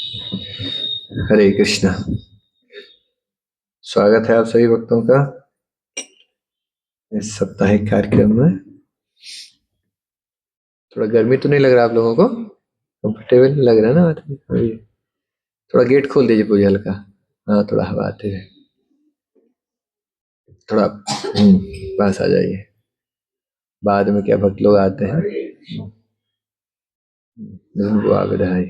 हरे कृष्णा। स्वागत है आप सभी भक्तों का इस साप्ताहिक कार्यक्रम में। थोड़ा गर्मी तो नहीं लग रहा आप लोगों को? कंफर्टेबल लग रहा है ना? अभी थोड़ा गेट खोल दीजिए पूजा हल्का। हाँ, थोड़ा हवा आते हुए थोड़ा पास आ जाइए। बाद में क्या भक्त लोग आते हैं, उनको आ बधाई।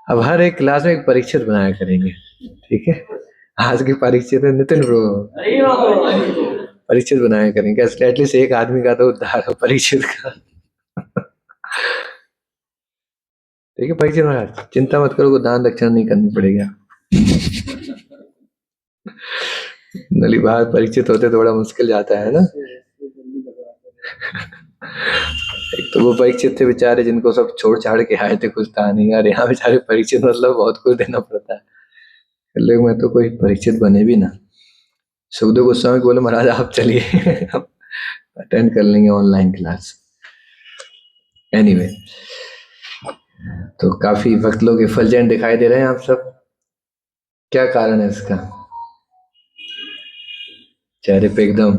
अब हर एक क्लास में एक परीक्षित बनाया करेंगे, ठीक है? आज की परीक्षित है नितिन ब्रो, परीक्षित बनाया करेंगे। एटलीस्ट एक आदमी का तो उद्धार हो परीक्षित का। ठीक है परीक्षित महाराज, चिंता मत करो, दान दक्षिणा नहीं करनी पड़ेगा। नली बाहर परीक्षित होते तो बड़ा मुश्किल जाता है ना। एक तो वो परीक्षित थे बेचारे जिनको सब छोड़ छाड़ के आए थे, कुछ था नहीं यार। यहाँ बेचारे परीक्षित मतलब बहुत कुछ देना पड़ता है। लेकिन मैं तो कोई परीक्षित बने भी ना। सुखदेव गोस्वामी बोले महाराज आप चलिए, हम अटेंड कर लेंगे ऑनलाइन क्लास। एनीवे, तो काफी भक्त लोग एफल्जेंट दिखाई दे रहे हैं आप सब। क्या कारण है इसका? चेहरे पे एकदम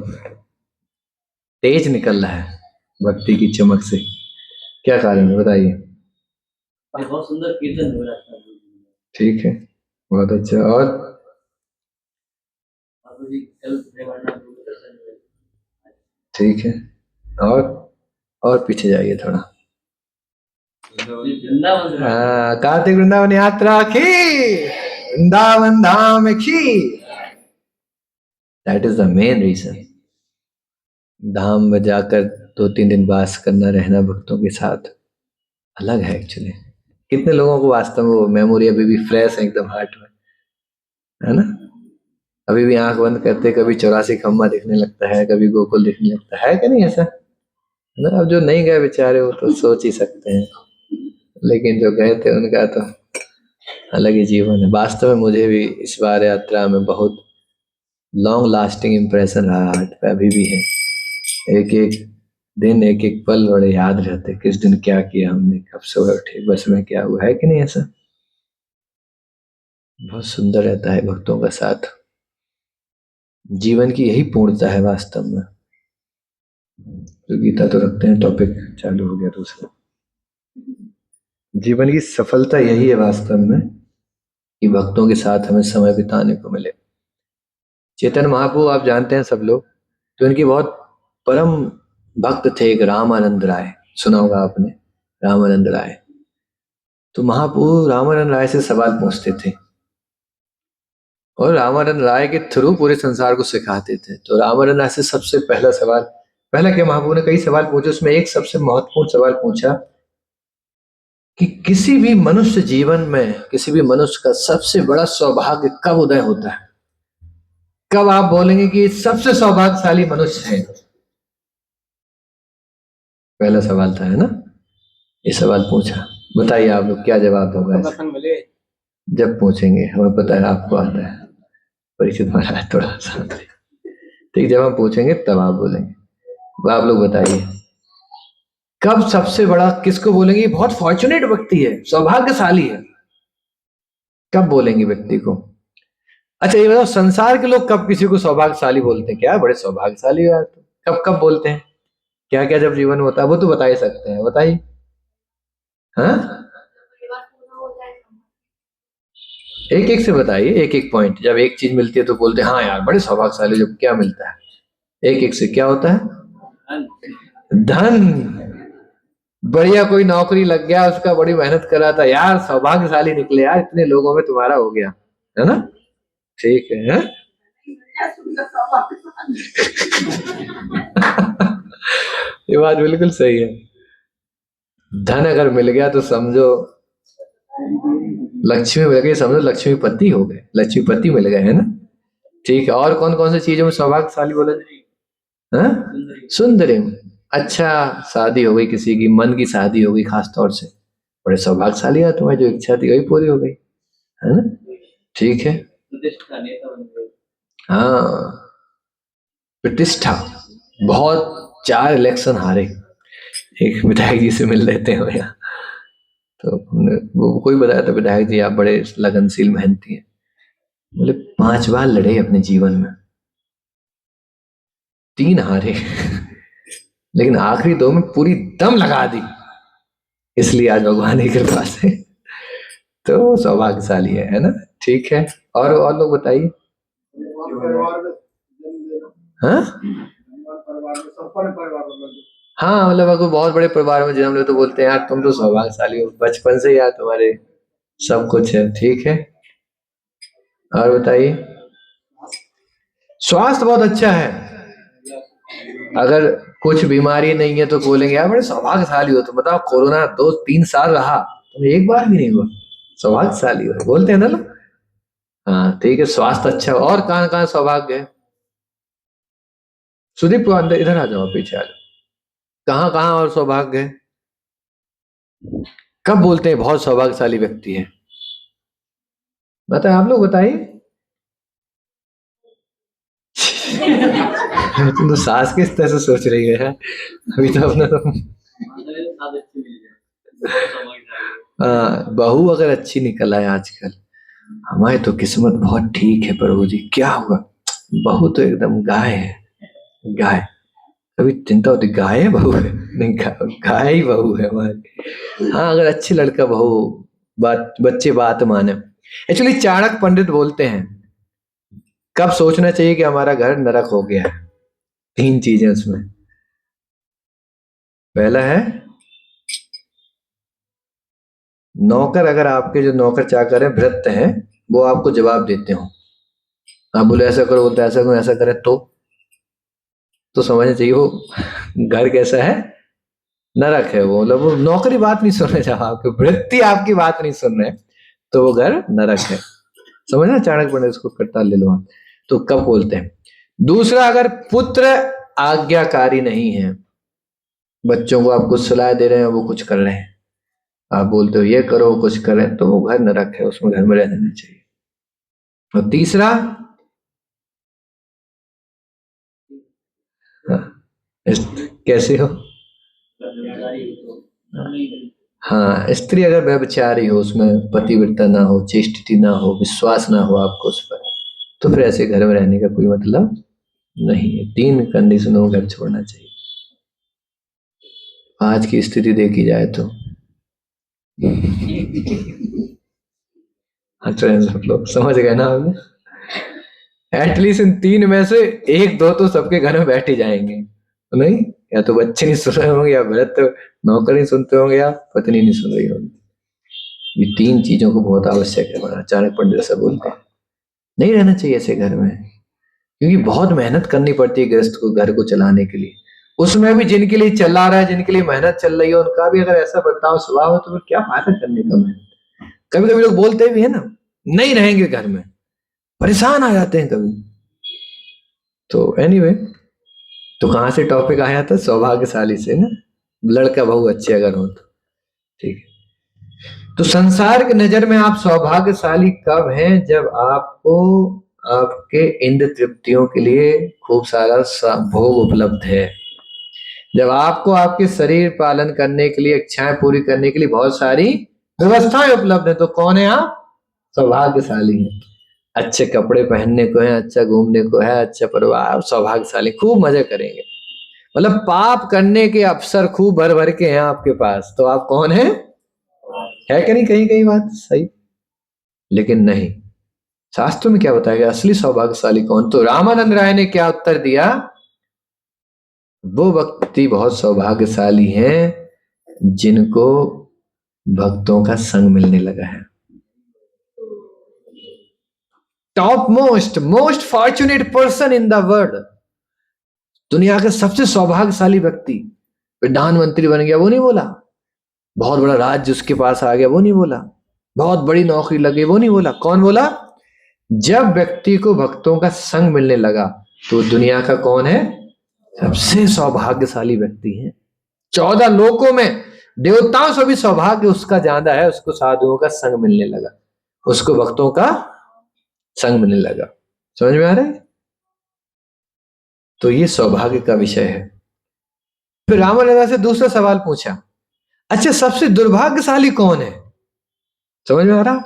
तेज निकल रहा है भक्ति की चमक से। क्या कारण है बताइए? बहुत सुंदर कीर्तन हो रहा था। ठीक है, बहुत अच्छा। और ठीक है, और पीछे जाइए थोड़ा। कार्तिक वृंदावन यात्रा की, वृंदावन धाम की। That is the main reason. धाम में जाकर 2-3 दिन वास करना, रहना भक्तों के साथ अलग है एक्चुअली। कितने लोगों को वास्तव में वो मेमोरी अभी भी फ्रेश है एकदम हार्ट में, है ना? अभी भी आंख बंद करते कभी 84 खम्मा दिखने लगता है, कभी गोकुल दिखने लगता है कि नहीं ऐसा, है ना? अब जो नहीं गए बेचारे वो तो सोच ही सकते हैं, लेकिन जो गए थे उनका तो अलग ही जीवन है। वास्तव में मुझे भी इस बार यात्रा में बहुत लॉन्ग लास्टिंग इम्प्रेशन रहा, हार्ट पे अभी भी है। एक एक दिन, एक एक पल बड़े याद रहते, किस दिन क्या किया हमने, कब सुबह उठे, बस में क्या हुआ, है कि नहीं ऐसा? बहुत सुंदर रहता है भक्तों का साथ। जीवन की यही पूर्णता है वास्तव में। तो गीता तो रखते हैं, टॉपिक चालू हो गया दूसरा। जीवन की सफलता यही है वास्तव में कि भक्तों के साथ हमें समय बिताने को मिले। चैतन्य महाप्रभु आप जानते हैं सब लोग, तो इनके बहुत परम भक्त थे एक रामानंद राय, सुना होगा आपने रामानंद राय। तो महाप्रभु रामानंद राय से सवाल पूछते थे और रामानंद राय के थ्रू पूरे संसार को सिखाते थे। तो रामानंद राय से सबसे पहला सवाल, पहला क्या, महाप्रभु ने कई सवाल पूछे, उसमें एक सबसे महत्वपूर्ण सवाल पूछा कि किसी भी मनुष्य जीवन में, किसी भी मनुष्य का सबसे बड़ा सौभाग्य कब उदय होता है? कब आप बोलेंगे कि सबसे सौभाग्यशाली मनुष्य है? पहला सवाल था, है ना? ये सवाल पूछा, बताइए आप लोग क्या जवाब होगा? जब पूछेंगे, हमें पता है आपको आता है। परीक्षित महाराज थोड़ा शांत रहिए। ठीक, जब हम पूछेंगे तब आप बोलेंगे। तो आप लोग बताइए कब सबसे बड़ा, किसको बोलेंगे बहुत फॉर्चुनेट व्यक्ति है, सौभाग्यशाली है, कब बोलेंगे व्यक्ति को? अच्छा ये बताओ, संसार के लोग कब किसी को सौभाग्यशाली बोलते हैं? क्या बड़े सौभाग्यशाली हो यार तुम, कब कब बोलते हैं? क्या क्या जब जीवन में होता है वो तो बता ही सकते हैं, बताइए। हाँ, एक एक से बताइए, एक एक पॉइंट। जब एक चीज मिलती है तो बोलते हैं हाँ यार बड़े सौभाग्यशाली। जब क्या मिलता है? एक एक से क्या होता है? धन। बढ़िया कोई नौकरी लग गया, उसका बड़ी मेहनत कर रहा था यार, सौभाग्यशाली निकले यार, इतने लोगों में तुम्हारा हो गया, है ना? ठीक है, ये बात बिल्कुल सही है। धन अगर मिल गया तो समझो लक्ष्मी मिल गई, समझो लक्ष्मीपति हो गए, लक्ष्मीपति मिल गए, है ना? ठीक है, और कौन कौन सी चीजों में सौभाग्यशाली बोले? हाँ, सुंदरी। अच्छा, शादी हो गई किसी की, मन की शादी हो गई खास तौर से, बड़े सौभाग्यशाली है, तुम्हें जो इच्छा थी वही पूरी हो गई, है ना? ठीक है, हाँ, प्रतिष्ठा। बहुत 4 इलेक्शन हारे, एक विधायक जी से मिल लेते हैं यहाँ। तो वो कोई बताया था, विधायक जी आप बड़े लगनशील मेहनती हैं। बोले 5 बार लड़े अपने जीवन में, 3 हारे लेकिन आखिरी 2 में पूरी दम लगा दी, इसलिए आज भगवान की कृपा से तो सौभाग्यशाली है ना। ठीक है, और लोग बताइए। हाँ हाँ, मतलब अगर बहुत बड़े परिवार में जन्म ले तो बोलते हैं यार तुम तो सौभाग्यशाली हो, बचपन से यार तुम्हारे सब कुछ है। ठीक है, और बताइए। स्वास्थ्य बहुत अच्छा है, अगर कुछ बीमारी नहीं है तो बोलेंगे यार बड़े सौभाग्यशाली हो। तो बताओ कोरोना 2-3 साल रहा, तो एक बार भी नहीं हुआ, सौभाग्यशाली हो बोलते हैं ना लोग। हाँ ठीक है, स्वास्थ्य अच्छा हो। और कहाँ कहाँ सौभाग्य है? सुदीप को अंदर इधर आ जाओ, पीछे आ जाओ। कहाँ कहाँ और सौभाग्य है? कब बोलते हैं बहुत सौभाग्यशाली व्यक्ति है? बताए, आप लोग बताइए। तुम तो सास किस तरह से सोच रही है अभी तो अपना तो। हाँ, बहू अगर अच्छी निकल आए आजकल, हमारी तो किस्मत बहुत ठीक है प्रभु जी। क्या हुआ, बहू तो एकदम गाय है, गाय। कभी चिंता होती गाय है बहू है, नहीं गाय ही बहू है हमारी। हाँ, अगर अच्छी लड़का बहू, बात बच्चे बात माने। एक्चुअली चाणक्य पंडित बोलते हैं कब सोचना चाहिए कि हमारा घर नरक हो गया है। 3 चीजें उसमें। पहला है, नौकर, अगर आपके जो नौकर चाकर है भृत्य हैं, वो आपको जवाब देते हो, आप बोले ऐसा करो, बोलते ऐसा करो, ऐसा करे तो समझना चाहिए वो घर कैसा है, नरक है वो। मतलब वो नौकरी बात नहीं सुन रहे, जब आपके वृत्ति आपकी बात नहीं सुन रहे, तो वो घर नरक है। समझना, चाणक्य पंडित इसको करता ले लो आप। तो कब बोलते हैं। दूसरा, अगर पुत्र आज्ञाकारी नहीं है, बच्चों को आप कुछ सलाह दे रहे हैं, वो कुछ कर रहे हैं, आप बोलते हो ये करो, वो कुछ कर रहे हैं, तो वो घर नरक है, उसमें घर में रहना नहीं चाहिए। और तीसरा, हाँ, कैसे हो, हाँ, स्त्री अगर व्यभिचारी हो, उसमें पतिव्रता ना हो, चेष्टिती ना हो, विश्वास ना हो आपको उस पर, तो फिर ऐसे घर में रहने का कोई मतलब नहीं है। 3 कंडीशनों में घर छोड़ना चाहिए। आज की स्थिति देखी जाए तो हंस रहे हैं सब लोग, समझ गए ना आपने। एटलीस्ट इन 3 में से 1-2 तो सबके घर में बैठ ही जाएंगे, तो नहीं, या तो बच्चे नहीं सुन रहे होंगे, या व्रत नौकर नहीं सुनते होंगे, या पत्नी नहीं सुन रही होगी। ये 3 चीजों को बहुत आवश्यक है, बड़ा चाणक्य पंडित ऐसा बोलते हैं। नहीं रहना चाहिए ऐसे घर में, क्योंकि बहुत मेहनत करनी पड़ती है गृहस्थ को घर को चलाने के लिए। उसमें भी जिनके लिए चला रहा है, जिनके लिए मेहनत चल रही है, उनका भी अगर ऐसा बर्ताव स्वभाव है, तो फिर क्या फायदा करने का। मेहनत, कभी कभी लोग बोलते भी है ना, नहीं रहेंगे घर में, परेशान आ जाते हैं कभी। तो एनीवे, तो कहाँ से टॉपिक आया था, सौभाग्यशाली से ना, लड़का बहू अच्छे अगर हो तो। ठीक है, तो संसार की नजर में आप सौभाग्यशाली कब हैं, जब आपको आपके इंद्र तृप्तियों के लिए खूब सारा भोग उपलब्ध है, जब आपको आपके शरीर पालन करने के लिए, इच्छाएं पूरी करने के लिए बहुत सारी व्यवस्थाएं उपलब्ध है, तो कौन है आप, सौभाग्यशाली हैं। अच्छे कपड़े पहनने को है, अच्छा घूमने को है, अच्छा परिवार, सौभाग्यशाली, खूब मजे करेंगे। मतलब पाप करने के अवसर खूब भर भर के हैं आपके पास, तो आप कौन है कि नहीं, कहीं कहीं बात सही। लेकिन नहीं, शास्त्रों में क्या बताया असली सौभाग्यशाली कौन, तो रामानंद राय ने क्या उत्तर दिया, वो व्यक्ति बहुत सौभाग्यशाली हैं जिनको भक्तों का संग मिलने लगा है। Top most most fortunate person in the world, दुनिया का सबसे सौभाग्यशाली व्यक्ति, प्रधानमंत्री बन गया वो नहीं बोला, बहुत बड़ा राज्य उसके पास आ गया वो नहीं बोला, बहुत बड़ी नौकरी लगी वो नहीं बोला, कौन बोला, जब व्यक्ति को भक्तों का संग मिलने लगा, तो दुनिया का कौन है, सबसे सौभाग्यशाली व्यक्ति है। 14 लोकों में देवताओं से भी सौभाग्य उसका ज्यादा है, उसको साधुओं का संग मिलने लगा, उसको भक्तों का संग मिलने लगा। समझ में आ रहा है। तो ये सौभाग्य का विषय है। फिर रामानंदा से दूसरा सवाल पूछा, अच्छा, सबसे दुर्भाग्यशाली कौन है? समझ में आ रहा?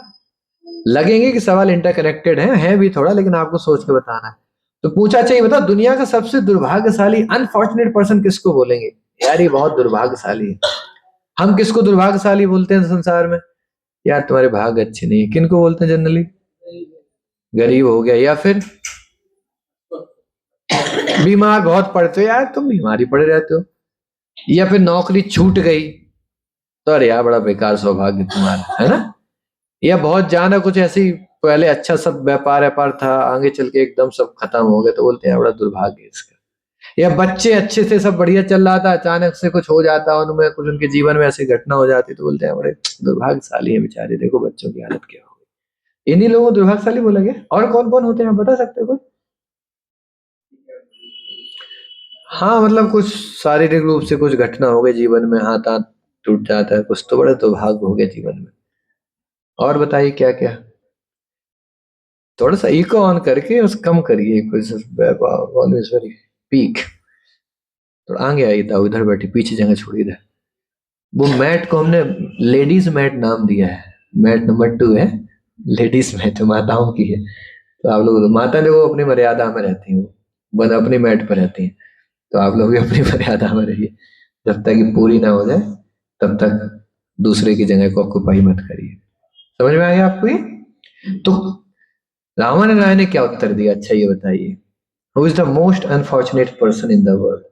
लगेंगे कि सवाल इंटरकनेक्टेड है भी थोड़ा, लेकिन आपको सोच के बताना है। तो पूछा, चाहिए बता, दुनिया का सबसे दुर्भाग्यशाली अनफॉर्चुनेट पर्सन किसको बोलेंगे? यार ये बहुत दुर्भाग्यशाली है। हम किसको दुर्भाग्यशाली बोलते हैं संसार में? यार तुम्हारे भाग्य अच्छे नहीं है, किनको बोलते हैं जनरली? गरीब हो गया, या फिर बीमार बहुत पड़ते हो, यार तुम बीमारी पड़े रहते हो, या फिर नौकरी छूट गई तो अरे यार बड़ा बेकार सौभाग्य तुम्हारा, है ना? या बहुत जाना कुछ ऐसी, पहले अच्छा सब व्यापार व्यापार था, आगे चल के एकदम सब खत्म हो गया तो बोलते हैं बड़ा दुर्भाग्य इसका। या बच्चे अच्छे से सब बढ़िया चल रहा था, अचानक से कुछ हो जाता, उनमें कुछ उनके जीवन में ऐसी घटना हो जाती तो बोलते हैं बड़े दुर्भाग्यशाली है बेचारे, देखो बच्चों की हालत क्या हो गई। इन्हीं लोगों को दुर्भाग्यशाली बोला गया। और कौन कौन होते हैं आप बता सकते हो कोई? हाँ मतलब कुछ शारीरिक रूप से कुछ घटना हो गई जीवन में, हाथ हाथ टूट जाता है कुछ, तो बड़ा दुर्भाग्य हो गया जीवन में। और बताइए क्या क्या? थोड़ा सा इको ऑन करके उस कम करिए, कुछ ऑलवेज वेरी पीक। थोड़ा आगे आइए, था उधर बैठी, पीछे जगह छोड़िए इधर। वो मैट को हमने लेडीज मैट नाम दिया है, मैट नंबर 2 है, लेडीज मैट माताओं की है। तो आप लोग, माता ने वो अपनी मर्यादा में रहती हैं, वो बस अपनी मैट पर रहती हैं, तो आप लोग भी अपनी मर्यादा में रहिए, जब तक ये पूरी ना हो जाए तब तक दूसरे की जगह को ऑक्युपाई मत करिए। समझ में आ गया आपको ये? तो रामायण राय ने क्या उत्तर दिया, अच्छा ये बताइए, who is the most unfortunate person in the world?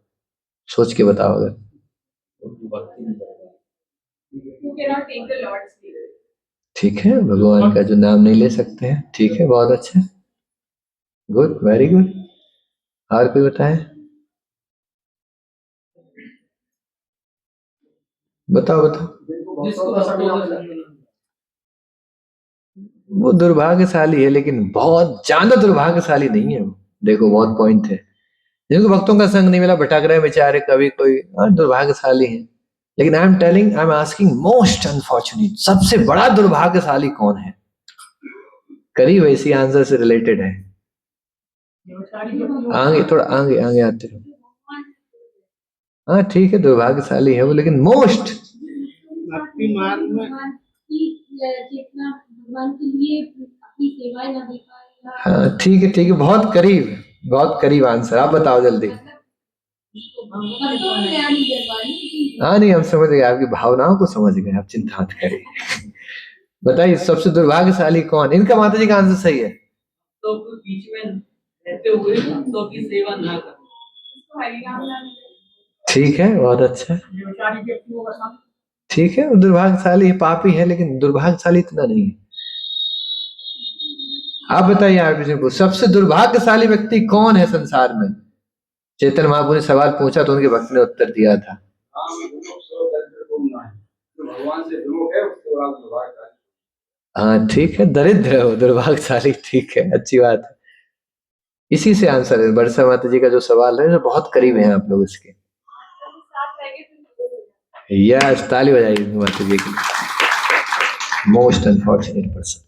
सोच के बताओ अगर। ठीक है, भगवान का जो नाम नहीं ले सकते हैं, ठीक है, बहुत अच्छा, गुड, वेरी गुड। और कोई बताए? बताओ बताओ। वो दुर्भाग्यशाली है, लेकिन बहुत ज्यादा दुर्भाग्यशाली नहीं है वो। देखो बहुत पॉइंट है, जिनको भक्तों का संग नहीं मिला भटक रहे बेचारे, कभी कोई, हाँ, दुर्भाग्यशाली है। लेकिन I am asking most unfortunate, सबसे बड़ा दुर्भाग्यशाली कौन है? करीब इसी आंसर से रिलेटेड है। आगे थोड़ा आगे आगे आते हो। हाँ ठीक है, दुर्भाग्यशाली है वो, लेकिन मोस्ट। आपकी मार्ग में भगवान के लिए अपनी सेवाएं ना दे पाए। हाँ ठीक है, बहुत करीब, बहुत करीब आंसर। आप बताओ जल्दी। हाँ नहीं, हम समझ गए, आपकी भावनाओं को समझ गए, आप चिंता मत करिए। बताइए सबसे दुर्भाग्यशाली कौन? इनका माता जी का आंसर सही है। तो बीच में रहते हुए तो की सेवा ना करो। ठीक है, बहुत अच्छा। ठीक है, वो दुर्भाग्यशाली है, पापी है, लेकिन दुर्भाग्यशाली इतना नहीं है। आप बताइए, आप किसी को सबसे दुर्भाग्यशाली व्यक्ति कौन है संसार में? चेतन महाप्रभु ने सवाल पूछा तो उनके भक्त ने उत्तर दिया था। हाँ ठीक है, दरिद्र हो, दुर्भाग्यशाली, ठीक है, अच्छी बात है। इसी से आंसर है, बरसा माता जी का जो सवाल है, बहुत करीब है आप लोग इसके। यस, ताली बजाइए माता जी की। मोस्ट अनफॉर्चुनेट पर्सन,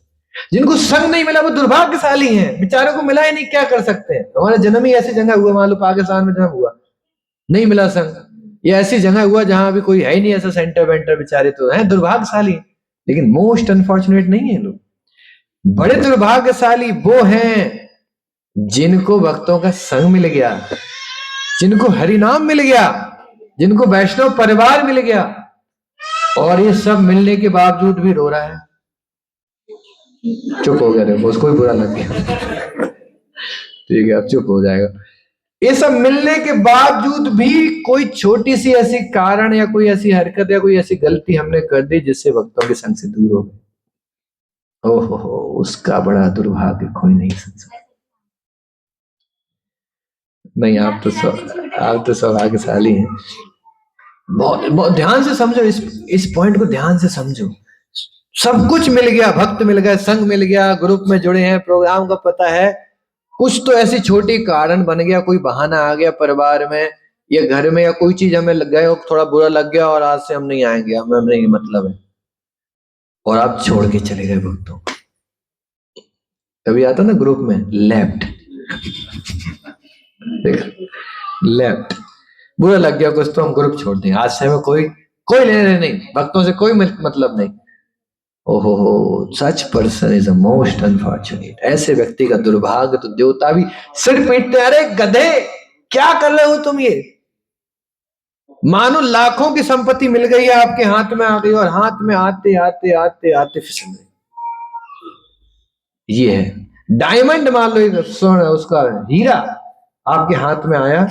जिनको संग नहीं मिला वो दुर्भाग्यशाली हैं, बेचारों को मिला ही नहीं, क्या कर सकते हैं? हमारा जन्म ही ऐसी जगह हुआ, मान लो पाकिस्तान में जन्म हुआ, नहीं मिला संग, ये ऐसी जगह हुआ जहां अभी कोई है ही नहीं ऐसा सेंटर वेंटर, बेचारे तो हैं दुर्भाग्यशाली, लेकिन मोस्ट अनफॉर्चुनेट नहीं है लोग। बड़े दुर्भाग्यशाली वो हैं जिनको भक्तों का संग मिल गया, जिनको हरिनाम मिल गया, जिनको वैष्णव परिवार मिल गया, और ये सब मिलने के बावजूद भी रो रहा है। चुप हो गया, देखो उसको भी बुरा लग गया। ठीक है, अब चुप हो जाएगा। ये सब मिलने के बावजूद भी कोई छोटी सी ऐसी कारण या कोई ऐसी हरकत या कोई ऐसी गलती हमने कर दी जिससे भक्तों के संग से दूर हो गए, ओहो, उसका बड़ा दुर्भाग्य कोई नहीं संसार। नहीं, आप तो सौभाग्यशाली हैं। बहुत बहुत ध्यान से समझो, इस पॉइंट को ध्यान से समझो। सब कुछ मिल गया, भक्त मिल गए, संग मिल गया, ग्रुप में जुड़े हैं, प्रोग्राम का पता है, कुछ तो ऐसी छोटी कारण बन गया, कोई बहाना आ गया परिवार में या घर में, या कोई चीज हमें लग गया, थोड़ा बुरा लग गया और आज से हम नहीं आएंगे, हमें नहीं मतलब है, और आप छोड़ के चले गए भक्तों। कभी आता ना ग्रुप में लेफ्ट, लेफ्ट, बुरा लग गया कुछ तो हम ग्रुप छोड़ दें, आज से हमें कोई कोई लेने देने नहीं, भक्तों से कोई मतलब नहीं। ओहो हो, such person is a most unfortunate. ऐसे व्यक्ति का दुर्भाग्य तो देवता भी सिर पीटते, अरे गधे क्या कर रहे हो तुम ये। मानो लाखों की संपत्ति मिल गई है, आपके हाथ में आ गई और हाथ में आते आते आते आते फिसल गई। ये है डायमंड, मान लो एक स्वर्ण उसका हीरा आपके हाथ में आया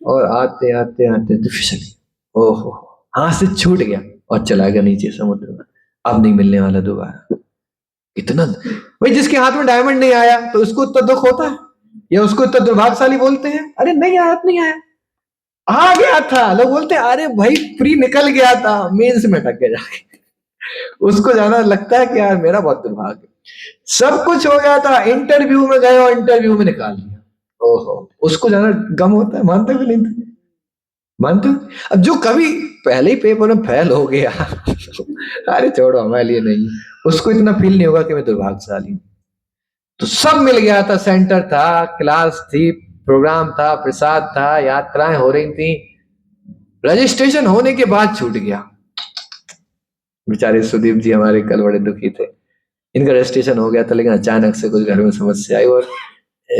और आते आते आते तो फिसल गया। ओहो, हाथ से छूट गया और चला गया नीचे समुद्र में, अब नहीं मिलने वाला दोबारा। इतना भाई, जिसके हाथ में डायमंड नहीं आया तो उसको इतना दुख होता है या उसको इतना दुर्भाग्यशाली बोलते हैं? अरे नहीं आया, नहीं आया, आ गया था, लोग बोलते हैं अरे भाई प्री निकल गया था, मेंस में अटक गया जाके। उसको जाना लगता है कि यार मेरा बहुत दुर्भाग्य, सब कुछ हो गया था, इंटरव्यू में गए और इंटरव्यू में निकाल लिया। ओहो, उसको जाना गम होता है, मानते भी नहीं थे, मानते हो? अब जो कभी पहले ही पेपर में फेल हो गया अरे छोड़ो, हमारे लिए नहीं, उसको इतना फील नहीं होगा कि मैं दुर्भाग्यशाली हूं। तो सब मिल गया था, सेंटर था, क्लास थी, प्रोग्राम था, प्रसाद था, यात्राएं हो रही थी, रजिस्ट्रेशन होने के बाद छूट गया। बेचारे सुदीप जी हमारे कल बड़े दुखी थे, इनका रजिस्ट्रेशन हो गया था लेकिन अचानक से कुछ घर में समस्या आई और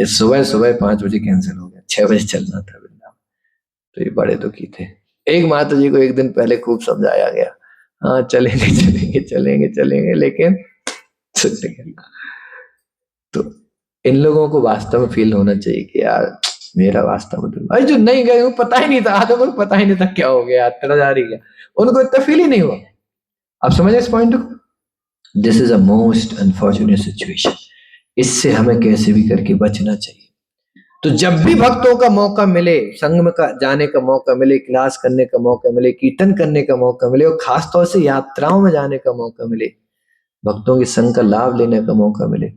सुबह सुबह 5 बजे कैंसिल हो गया, 6 बजे चलना था वृंदावन। तो ये बड़े दुखी थे। एक माता जी को एक दिन पहले खूब समझाया गया, हाँ चलेंगे चलेंगे चलेंगे चलेंगे, लेकिन छूट गया। तो इन लोगों को वास्तव में फील होना चाहिए कि यार मेरा वास्तव में भाई, जो नहीं गए वो पता ही नहीं था, आधे को पता ही नहीं था क्या हो गया, तेरा जा रही गया, उनको इतना फील ही नहीं हुआ। आप समझे इस पॉइंट को? This is a most unfortunate situation. इससे हमें कैसे भी करके बचना चाहिए। तो जब भी भक्तों का मौका मिले, संग में का जाने का मौका मिले, क्लास करने का मौका मिले, कीर्तन करने का मौका मिले और खासतौर से यात्राओं में जाने का मौका मिले, भक्तों के संग का लाभ लेने का मौका मिले,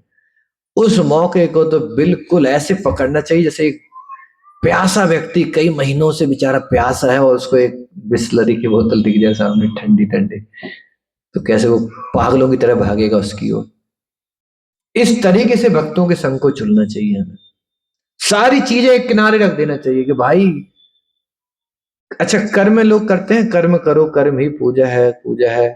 उस मौके को तो बिल्कुल ऐसे पकड़ना चाहिए जैसे एक प्यासा व्यक्ति कई महीनों से बेचारा प्यासा है और उसको एक बिस्लरी की बोतल दिख जाए सामने ठंडी ठंडी, तो कैसे वो पागलों की तरह भागेगा उसकी ओर। इस तरीके से भक्तों के संग को चुनना चाहिए हमें। सारी चीजें एक किनारे रख देना चाहिए कि भाई अच्छा, कर्म लोग करते हैं, कर्म करो, कर्म ही पूजा है, पूजा है,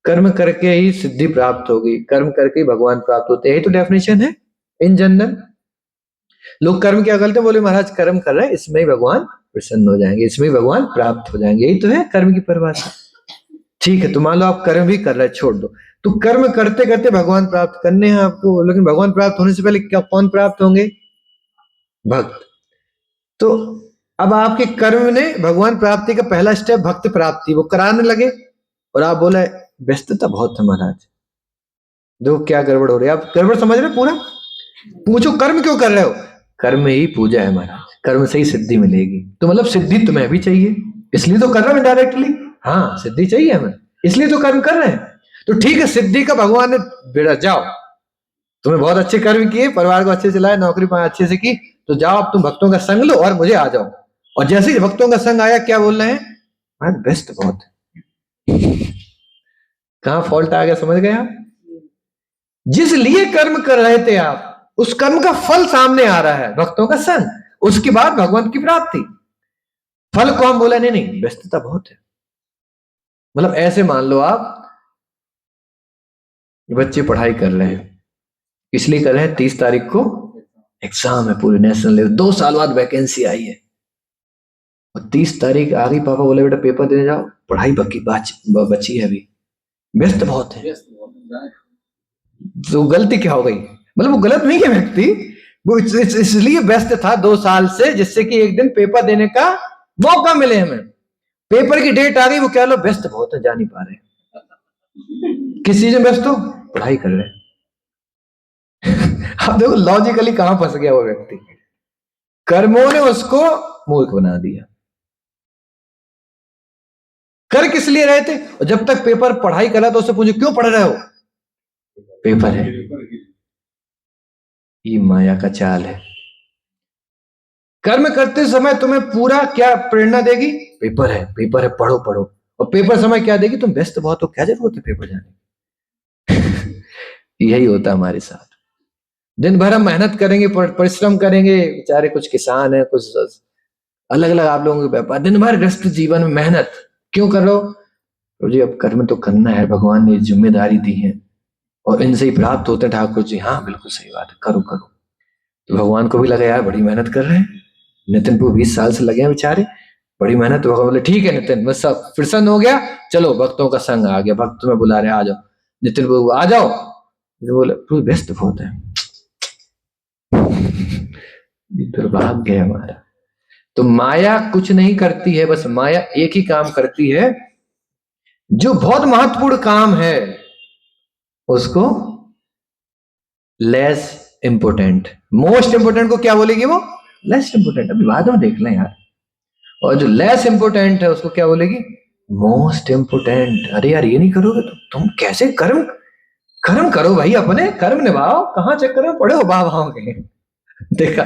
कर्म करके ही सिद्धि प्राप्त होगी, कर्म करके ही भगवान प्राप्त होते हैं, यही तो डेफिनेशन है इन जनरल। लोग कर्म क्या करते हैं, बोले महाराज कर्म कर रहे हैं, इसमें ही भगवान प्रसन्न हो जाएंगे, इसमें ही भगवान प्राप्त हो जाएंगे, यही तो है कर्म की परिभाषा। ठीक है, तो मान लो आप कर्म भी कर रहे हैं, छोड़ दो, तो कर्म करते करते भगवान प्राप्त करने हैं आपको, लेकिन भगवान प्राप्त होने से पहले क्या कौन प्राप्त होंगे? भक्त। तो अब आपके कर्म ने भगवान प्राप्ति का पहला स्टेप भक्त प्राप्ति वो कराने लगे और आप बोले व्यस्तता बहुत है महाराज, जो क्या गड़बड़ हो रही है, आप गड़बड़ समझ रहे पूरा? पूछो कर्म क्यों कर रहे हो? कर्म ही पूजा है महाराज, कर्म से ही सिद्धि मिलेगी। तो मतलब सिद्धि तुम्हें भी चाहिए, इसलिए तो कर रहे हो इनडायरेक्टली। हाँ, सिद्धि चाहिए हमें, इसलिए तो कर्म कर रहे हैं। तो ठीक है, सिद्धि का भगवान ने बेड़ा, जाओ तुम्हें बहुत अच्छे कर्म किए, परिवार को अच्छे चलाए, नौकरी पाए अच्छे से की, तो जाओ अब तुम भक्तों का संग लो और मुझे आ जाओ। और जैसे ही भक्तों का संग आया, क्या बोल रहे हैं? महाराज व्यस्त बहुत है। कहां फॉल्ट आ गया, समझ गए आप? जिस लिए कर्म कर रहे थे आप, उस कर्म का फल सामने आ रहा है, भक्तों का संग, उसके बाद भगवंत की प्राप्ति। फल को हम बोला नहीं नहीं, व्यस्तता बहुत है। मतलब ऐसे मान लो आप, ये बच्चे पढ़ाई कर रहे हैं, इसलिए कर रहे हैं 30 तारीख को एग्जाम है पूरे नेशनल लेवल, 2 साल बाद वैकेंसी आई है और 30 तारीख आ गई, पापा बोले बेटा पेपर देने जाओ, पढ़ाई बची है अभी, व्यस्त बहुत है। तो गलती क्या हो गई? मतलब वो गलत नहीं है व्यक्ति, वो इसलिए व्यस्त था 2 साल से, जिससे कि एक दिन पेपर देने का मौका मिले हमें। पेपर की डेट आ गई, वो क्या लो व्यस्त बहुत है, जा नहीं पा रहे। किस चीज में व्यस्त हो? पढ़ाई कर रहे अब देखो लॉजिकली कहां फंस गया वो व्यक्ति, कर्मों ने उसको मूर्ख बना दिया। कर किस लिए रहे थे? और जब तक पेपर पढ़ाई कर रहा तो उससे पूछो क्यों पढ़ रहे हो? पेपर है। ये माया का चाल है। कर्म करते समय तुम्हें पूरा क्या प्रेरणा देगी? पेपर है, पेपर है, पढ़ो पढ़ो। और पेपर समय क्या देगी? तुम व्यस्त बहुत हो, क्या जरूरत है पेपर जाने यही होता हमारे साथ। दिन भर हम मेहनत करेंगे, परिश्रम करेंगे, बेचारे कुछ किसान है, कुछ अलग अलग आप लोगों के व्यापार, दिन भर ग्रस्त जीवन में मेहनत क्यों कर रहे हो? तो जी अब कर्म तो करना है, भगवान ने जिम्मेदारी दी है और इनसे ही प्राप्त होते हैं ठाकुर जी। हाँ बिल्कुल सही बात है, करो करो। तो भगवान को भी लगा यार बड़ी मेहनत कर रहे हैं, नितिन को 20 साल से लगे हैं बेचारे, बड़ी मेहनत। तो भगवान बोले ठीक है नितिन, बस सब प्रसन्न हो गया, चलो भक्तों का संग आ गया, भक्त तुम्हें बुला रहे, आ जाओ। नितिन को आ जाओ, तो बोले तू व्यस्त बहुत है। दुर्भाग्य है हमारा। तो माया कुछ नहीं करती है, बस माया एक ही काम करती है, जो बहुत महत्वपूर्ण काम है उसको लेस इंपोर्टेंट, मोस्ट इंपोर्टेंट को क्या बोलेगी वो, लेस इंपोर्टेंट। अभी बाद में देख लें यार। और जो लेस इंपोर्टेंट है उसको क्या बोलेगी, मोस्ट इंपोर्टेंट। अरे यार ये नहीं करोगे तो तुम कैसे कर्म, कर्म करो भाई, अपने कर्म निभाओ, कहां चक्कर में पड़े हो बाबाओं के। देखा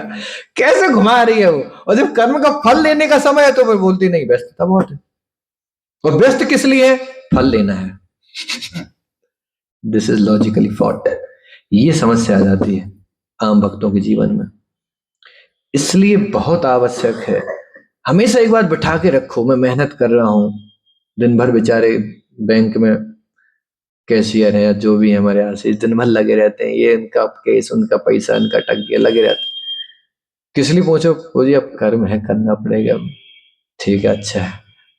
कैसे घुमा रही है वो। और जब कर्म का फल लेने का समय है तो फिर बोलती नहीं व्यस्तता बहुत है। और व्यस्त किस लिए है, फल लेना है। This is logically fault. ये समस्या आ जाती है आम भक्तों के जीवन में। इसलिए बहुत आवश्यक है, हमेशा एक बात बिठा के रखो, मैं मेहनत कर रहा हूं, दिन भर बेचारे बैंक में कैशियर है या जो भी है हमारे यहाँ से दिन भर लगे रहते हैं, ये इनका केस, उनका पैसा, इनका टक लगे रहते हैं। किस लिए पूछो, वो जी अब कर्म है करना पड़ेगा। ठीक है अच्छा है,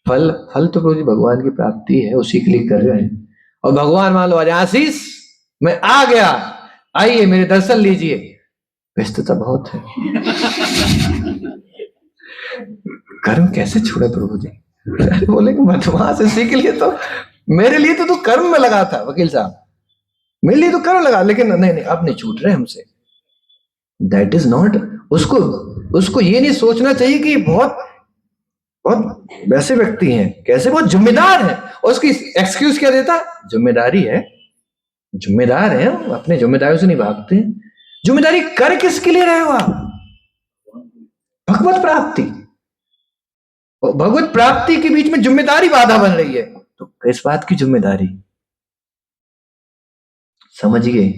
फल, फल तो जी भगवान की प्राप्ति है, उसी के लिए कर रहे हैं। और भगवान मान लो आज आशीष मैं आ गया, आइए मेरे दर्शन लीजिए, व्यस्तता बहुत है। कर्म कैसे छोड़े प्रभु जी। अरे बोले कि बदमाश इसी के लिए तो, मेरे लिए तो तू कर्म में लगा था वकील साहब, मेरे लिए तो कर्म लगा, लेकिन नहीं नहीं अब नहीं छूट रहे हमसे। दैट इज नॉट, उसको उसको ये नहीं सोचना चाहिए कि बहुत बहुत वैसे व्यक्ति हैं, कैसे बहुत जिम्मेदार हैं, और उसकी एक्सक्यूज क्या देता, जिम्मेदारी है, जिम्मेदार है, अपने जिम्मेदारियों से नहीं भागते। जिम्मेदारी कर किसके लिए रहे हो आप, भगवत प्राप्ति। और भगवत प्राप्ति के बीच में जिम्मेदारी बाधा बन रही है, तो किस बात की जिम्मेदारी, समझिए।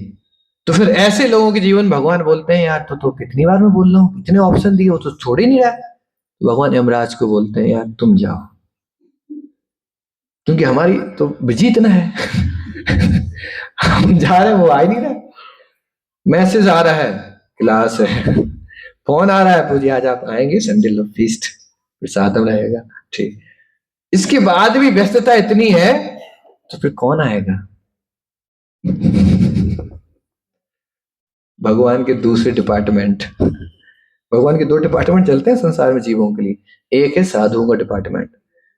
तो फिर ऐसे लोगों के जीवन भगवान बोलते हैं यार तो कितनी बार मैं बोल रहा हूँ, कितने ऑप्शन दिए, वो तो छोड़ ही नहीं रहा है। तो भगवान यमराज को बोलते हैं यार तुम जाओ, क्योंकि हमारी तो बिजी इतना है। हम जा रहे हैं वो आ ही नहीं रहा, मैसेज आ रहा है क्लास है, फोन आ रहा है पूजी आज आप आएंगे संडे लो फीस्ट, फिर साथ में रहेगा, ठीक। इसके बाद भी व्यस्तता इतनी है तो फिर कौन आएगा। भगवान के दूसरे डिपार्टमेंट, भगवान के 2 डिपार्टमेंट चलते हैं संसार में जीवों के लिए। एक है साधुओं का डिपार्टमेंट,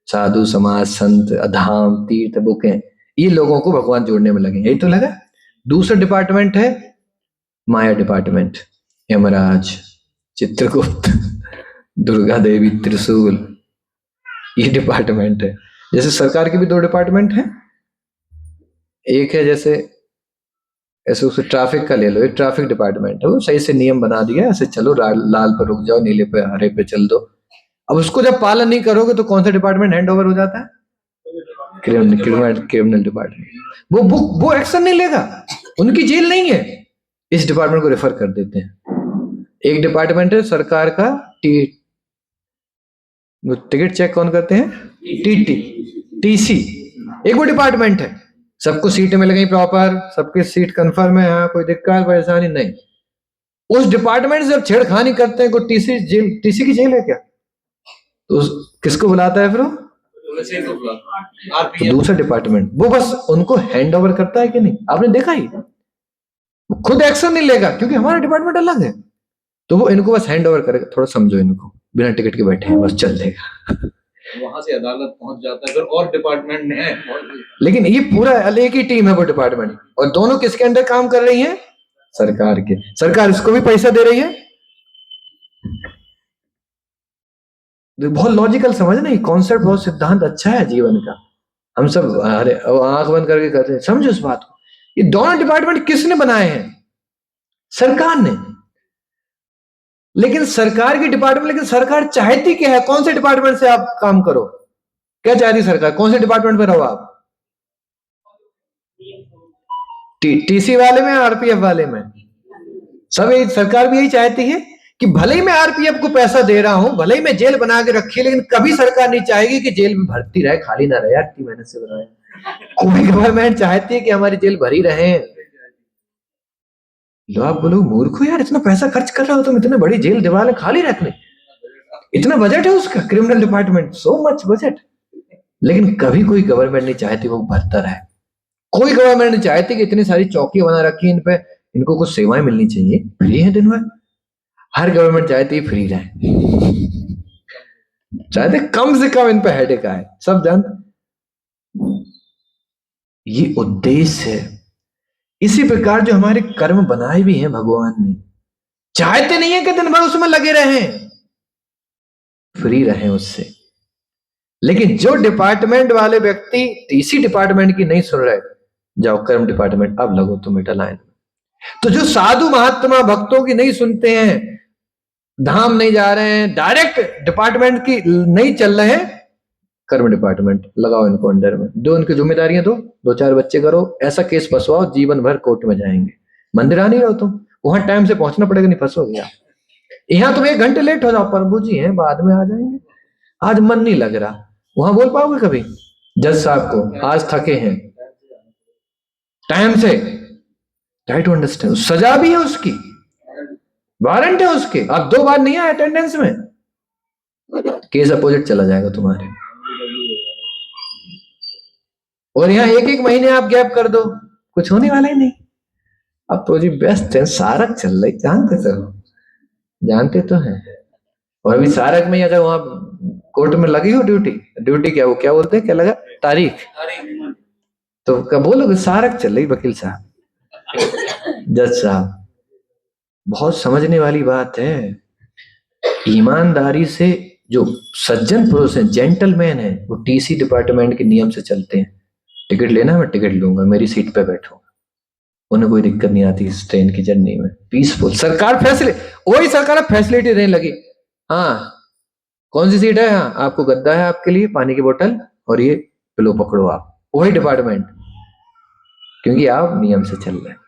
साधु समाज संत धाम तीर्थ बुकें, ये लोगों को भगवान जोड़ने में लगे, यही तो लगा। दूसरा डिपार्टमेंट है माया डिपार्टमेंट, यमराज, चित्रगुप्त, दुर्गा देवी, त्रिशूल, ये डिपार्टमेंट है। जैसे सरकार के भी 2 डिपार्टमेंट हैं, एक है जैसे ऐसे उसे ट्रैफिक का ले लो, एक ट्रैफिक डिपार्टमेंट है, वो सही से नियम बना दिया ऐसे चलो, लाल पर रुक जाओ, नीले पे हरे पे चल दो। अब उसको जब पालन नहीं करोगे तो कौन सा डिपार्टमेंट हैंड ओवर हो जाता है, क्रिमिनल डिपार्टमेंट। वो एक्शन नहीं लेगा, उनकी जेल नहीं है, इस डिपार्टमेंट को रेफर कर देते हैं। एक डिपार्टमेंट है सरकार का टिकट चेक कौन करते हैं, टीटी टीसी, एक वो डिपार्टमेंट है, सबको सीटें मिल गई प्रॉपर, सबकी सीट कंफर्म है, हाँ कोई दिक्कत परेशानी नहीं। उस डिपार्टमेंट से जब छेड़खानी करते हैं, कोई टीसी जेल, टीसी की जेल है क्या, तो किसको बुलाता है फिर वो, तो दूसरा डिपार्टमेंट, वो बस उनको हैंड ओवर करता है कि नहीं, आपने देखा ही, खुद एक्शन नहीं लेगा क्योंकि हमारा डिपार्टमेंट अलग है, तो वो इनको बस हैंड ओवर करेगा, थोड़ा समझो इनको, बिना टिकट के बैठे हैं बस चल देगा, वहां से अदालत पहुंच जाता है, फिर और डिपार्टमेंट है। लेकिन ये पूरा एक ही टीम है वो डिपार्टमेंट, और दोनों किसके अंडर काम कर रही है, सरकार के, सरकार इसको भी पैसा दे रही है। बहुत लॉजिकल समझ ना, ये कॉन्सेप्ट बहुत सिद्धांत अच्छा है जीवन का, हम सब अरे आंख बंद करके करते हैं, समझो इस बात को। ये दोनों डिपार्टमेंट किसने बनाए हैं, सरकार ने। लेकिन सरकार के डिपार्टमेंट, लेकिन सरकार चाहती क्या है, कौन से डिपार्टमेंट से आप काम करो, क्या चाहती सरकार, कौन से डिपार्टमेंट में रहो आप, टीसी वाले में, आरपीएफ वाले में, सब यही, सरकार भी यही चाहती है कि भले ही मैं आरपीएफ को पैसा दे रहा हूं, भले ही मैं जेल बना के रखी, लेकिन कभी सरकार नहीं चाहेगी कि जेल में भर्ती रहे, खाली ना रहे। यार इतनी मेहनत से बनाया। कोई गवर्नमेंट चाहती है कि हमारी जेल भरी रहे। लो आप बोलो मूर्ख हो यार, इतना पैसा खर्च कर रहे हो तुम, इतने बड़ी जेल दीवारें खाली रखने, इतना बजट है उसका criminal department, so much budget. लेकिन कभी कोई गवर्नमेंट नहीं चाहती वो भरता रहे। कोई गवर्नमेंट नहीं चाहती कि इतनी सारी चौकी बना रखी है इन पे, इनको कुछ सेवाएं मिलनी चाहिए, फ्री है दिन भर। हर गवर्नमेंट चाहती है फ्री रहे, चाहते कम से कम इन पे हेडेक आए, सब जानते। ये उद्देश्य है। इसी प्रकार जो हमारे कर्म बनाए भी हैं भगवान ने, चाहते नहीं है कि दिन भर उसमें लगे रहें, फ्री रहें उससे। लेकिन जो डिपार्टमेंट वाले व्यक्ति टीसी डिपार्टमेंट की नहीं सुन रहे, जाओ कर्म डिपार्टमेंट अब लगो तुम बेटा लाइन में। तो जो साधु महात्मा भक्तों की नहीं सुनते हैं, धाम नहीं जा रहे हैं, डायरेक्ट डिपार्टमेंट की नहीं चल रहे हैं, कर्म डिपार्टमेंट लगाओ इनको अंडर में, दो इनकी जिम्मेदारियां दो, दो चार बच्चे करो, ऐसा केस फंसवाओ, जीवन भर कोर्ट में जाएंगे। मंदिर आ नहीं रहो तुम, वहां टाइम से पहुंचना पड़ेगा, नहीं फंसोगे आप। यहाँ तुम 1 घंटे लेट हो जाओ, प्रभु जी हैं बाद में आ जाएंगे, आज मन नहीं लग रहा, वहां बोल पाओगे कभी जज साहब को आज थके हैं, टाइम से? Try to understand. सजा भी है उसकी, वारंट है उसके, आप 2 बार नहीं आए अटेंडेंस में, केस अपोजिट चला जाएगा तुम्हारे। और यहाँ 1-1 महीने आप गैप कर दो, कुछ होने वाला ही नहीं। अब तो जी बेस्ट है, सारक चल रही, जानते तो, जानते तो हैं। और अभी सारक में अगर वहां कोर्ट में लगी हो ड्यूटी, ड्यूटी क्या, वो क्या बोलते हैं, क्या लगा, तारीख, तो क्या बोलोगे, सारक चल रही वकील साहब, जज साहब। बहुत समझने वाली बात है। ईमानदारी से जो सज्जन पुरुष हैं, जेंटलमैन हैं, वो टीसी डिपार्टमेंट के नियम से चलते हैं। टिकट लेना, मैं टिकट लूंगा, मेरी सीट पे बैठूंगा, उन्हें कोई दिक्कत नहीं आती इस ट्रेन की जर्नी में, पीसफुल। सरकार वही सरकार फैसिलिटी देने लगी। हाँ कौन सी सीट है, हाँ आपको गद्दा है, आपके लिए पानी की बोतल और ये पिलो पकड़ो आप, वही डिपार्टमेंट, क्योंकि आप नियम से चल रहे हैं।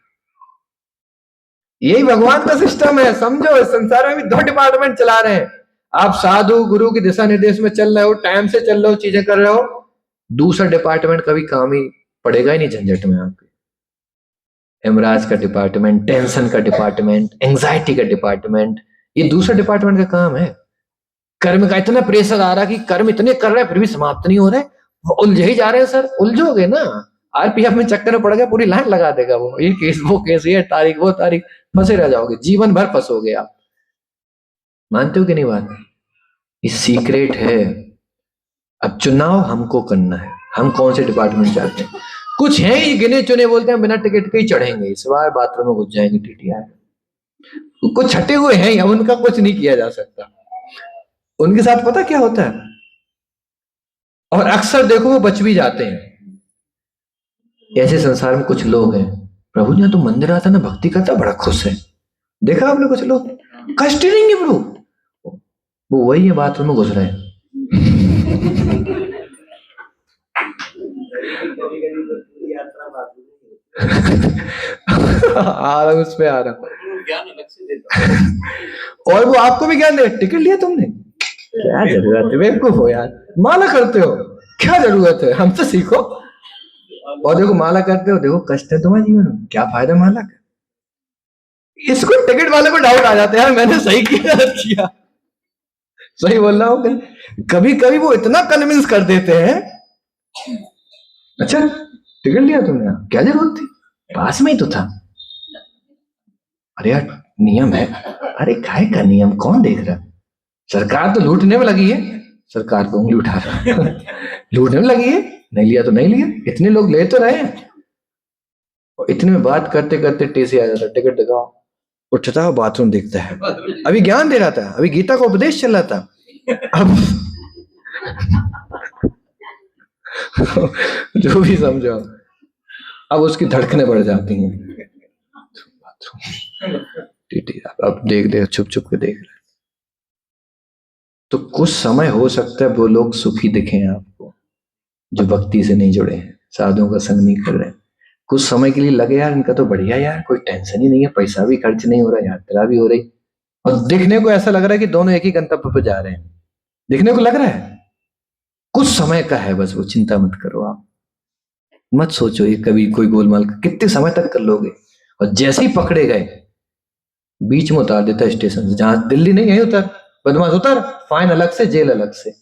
यही भगवान का सिस्टम है, समझो। इस संसार में भी 2 डिपार्टमेंट चला रहे हैं। आप साधु गुरु के दिशा निर्देश में चल रहे हो, टाइम से चल रहे हो, चीजें कर रहे हो, दूसरा डिपार्टमेंट कभी काम ही पड़ेगा ही नहीं झंझट में आपके। हेमराज का डिपार्टमेंट, टेंशन का डिपार्टमेंट, एंजाइटी का डिपार्टमेंट, ये दूसरा डिपार्टमेंट का काम है। कर्म का इतना प्रेशर आ रहा कि कर्म इतने कर रहे हैं फिर भी समाप्त नहीं हो रहे, उलझे ही जा रहे हैं। सर उलझोगे ना, आरपीएफ में चक्कर में पड़ गया, पूरी लाइन लगा देगा वो, ये केस वो केस, ये तारीख वो तारीख, फंसे रह जाओगे, जीवन भर फंसोगे आप। मानते हो कि नहीं बात? ये सीक्रेट है। अब चुनाव हमको करना है, हम कौन से डिपार्टमेंट चाहते हैं। कुछ हैं ये गिने चुने, बोलते हैं बिना टिकट के ही चढ़ेंगे, इस बार बाथरूम में घुस जाएंगे टीटीआर। कुछ छटे हुए हैं, या उनका कुछ नहीं किया जा सकता। उनके साथ पता क्या होता है, और अक्सर देखो वो बच भी जाते हैं। ऐसे संसार में कुछ लोग हैं, प्रभु जी तो मंदिर आता ना, भक्ति करता, बड़ा खुश है। देखा आपने कुछ लोग कष्ट नहीं है प्रभु, वो वही है बाथरूम में घुस रहे हैं। आ रहा हूं, उस पे आ रहा हूं। ज्ञान अलग से देता और वो आपको भी ज्ञान दे, टिकट लिया तुमने, क्या जरूरत है, बेवकूफ हो यार, माला करते हो, क्या जरूरत है, हमसे सीखो। और देखो माला करते हो, देखो कष्ट है तुम्हारे जीवन में, क्या फायदा माला का। इसको टिकट वाले को डाउट आ जाता है, यार मैंने सही किया, सही बोल रहा हूँ। कभी कभी वो इतना कन्विंस कर देते हैं, अच्छा टिकट लिया तुमने, क्या जरूरत थी, पास में ही तो था। अरे यार नियम है, अरे काय का नियम, कौन देख रहा, सरकार तो लूटने में लगी है, सरकार को उंगली उठा रहा लूटने में लगी है, नहीं लिया तो नहीं लिया, इतने लोग ले तो रहे हैं। और इतने में बात करते करते टीसी आ जाता, टिकट दिखाओ, उठता है बाथरूम देखता है। अभी ज्ञान दे रहा था, अभी गीता का उपदेश चल रहा था, अब जो भी समझो, अब उसकी धड़कनें बढ़ जाती हैं। टीटी अब देख छुप छुप के देख रहे। तो कुछ समय हो सकता है वो लोग सुखी दिखें आपको, जो भक्ति से नहीं जुड़े हैं, साधुओं का संग नहीं कर रहे हैं। कुछ समय के लिए लगे यार इनका तो बढ़िया, यार कोई टेंशन ही नहीं है, पैसा भी खर्च नहीं हो रहा, यात्रा भी हो रही, और दिखने को ऐसा लग रहा है कि दोनों एक ही गंतव्य पर जा रहे हैं, दिखने को लग रहा है, कुछ समय का है बस वो, चिंता मत करो आप, मत सोचो ये कभी कोई गोलमाल कितने समय तक कर लोगे। और जैसे ही पकड़े गए बीच में उतार देता है स्टेशन से, जहां दिल्ली नहीं है उतर, बदमाश उतर, फाइन अलग से, जेल अलग से,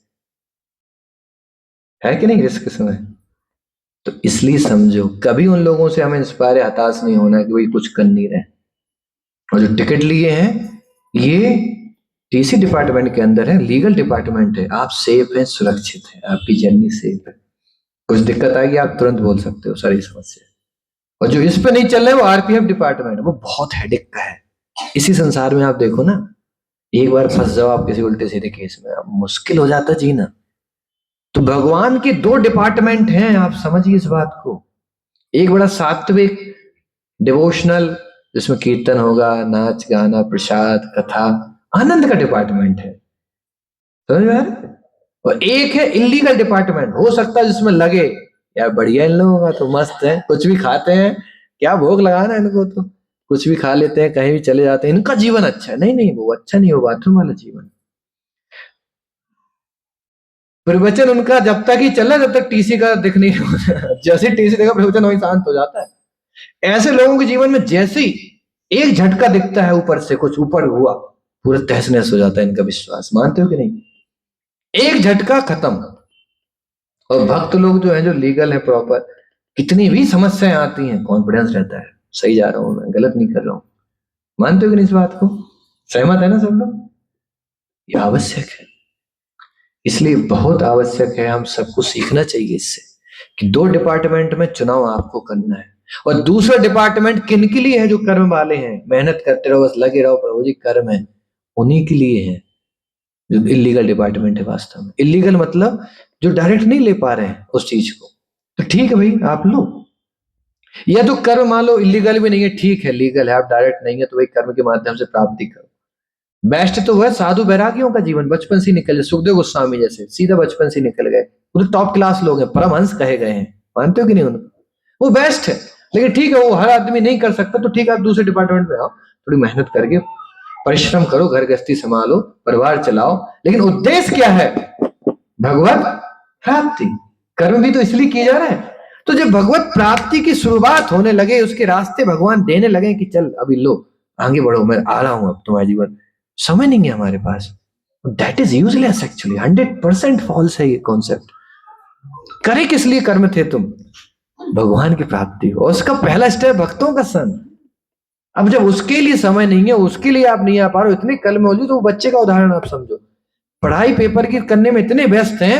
है कि नहीं रिस्क समय। तो इसलिए समझो कभी उन लोगों से हमें इंस्पायर हताश नहीं होना कि भाई कुछ कर नहीं रहे। और जो टिकट लिए हैं ये टीसी डिपार्टमेंट के अंदर है, लीगल डिपार्टमेंट है, आप सेफ हैं, सुरक्षित हैं, आपकी जर्नी सेफ है। कुछ दिक्कत आएगी आप तुरंत बोल सकते हो सारी समस्या। और जो इस पे नहीं चल रहे वो आरपीएफ डिपार्टमेंट, वो बहुत हेडेक का है। इसी संसार में आप देखो ना, एक बार फंस जाओ आप किसी उल्टे सीधे केस में, अब मुश्किल हो जाता जीना। तो भगवान के दो डिपार्टमेंट हैं, आप समझिए इस बात को। एक बड़ा सात्विक डिवोशनल, जिसमें कीर्तन होगा, नाच गाना, प्रसाद, कथा, आनंद का डिपार्टमेंट है, समझ में आ रहा है? और एक है इलीगल डिपार्टमेंट, हो सकता है जिसमें लगे यार बढ़िया इन लोगों का तो मस्त है, कुछ भी खाते हैं, क्या भोग लगाना है इनको, तो कुछ भी खा लेते हैं, कहीं भी चले जाते हैं, इनका जीवन अच्छा है। नहीं नहीं, वो अच्छा नहीं, वो बाथरूम वाला जीवन। प्रवचन उनका जब तक ही चल रहा है जब तक टीसी का दिख नहीं होता, जैसे टीसी देखा प्रवचन वही शांत हो जाता है। ऐसे लोगों के जीवन में जैसे ही एक झटका दिखता है ऊपर से, कुछ ऊपर हुआ, पूरा तहस नहस हो जाता है इनका विश्वास, मानते हो कि नहीं? एक झटका खत्म। और भक्त लोग जो है, जो लीगल है प्रॉपर, कितनी भी समस्याएं आती हैं कॉन्फिडेंस रहता है, सही जा रहा हूं मैं, गलत नहीं कर रहा हूं। मानते हो कि नहीं इस बात को? सहमत है ना सब लोग? ये आवश्यक है, इसलिए बहुत आवश्यक है, हम सबको सीखना चाहिए इससे कि दो डिपार्टमेंट में चुनाव आपको करना है। और दूसरा डिपार्टमेंट किन के लिए है? जो कर्म वाले हैं, मेहनत करते रहो, बस लगे रहो, प्रभु जी कर्म है, उन्हीं के लिए है। जो इलीगल डिपार्टमेंट है, वास्तव में इलीगल मतलब जो डायरेक्ट नहीं ले पा रहे हैं उस चीज को, तो ठीक है भाई आप लो, या तो कर्म मान लो इलीगल भी नहीं है, ठीक है लीगल है, आप डायरेक्ट नहीं है तो भाई कर्म के माध्यम से प्राप्ति करो। बेस्ट तो वह साधु बैरागियों का जीवन, बचपन से निकल जाए, सुखदेव गोस्वामी जैसे सीधा बचपन से निकल गए, वो तो टॉप क्लास लोग हैं, परमहंस कहे गए हैं, मानते हो कि नहीं उनको? वो बेस्ट है। लेकिन ठीक है वो हर आदमी नहीं कर सकता, तो ठीक है आप दूसरे डिपार्टमेंट में आओ, थोड़ी मेहनत करके परिश्रम करो, घर गृहस्थी संभालो, परिवार चलाओ, लेकिन उद्देश्य क्या है? भगवत प्राप्ति। कर्म भी तो इसलिए किए जा रहे हैं। तो जब भगवत प्राप्ति की शुरुआत होने लगे, उसके रास्ते भगवान देने लगे कि चल अभी लो, आगे बढ़ो, मैं आ रहा हूं अब तुम्हारे जीवन, समय नहीं है हमारे पास, that is useless actually, 100% false है ये कॉन्सेप्ट। करे किस लिए कर्म थे तुम? भगवान की प्राप्ति, और उसका पहला स्टेप भक्तों का संग। अब जब उसके लिए समय नहीं है, उसके लिए आप नहीं आ पा रहे हो, इतने कल में हो जाओ, तो वो बच्चे का उदाहरण आप समझो, पढ़ाई पेपर की करने में इतने व्यस्त हैं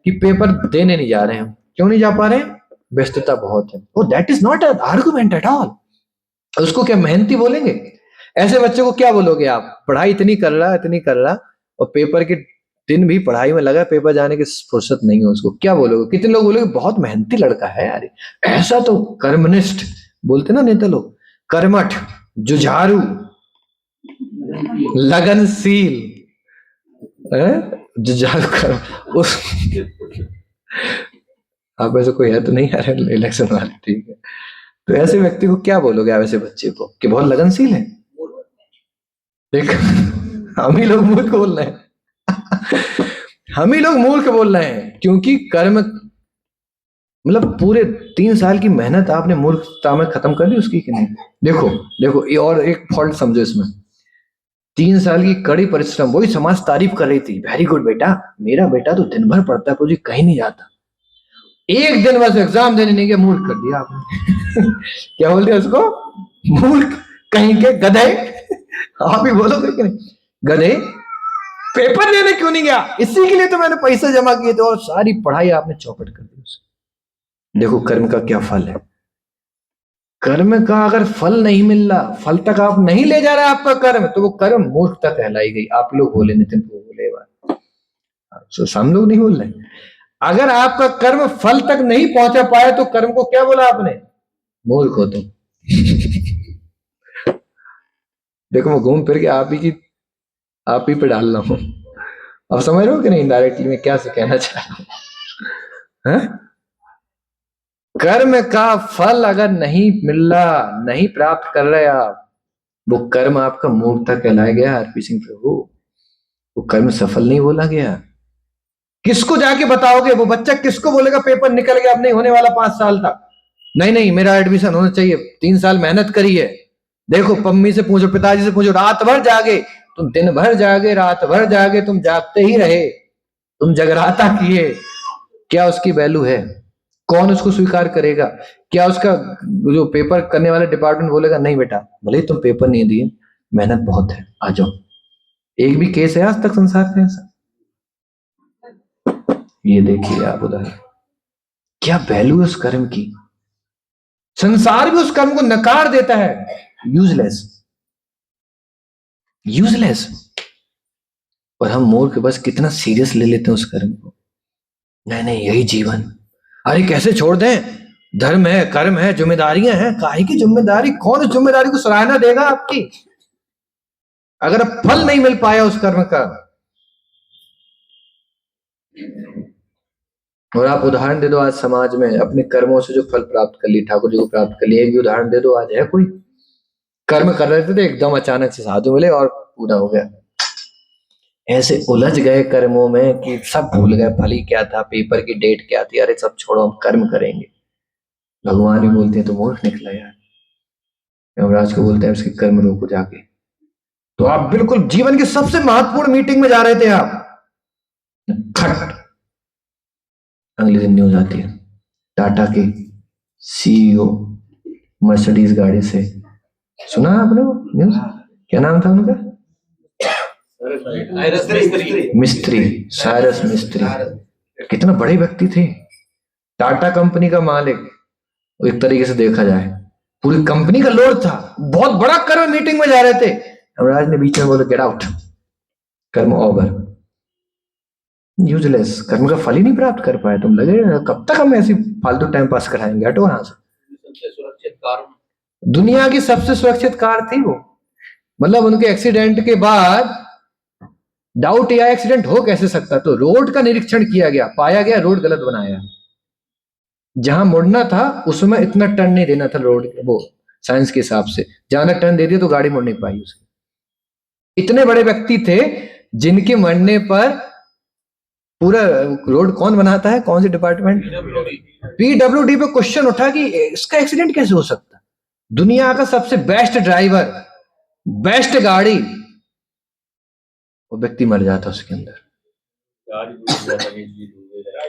कि पेपर देने नहीं जा रहे हैं। क्यों नहीं जा पा रहे हैं? व्यस्तता बहुत है। वो that is not an argument at all. उसको क्या मेहनती बोलेंगे? ऐसे बच्चे को क्या बोलोगे आप? पढ़ाई इतनी कर रहा, इतनी कर रहा, और पेपर के दिन भी पढ़ाई में लगा, पेपर जाने की फुर्सत नहीं है उसको, क्या बोलोगे? कितने लोग बोलोगे बहुत मेहनती लड़का है यार, ऐसा तो कर्मनिष्ठ बोलते ना नेता लोग, कर्मठ, जुझारू, लगनशील, जुझारू कर्म उस आप ऐसे कोई है तो नहीं आ रहा इलेक्शन वाले, ठीक है? तो ऐसे व्यक्ति को क्या बोलोगे आप, ऐसे बच्चे को कि बहुत लगनशील है? देख हम ही लोग मूर्ख बोल रहे हैं, हम ही लोग मूर्ख बोल रहे हैं, क्योंकि कर्म मतलब पूरे 3 साल की मेहनत आपने मूर्खता में खत्म कर दी उसकी कि नहीं? देखो देखो, ये और एक फॉल्ट समझो इसमें, 3 साल की कड़ी परिश्रम, वही समाज तारीफ कर रही थी, वेरी गुड बेटा, मेरा बेटा तो दिन भर पढ़ता है, जी कहीं नहीं जाता, एक दिन बस एग्जाम देने नहीं गया, मूर्ख कर दिया आपने। क्या बोल दिया उसको? मूर्ख कहीं के गधे। आप ही बोलोगे कि नहीं, गधे, पेपर देने क्यों नहीं गया? इसी के लिए तो मैंने पैसे जमा किए थे, और सारी पढ़ाई आपने चौपट कर दी उसकी। देखो कर्म का क्या फल है। कर्म का अगर फल नहीं मिल रहा, फल तक आप नहीं ले जा रहा आपका कर्म, तो वो कर्म मूर्खता कहलाई गई। आप लोग बोले, नितिन को बोले बात, हम लोग नहीं बोल रहे। अगर आपका कर्म फल तक नहीं पहुंचा पाया, तो कर्म को क्या बोला आपने? मूर्ख हो तुम। देखो मैं घूम फिर के आप ही पे डाल रहा हूं, अब समझ रहे हो कि नहीं इनडायरेक्टली मैं क्या से कहना चाह रहा हूं? कर्म का फल अगर नहीं मिल रहा, नहीं प्राप्त कर रहे आप, वो कर्म आपका मूर्खता कहलाया गया आरपी सिंह प्रभु। वो कर्म सफल नहीं बोला गया। किसको जाके बताओगे? वो बच्चा किसको बोलेगा पेपर निकल गया अब नहीं होने वाला 5 साल तक? नहीं नहीं, मेरा एडमिशन होना चाहिए, 3 साल मेहनत करी है। देखो पम्मी से पूछो, पिताजी से पूछो, रात भर जागे तुम, दिन भर जागे, रात भर जागे तुम, जागते ही रहे तुम, जगराता किए, क्या उसकी वैल्यू है? कौन उसको स्वीकार करेगा? क्या उसका जो पेपर करने वाला डिपार्टमेंट बोलेगा नहीं बेटा, भले ही तुम पेपर नहीं दिए, मेहनत बहुत है, आ जाओ? एक भी केस है आज तक संसार में ऐसा? ये देखिए आप उधर, क्या वैल्यू है उस कर्म की? संसार भी उस कर्म को नकार देता है, यूजलेस, यूजलेस। और हम मूर्ख बस कितना सीरियस ले लेते हैं उस कर्म को। नहीं नहीं, यही जीवन, अरे कैसे छोड़ दें? धर्म है, कर्म है, जिम्मेदारियां हैं, काहे की जिम्मेदारी? कौन उस जिम्मेदारी को सराहना देगा आपकी, अगर अब फल नहीं मिल पाया उस कर्म का? और आप उदाहरण दे दो आज समाज में अपने कर्मों से जो फल प्राप्त कर ली, ठाकुर जी को प्राप्त कर ली, एक भी उदाहरण दे दो आज, है कोई? कर्म कर रहे थे तो एकदम अचानक से साधु मिले और पूरा हो गया। ऐसे उलझ गए कर्मों में कि सब भूल गए, फल ही क्या था, पेपर की डेट क्या थी, अरे सब छोड़ो हम कर्म करेंगे। भगवान भी बोलते हैं तो मूर्ख निकला यार। यमराज को बोलते हैं उसके कर्म रोको जाके। तो आप बिल्कुल जीवन की सबसे महत्वपूर्ण मीटिंग में जा रहे थे आप, खट अगले दिन न्यूज आती है, टाटा के सीईओ मर्सिडीज गाड़ी से, सुना आपने वो न्यूज? क्या नाम था उनका? मिस्त्री, साइरस मिस्त्री। कितना बड़े व्यक्ति थे, टाटा कंपनी का मालिक। एक तरीके से देखा जाए पूरी कंपनी का लोड था, बहुत बड़ा कर्म मीटिंग में जा रहे थे, यमराज ने बीच में बोले गेट आउट, कर्म ओवर। यूजलेस, कर्म का फल ही नहीं प्राप्त कर पाए, तुम लगे कब तक हम ऐसी फालतू टाइम पास कराएंगे, हटो वहां से। सबसे सुरक्षित कार, दुनिया की सबसे सुरक्षित कार थी वो। मतलब उनके एक्सीडेंट के बाद डाउट या एक्सीडेंट हो कैसे सकता, तो रोड का निरीक्षण किया गया, पाया गया रोड गलत बनाया, जहां मुड़ना था उसमें इतना टर्न नहीं देना था रोड, वो साइंस के हिसाब से ज्यादा टर्न दे दिया तो गाड़ी मुड़ नहीं पाई उसकी। इतने बड़े व्यक्ति थे जिनके मरने पर पूरा रोड कौन बनाता है, कौन सी डिपार्टमेंट? पीडब्ल्यूडी पे क्वेश्चन उठा कि इसका एक्सीडेंट कैसे हो सकता? दुनिया का सबसे बेस्ट ड्राइवर, बेस्ट गाड़ी, वो व्यक्ति मर जाता उसके अंदर।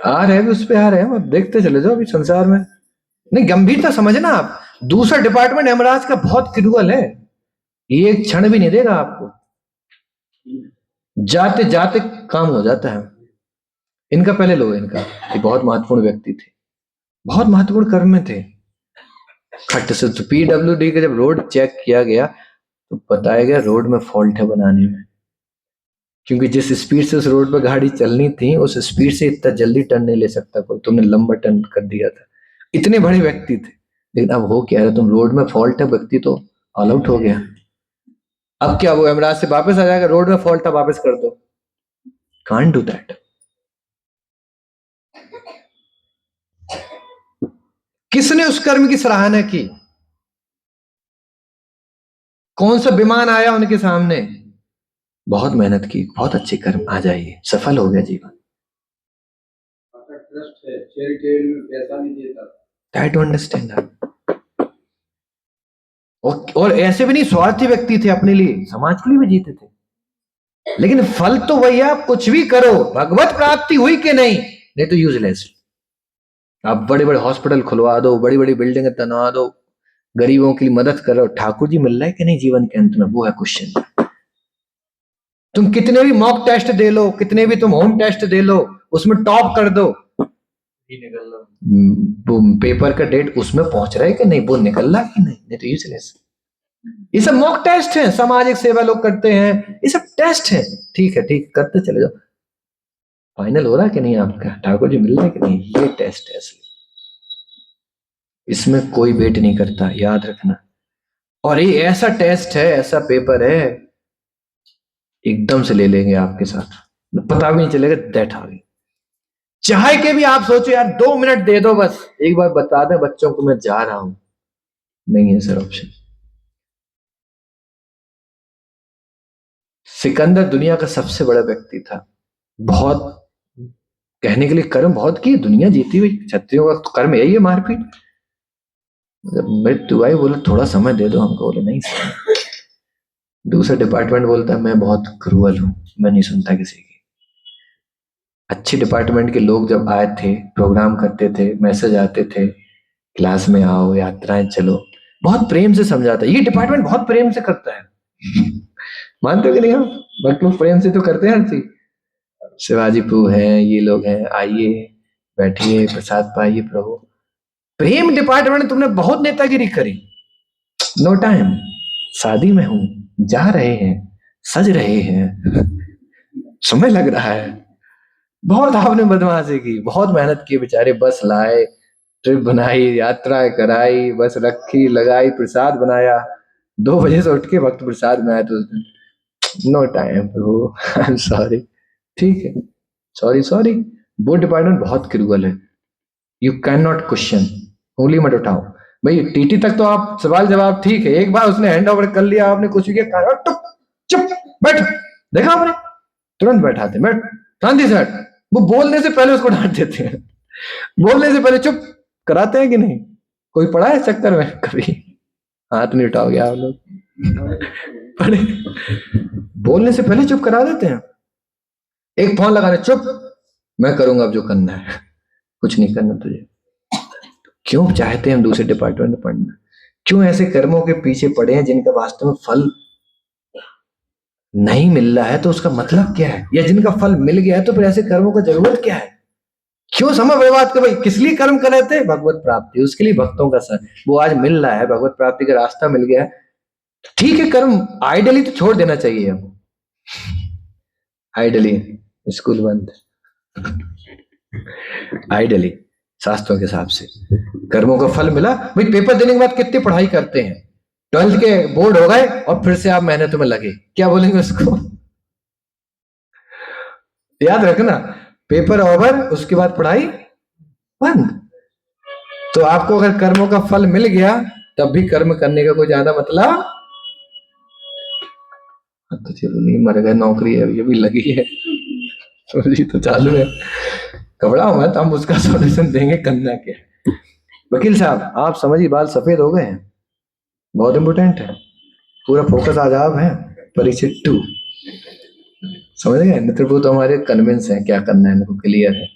आ रहे हैं उस पे, आ रहे हैं, अब देखते चले जाओ अभी संसार में। नहीं, गंभीरता समझना आप। दूसरा डिपार्टमेंट यमराज का बहुत क्रूअल है, ये एक क्षण भी नहीं देगा आपको, जाते जाते काम हो जाता है। इनका पहले लो, इनका, ये बहुत महत्वपूर्ण व्यक्ति थे, बहुत महत्वपूर्ण कर्म में थे। खट से तो पीडब्ल्यूडी का जब रोड चेक किया गया तो बताया गया रोड में फॉल्ट है बनाने में, क्योंकि जिस स्पीड से उस रोड पर गाड़ी चलनी थी उस स्पीड से इतना जल्दी टर्न नहीं ले सकता कोई, तुमने लंबा टर्न कर दिया था। इतने बड़े व्यक्ति थे, लेकिन अब हो क्या रहा, तुम रोड में फॉल्ट है, व्यक्ति तो ऑल आउट हो गया। अब क्या, वो यमराज से वापस आ जाएगा, रोड में फॉल्ट था वापस कर दो? Can't do that. किसने उस कर्म की सराहना की? कौन सा विमान आया उनके सामने? बहुत मेहनत की, बहुत अच्छे कर्म, आ जाइए, सफल हो गया जीवन। ट्रस्ट है, चैरिटेबल में पैसा नहीं देता। Try to understand that. और ऐसे भी नहीं स्वार्थी व्यक्ति थे, अपने लिए, समाज के लिए भी जीते थे, लेकिन फल तो वही, आप कुछ भी करो, भगवत प्राप्ति हुई कि नहीं तो यूजलेस। आप बड़े बड़े हॉस्पिटल खुलवा दो, बड़ी बड़ी बिल्डिंग बनवा दो, गरीबों की मदद करो, ठाकुर जी मिल रहा है कि नहीं जीवन के अंत में, वो है क्वेश्चन। तुम कितने भी मॉक टेस्ट दे लो, कितने भी तुम होम टेस्ट दे लो, उसमें टॉप कर दो, वो पेपर का डेट उसमें पहुंच रहा है कि नहीं, वो निकल रहा है कि नहीं तो यूजलेस। ये सब मॉक टेस्ट हैं, सामाजिक सेवा लोग करते हैं, ये सब टेस्ट है, ठीक है, ठीक करते चले जाओ, फाइनल हो रहा है कि नहीं आपका, ठाकुर जी मिल रहे कि नहीं, ये टेस्ट है असली। इसमें कोई वेट नहीं करता, याद रखना। और ये ऐसा टेस्ट है, ऐसा पेपर है, एकदम से ले लेंगे आपके साथ, पता भी नहीं चलेगा दैट आ गई। चाहे के भी आप सोचो यार 2 मिनट दे दो बस, एक बार बता दें बच्चों को मैं जा रहा हूं, नहीं है सर ऑप्शन। सिकंदर दुनिया का सबसे बड़ा व्यक्ति था। बहुत कहने के लिए कर्म बहुत किए, दुनिया जीती हुई, क्षत्रियों का तो कर्म यही है मारपीट। जब मृत्यु आई बोला थोड़ा समय दे दो हमको, बोले नहीं सर। दूसरा डिपार्टमेंट बोलता है मैं बहुत क्रूअल हूँ, मैं नहीं सुनता किसी की। अच्छे डिपार्टमेंट के लोग जब आए थे, प्रोग्राम करते थे, मैसेज आते थे, क्लास में आओ, यात्राएं चलो, बहुत प्रेम से समझाता है। ये डिपार्टमेंट बहुत प्रेम से करता है। मानते हो कि नहीं आप? बहुत लोग प्रेम से तो करते हैं हर चीज। शिवाजी प्रभु हैं, ये लोग हैं, आइए बैठिए, प्रसाद पाइए प्रभु। प्रेम डिपार्टमेंट तुमने बहुत नेतागिरी करी। नो टाइम, शादी में हूं, जा रहे हैं, सज रहे हैं, समय लग रहा है। बहुत आपने बदमाशी की, बहुत मेहनत की बेचारे, बस लाए, ट्रिप बनाई, यात्रा कराई, बस रखी लगाई, प्रसाद बनाया। 2 बजे से उठ के भक्त प्रसाद बनाया तो नो टाइम प्रभु, आई एम सॉरी। ठीक है, सॉरी सॉरी। वो डिपार्टमेंट बहुत क्रूअल है। यू कैन नॉट क्वेश्चन, उंगली मत उठाओ। भाई टीटी तक तो आप सवाल जवाब ठीक है, एक बार उसने हैंड ओवर कर लिया, आपने कुछ भी किया, कहा टुप चुप बैठ, देखा आपने, तुरंत बैठाते बैठ, शांति से हट। वो बोलने से पहले उसको डांट देते हैं, बोलने से पहले चुप कराते हैं कि नहीं? कोई पड़ा है चक्कर में कभी? हाथ नहीं उठाओगे आप लोग, पड़े? बोलने से पहले चुप करा देते हैं। एक फोन लगाने, चुप, मैं करूंगा अब जो करना है, कुछ नहीं करना तुझे। क्यों चाहते हैं हम दूसरे डिपार्टमेंट में पढ़ना? क्यों ऐसे कर्मों के पीछे पड़े हैं जिनका वास्तव में फल नहीं मिल रहा है? तो उसका मतलब क्या है? या जिनका फल मिल गया है तो फिर ऐसे कर्मों का जरूरत क्या है? क्यों समय बर्बाद कर? भाई किस लिए कर्म कर रहे थे? भगवत प्राप्ति, उसके लिए भक्तों का सर वो आज मिल रहा है, भगवत प्राप्ति का रास्ता मिल गया है, ठीक है। कर्म आइडली तो छोड़ देना चाहिए हम, आइडली स्कूल बंद, आइडली शास्त्रों के हिसाब से कर्मों का फल मिला। भाई पेपर देने के बाद कितनी पढ़ाई करते हैं, 12th के बोर्ड हो गए और फिर से आप मेहनत में लगे, क्या बोलेंगे उसको? याद रखना, पेपर ओवर, उसके बाद पढ़ाई बंद। तो आपको अगर कर्मों का फल मिल गया तब भी कर्म करने का कोई ज्यादा मतलब तो चलो नहीं, मर गए, नौकरी है ये भी लगी है, जी तो चालू है, घबराओ मत, हम उसका सॉल्यूशन देंगे, करना क्या है। वकील साहब आप समझिए, बाल सफेद हो गए हैं, बहुत इंपोर्टेंट है, पूरा फोकस आज आप है परीक्षित 2, समझ गए? नेत्रपुर तो हमारे कन्विंस है क्या करना है, इनको क्लियर है,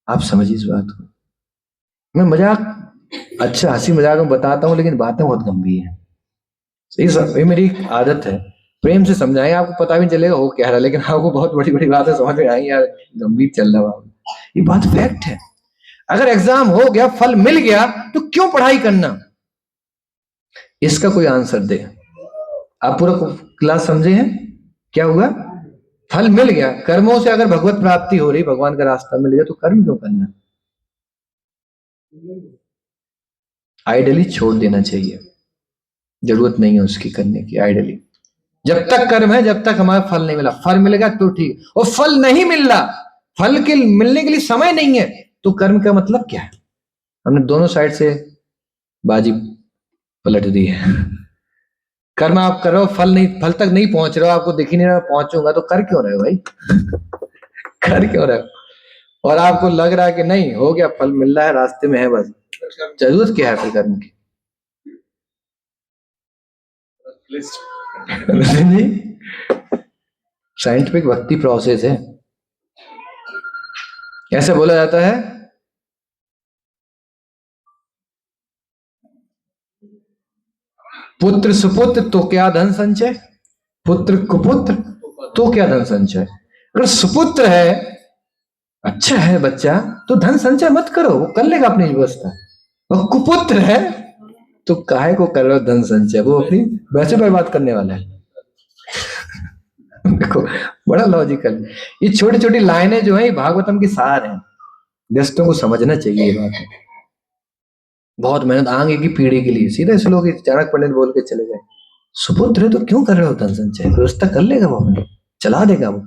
आप समझिए इस बात को। मैं मजाक, अच्छा हंसी मजाक में बताता हूँ लेकिन बातें बहुत गंभीर है। ये मेरी एक आदत है, प्रेम से समझाएं, आपको पता भी चलेगा हो क्या रहा, लेकिन आपको बहुत बड़ी बड़ी बातें समझ में आई, यार गंभीर चल रहा है, ये बात फैक्ट है। अगर एग्जाम हो गया, फल मिल गया, तो क्यों पढ़ाई करना? इसका कोई आंसर दे। आप पूरा क्लास समझे हैं? क्या हुआ? फल मिल गया, कर्मों से अगर भगवत प्राप्ति हो रही, भगवान का रास्ता मिल गया, तो कर्म क्यों करना? आइडली छोड़ देना चाहिए, जरूरत नहीं है उसकी करने की आइडली। जब तक कर्म है, जब तक हमारा फल नहीं मिला, फल मिलेगा तो ठीक, और फल नहीं मिल रहा, फल के मिलने के लिए समय नहीं है, तो कर्म का मतलब क्या है? हमने दोनों साइड से बाजी पलट दी है। कर्म आप कर रहे हो, फल नहीं, फल तक नहीं पहुंच रहे हो, आपको दिख ही नहीं रहा पहुंचूंगा, तो कर क्यों रहे हो भाई? कर क्यों रहे हो? और आपको लग रहा है कि नहीं हो गया, फल मिल रहा है, रास्ते में है, बस जरूरत क्या है फिर कर्म की? जी, साइंटिफिक भक्ति प्रोसेस है। ऐसे बोला जाता है, पुत्र सुपुत्र तो क्या धन संचय, पुत्र कुपुत्र तो क्या धन संचय। अगर सुपुत्र है, अच्छा है बच्चा, तो धन संचय मत करो, वो कर लेगा अपनी व्यवस्था। और कुपुत्र है तो काहे को कर रहे हो धन संचय, वो अपनी वैसे बर्बाद करने वाला है। देखो बड़ा लॉजिकल, ये छोटी छोटी लाइनें जो है भागवतम की सार है, गेस्टों को समझना चाहिए ये बात। बहुत मेहनत आगे की पीढ़ी के लिए, सीधा श्लोक चाणक्य पंडित बोल के चले गए, सुपुत्र है तो क्यों कर रहे हो धन संचय, व्यवस्था कर लेगा वो अपनी, चला देगा वो।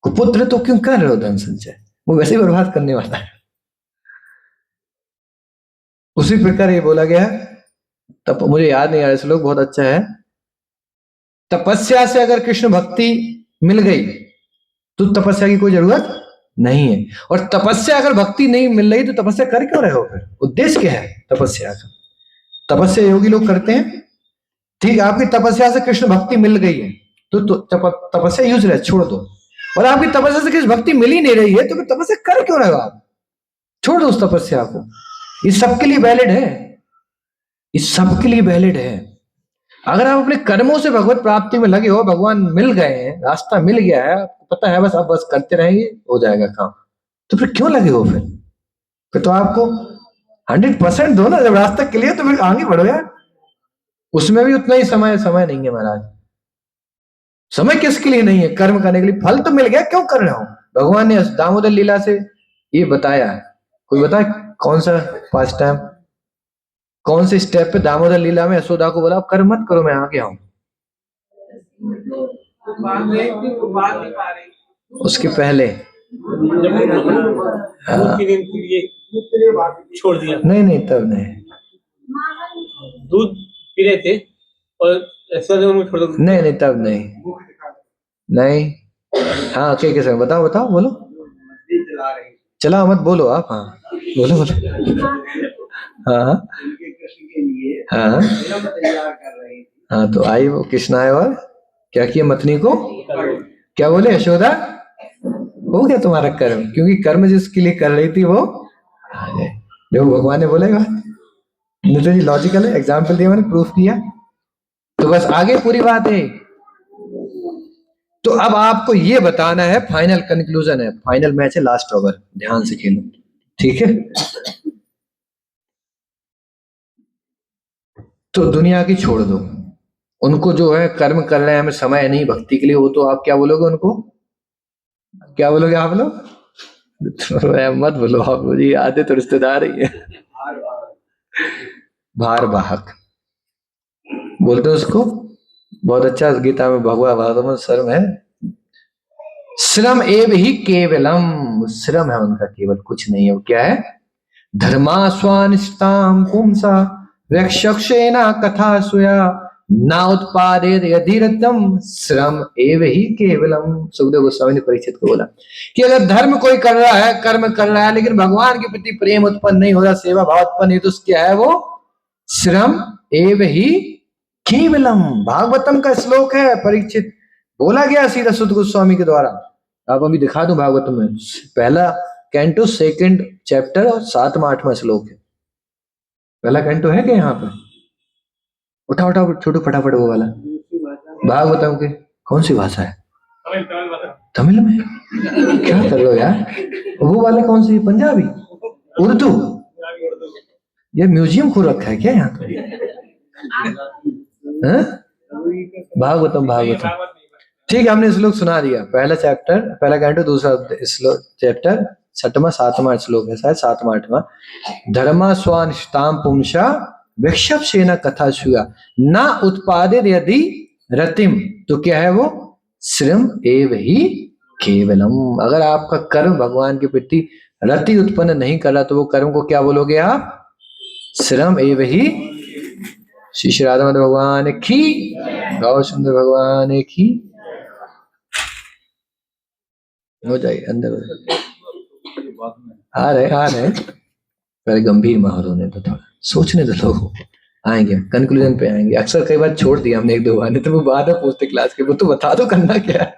कुपुत्र है तो क्यों कर रहे हो धन संचय, वो वैसे ही बर्बाद करने वाला है। उसी प्रकार ये बोला गया है। तब मुझे याद नहीं आ रहा श्लोक, बहुत अच्छा है, तपस्या से अगर कृष्ण भक्ति मिल गई तो तपस्या की कोई जरूरत नहीं है। और तपस्या अगर भक्ति नहीं मिल रही तो तपस्या कर क्यों रहे हो? फिर उद्देश्य क्या है तपस्या का? तपस्या योगी लोग करते हैं, ठीक है, आपकी तपस्या से कृष्ण भक्ति मिल गई है तो तपस्या यूजलेस, छोड़ दो। और आपकी तपस्या से कृष्ण भक्ति मिल ही नहीं रही है तो फिर तपस्या कर क्यों रहे हो आप? छोड़ दो उस तपस्या को। ये सबके लिए वैलिड है, ये सबके लिए वैलिड है। अगर आप अपने कर्मों से भगवत प्राप्ति में लगे हो, भगवान मिल गए हैं, रास्ता मिल गया है, आपको पता है, बस आप बस करते रहेंगे, हो जाएगा काम, तो फिर क्यों लगे हो? फिर तो आपको 100% दो ना। जब रास्ता क्लियर तो फिर आगे बढ़ो यार। उसमें भी उतना ही समय नहीं है महाराज। समय किसके लिए नहीं है? कर्म करने के लिए। फल तो मिल गया, क्यों कर रहे हो? भगवान ने दामोदर लीला से ये बताया है। कोई बताए कौन सा पास टाइम, कौन से स्टेप पे दामोदर लीला में यशोदा को बोला कर्म मत करो, मैं आगे आऊं? उसके पहले छोड़ दिया। नहीं तब नहीं, दूध पी रहे थे और छोड़ दिया। नहीं तब नहीं। हाँ के बताओ बोलो। चला मत बोलो आप। हाँ बोलो। हाँ हाँ हाँ। तो आई वो कृष्ण आए और क्या किया? मथनी को क्या बोले? यशोदा हो गया तुम्हारा कर्म, क्योंकि कर्म जिसके लिए कर रही थी वो आ गए। देखो भगवान ने बोलेगा, नितिन जी लॉजिकल है, एग्जाम्पल दिया मैंने, प्रूफ किया, तो बस आगे पूरी बात है। तो अब आपको ये बताना है, फाइनल कंक्लूजन है, फाइनल मैच है, लास्ट ओवर, ध्यान से खेलो, ठीक है? तो दुनिया की छोड़ दो, उनको जो है कर्म कर रहे हैं, हमें समय नहीं भक्ति के लिए, हो तो आप क्या बोलोगे उनको? क्या बोलोगे आप लोग? मत बोलो आप, मुझे आते तो रिश्तेदार ही है। भार वाहक बोलते हैं उसको, बहुत अच्छा गीता में भगवा भागवत में श्रम है, श्रम एव ही केवलम, श्रम है उनका केवल, कुछ नहीं है। वो क्या है? धर्मास्वानिष्टाम पुंसा वक्षक्षेना कथा सुया ना उत्पादे यधिरतम श्रम एव ही केवलम। सुखदेव गोस्वामी ने परीक्षित को बोला कि अगर धर्म कोई कर रहा है, कर्म कर रहा है, लेकिन भगवान के प्रति प्रेम उत्पन्न नहीं हो रहा, सेवा भाव उत्पन्न नहीं, तो क्या है वो? श्रम एव ही केवलम। भागवतम का श्लोक है, परीक्षित बोला गया सीधा सुध गोस्वामी के द्वारा। आप अभी दिखा दूं भागवतम में, पहला कैंटो 2nd चैप्टर और 7वां 8वां श्लोक है। पहला कैंटो है क्या यहाँ पे? उठाओ छोटू फटाफट वो वाला भागवतम के। कौन सी भाषा है? तमिल में? क्या कर रहे हो यार? वो वाले कौन सी? पंजाबी, उर्दू? ये म्यूजियम खोल रखा है क्या यहाँ पे? भागवतम ठीक है, हमने श्लोक सुना दिया। पहला चैप्टर, पहला कैंटो, दूसरा श्लोक चैप्टर, 6वां 7वां श्लोक है शायद, 7वां 8वां। धर्मा स्वानिष्टाम पुंसा वक्षसेना कथा सुया ना उत्पादित यदि रतिम, तो क्या है वो? श्रम एव ही केवलम। अगर आपका कर्म भगवान के प्रति रति उत्पन्न नहीं कर रहा तो वो कर्म को क्या बोलोगे आप? श्रम एव ही। श्री राधा माधव भगवान की, गौ सुंदर भगवान की। हो जाइए अंदर, आ रहे पहले गंभीर माहौल होने तो थोड़ा सोचने दो, लोगों को आएंगे, कंक्लूजन पे आएंगे। अक्सर कई बार छोड़ दिया हमने 1-2 बार, नहीं तो वो बाद में पूछते क्लास के, वो तो बता दो करना क्या है।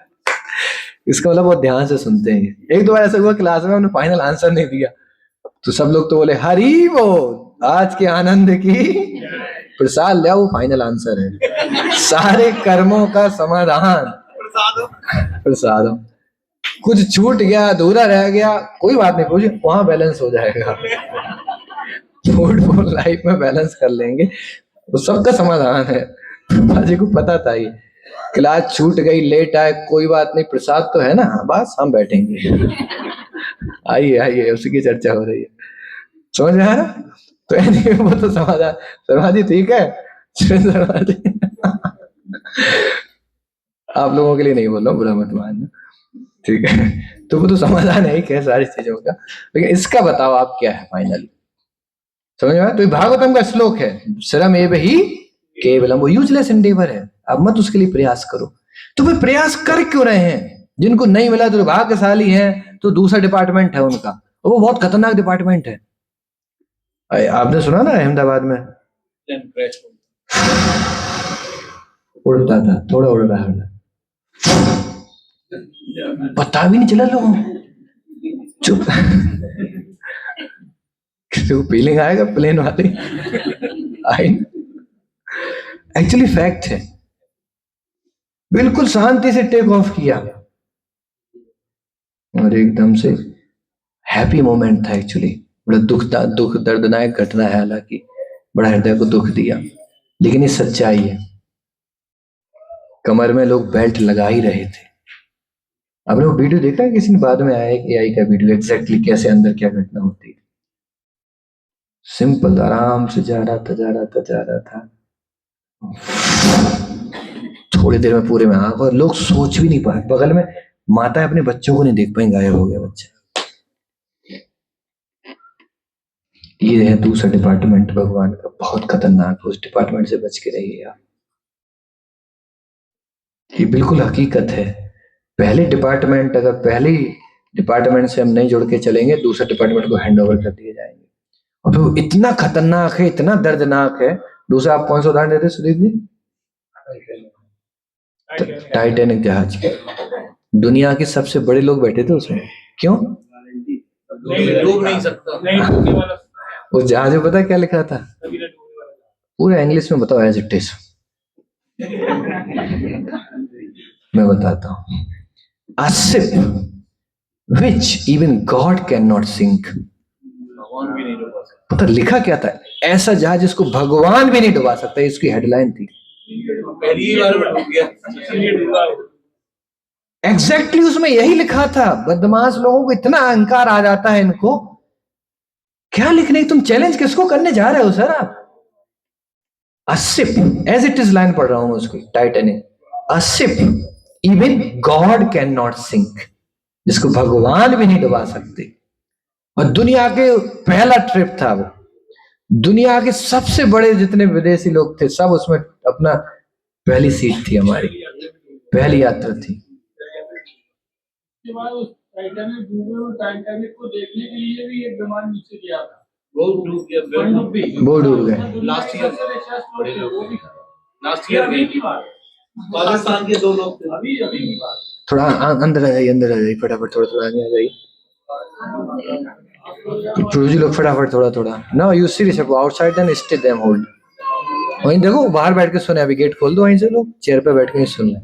इसका मतलब बहुत ध्यान से सुनते हैं। 1-2 बार ऐसा हुआ क्लास में हमने फाइनल आंसर नहीं दिया तो सब लोग तो बोले हरी वो आज के आनंद की प्रसाद लिया, वो फाइनल आंसर है। सारे कर्मों का समाधान प्रसाद। कुछ छूट गया, अधूरा रह गया, कोई बात नहीं, पूछिए, वहां बैलेंस हो जाएगा। फूड लाइफ में बैलेंस कर लेंगे, वो सबका समाधान है। बाजी को पता था ये, क्लास छूट गई, लेट आए, कोई बात नहीं, प्रसाद तो है ना, बस हम बैठेंगे। आइए उसी की चर्चा हो रही है, समझ में आया ना? तो anyway, वो तो समाधान, समाधि ठीक है। समाधि आप लोगों के लिए नहीं बोल रहा हूँ, बुरा मत मानना, ठीक है? तो वो तो समाधान है ही क्या सारी चीजों का, लेकिन इसका बताओ आप क्या है फाइनल, समझ में आया? तो भागवतम का श्लोक है, श्रम एव ही केवलम, वो यूजलेस एंडेवर है। आप मत उसके लिए प्रयास करो। तो वे प्रयास कर क्यों रहे हैं? जिनको नहीं मिला दुर्भाग्यशाली हैं, तो दूसरा डिपार्टमेंट है उनका, और वो बहुत खतरनाक डिपार्टमेंट है। आपने सुना ना अहमदाबाद में प्लेन क्रैश हो उड़ता था, थोड़ा उड़ रहा है, पता भी नहीं चला लोगों को। चुप तो फीलिंग आएगा प्लेन वाली आई। एक्चुअली फैक्ट है, बिल्कुल शांति से टेक ऑफ किया और एकदम से हैप्पी मोमेंट था। एक्चुअली बड़ा दुख दर्दनाक घटना है, हालांकि बड़ा हृदय को दुख दिया, लेकिन ये सच्चाई है। कमर में लोग बेल्ट लगा ही रहे थे। आपने वो वीडियो देखा है? किसी ने बाद में आया एक एआई का वीडियो, एग्जैक्टली कैसे अंदर क्या घटना होती है। सिंपल, आराम से जा रहा था, थोड़ी देर में पूरे में आंख, और लोग सोच भी नहीं पाए। बगल में माता अपने बच्चों को नहीं देख पाई, गायब हो गया बच्चा। ये है दूसरा डिपार्टमेंट भगवान का, बहुत खतरनाक। उस डिपार्टमेंट से बच के रहिए आप। ये बिल्कुल हकीकत है। पहले डिपार्टमेंट, अगर पहले डिपार्टमेंट से हम नहीं जुड़ के चलेंगे, दूसरे डिपार्टमेंट को हैंड ओवर कर दिए जाएंगे। और फिर इतना खतरनाक है, इतना दर्दनाक है। दूसरा आप कौन सा उदाहरण देते सुदीप जी? टाइटैनिक जहाज के दुनिया के सबसे बड़े लोग बैठे थे उसमें। क्यों? डूब नहीं सकता। उस जहाज में पता है क्या लिखा था? पूरा इंग्लिश में बताओ, एज इट इज। मैं बताता हूं। A ship which even God cannot sink। भगवान भी नहीं डुबा सकता। पता लिखा क्या था? ऐसा जहाज जिसको भगवान भी नहीं डुबा सकता। इसकी हेडलाइन थी। पहली बार में डूब गया। एग्जैक्टली उसमें यही लिखा था। बदमाश लोगों को इतना अहंकार आ जाता है इनको, क्या लिखने, तुम चैलेंज किसको करने जा रहे हो सर आप? A ship, as it is line पढ़ रहा हूं मैं उसकी, Titanic. A ship even God cannot sink, जिसको भगवान भी नहीं डुबा सकते। और दुनिया के पहला ट्रिप था वो। दुनिया के सबसे बड़े जितने विदेशी लोग थे सब उसमें, अपना पहली सीट थी हमारी, पहली यात्रा थी। टाइटैनिक को देखने के लिए भी एक विमान नीचे गया था, वो डूब गया। वो डूब गए। लास्ट ईयर गई। पाकिस्तान के 2 लोग थे। अभी की बात। थोड़ा अंदर आ जाइए फटाफट, थोड़ा आगे आ जाइए। जी लोग फटाफट, थोड़ा। No you serious about outside then stay them hold. वहीं देखो, बाहर बैठ के सुने। अभी गेट खोल दो, वहीं से लोग चेयर पे बैठ के सुन लें।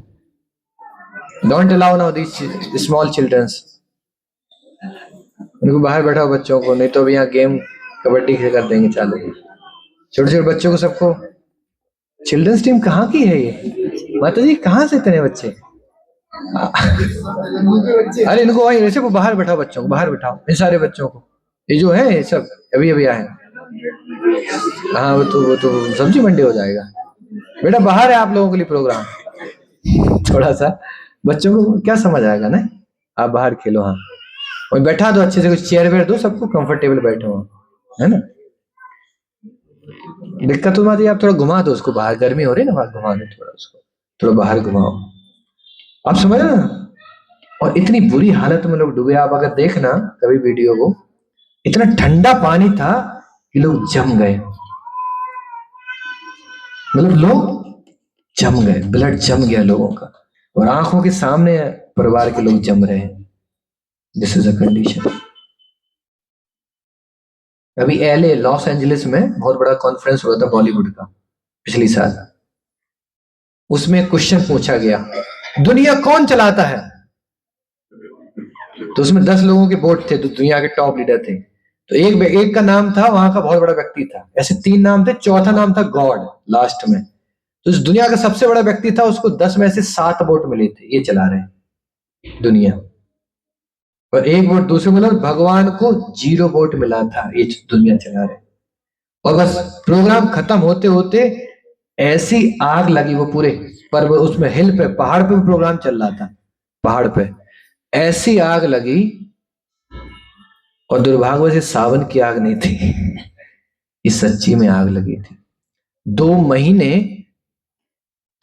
Don't allow now this small childrens. उनको बाहर बैठाओ बच्चों को, नहीं तो अभी यहाँ गेम कबड्डी से कर देंगे चालू। छोटे बच्चों को सबको। चिल्ड्रंस टीम कहाँ की है ये? माता जी कहाँ से इतने बच्चे? अरे इनको वहीं ऐसे को बाहर बैठाओ, बच्चों को बाहर बैठाओ, इन सारे बच्चों को। ये जो है ये सब अभी आए। हाँ वो तो सब्जी मंडी हो जाएगा। बेटा बाहर है आप लोगों के लिए प्रोग्राम। थोड़ा सा बच्चों को क्या समझ आएगा ना, आप बाहर खेलो। हाँ और बैठा दो अच्छे से, कुछ चेयर वेयर दो, सबको कंफर्टेबल बैठे हो, है ना। दिक्कत तो बात है, आप थोड़ा घुमा दो उसको बाहर, गर्मी हो रही है ना, बाहर घुमा दो थोड़ा उसको, थोड़ा बाहर घुमाओ। आप समझ रहे ना। और इतनी बुरी हालत में लोग डूबे। आप अगर देखना कभी वीडियो को, इतना ठंडा पानी था कि लोग जम गए, मतलब लोग जम गए, ब्लड जम गया लोगों का, और आंखों के सामने परिवार के लोग जम रहे हैं। This is a condition. अभी एलए लॉस एंजलिस में बहुत बड़ा कॉन्फ्रेंस हुआ था बॉलीवुड का पिछली साल। उसमें क्वेश्चन पूछा गया, दुनिया कौन चलाता है? तो उसमें 10 लोगों के वोट थे, तो दुनिया के टॉप लीडर थे। तो एक का नाम था, वहां का बहुत बड़ा व्यक्ति था। ऐसे 3 नाम थे, चौथा नाम था गॉड लास्ट में। तो इस दुनिया का सबसे बड़ा व्यक्ति था, उसको 10 में से 7 वोट मिले थे। ये चला रहे दुनिया। और 1 वोट दूसरे मिला, भगवान को 0 वोट मिला था। ये दुनिया चला रहे। और बस प्रोग्राम खत्म होते होते ऐसी आग लगी, वो पूरे पर उसमें हिल पे, पहाड़ पे प्रोग्राम चल रहा था, पहाड़ पे ऐसी आग लगी। और दुर्भाग्य से सावन की आग नहीं थी, इस सच्ची में आग लगी थी। 2 महीने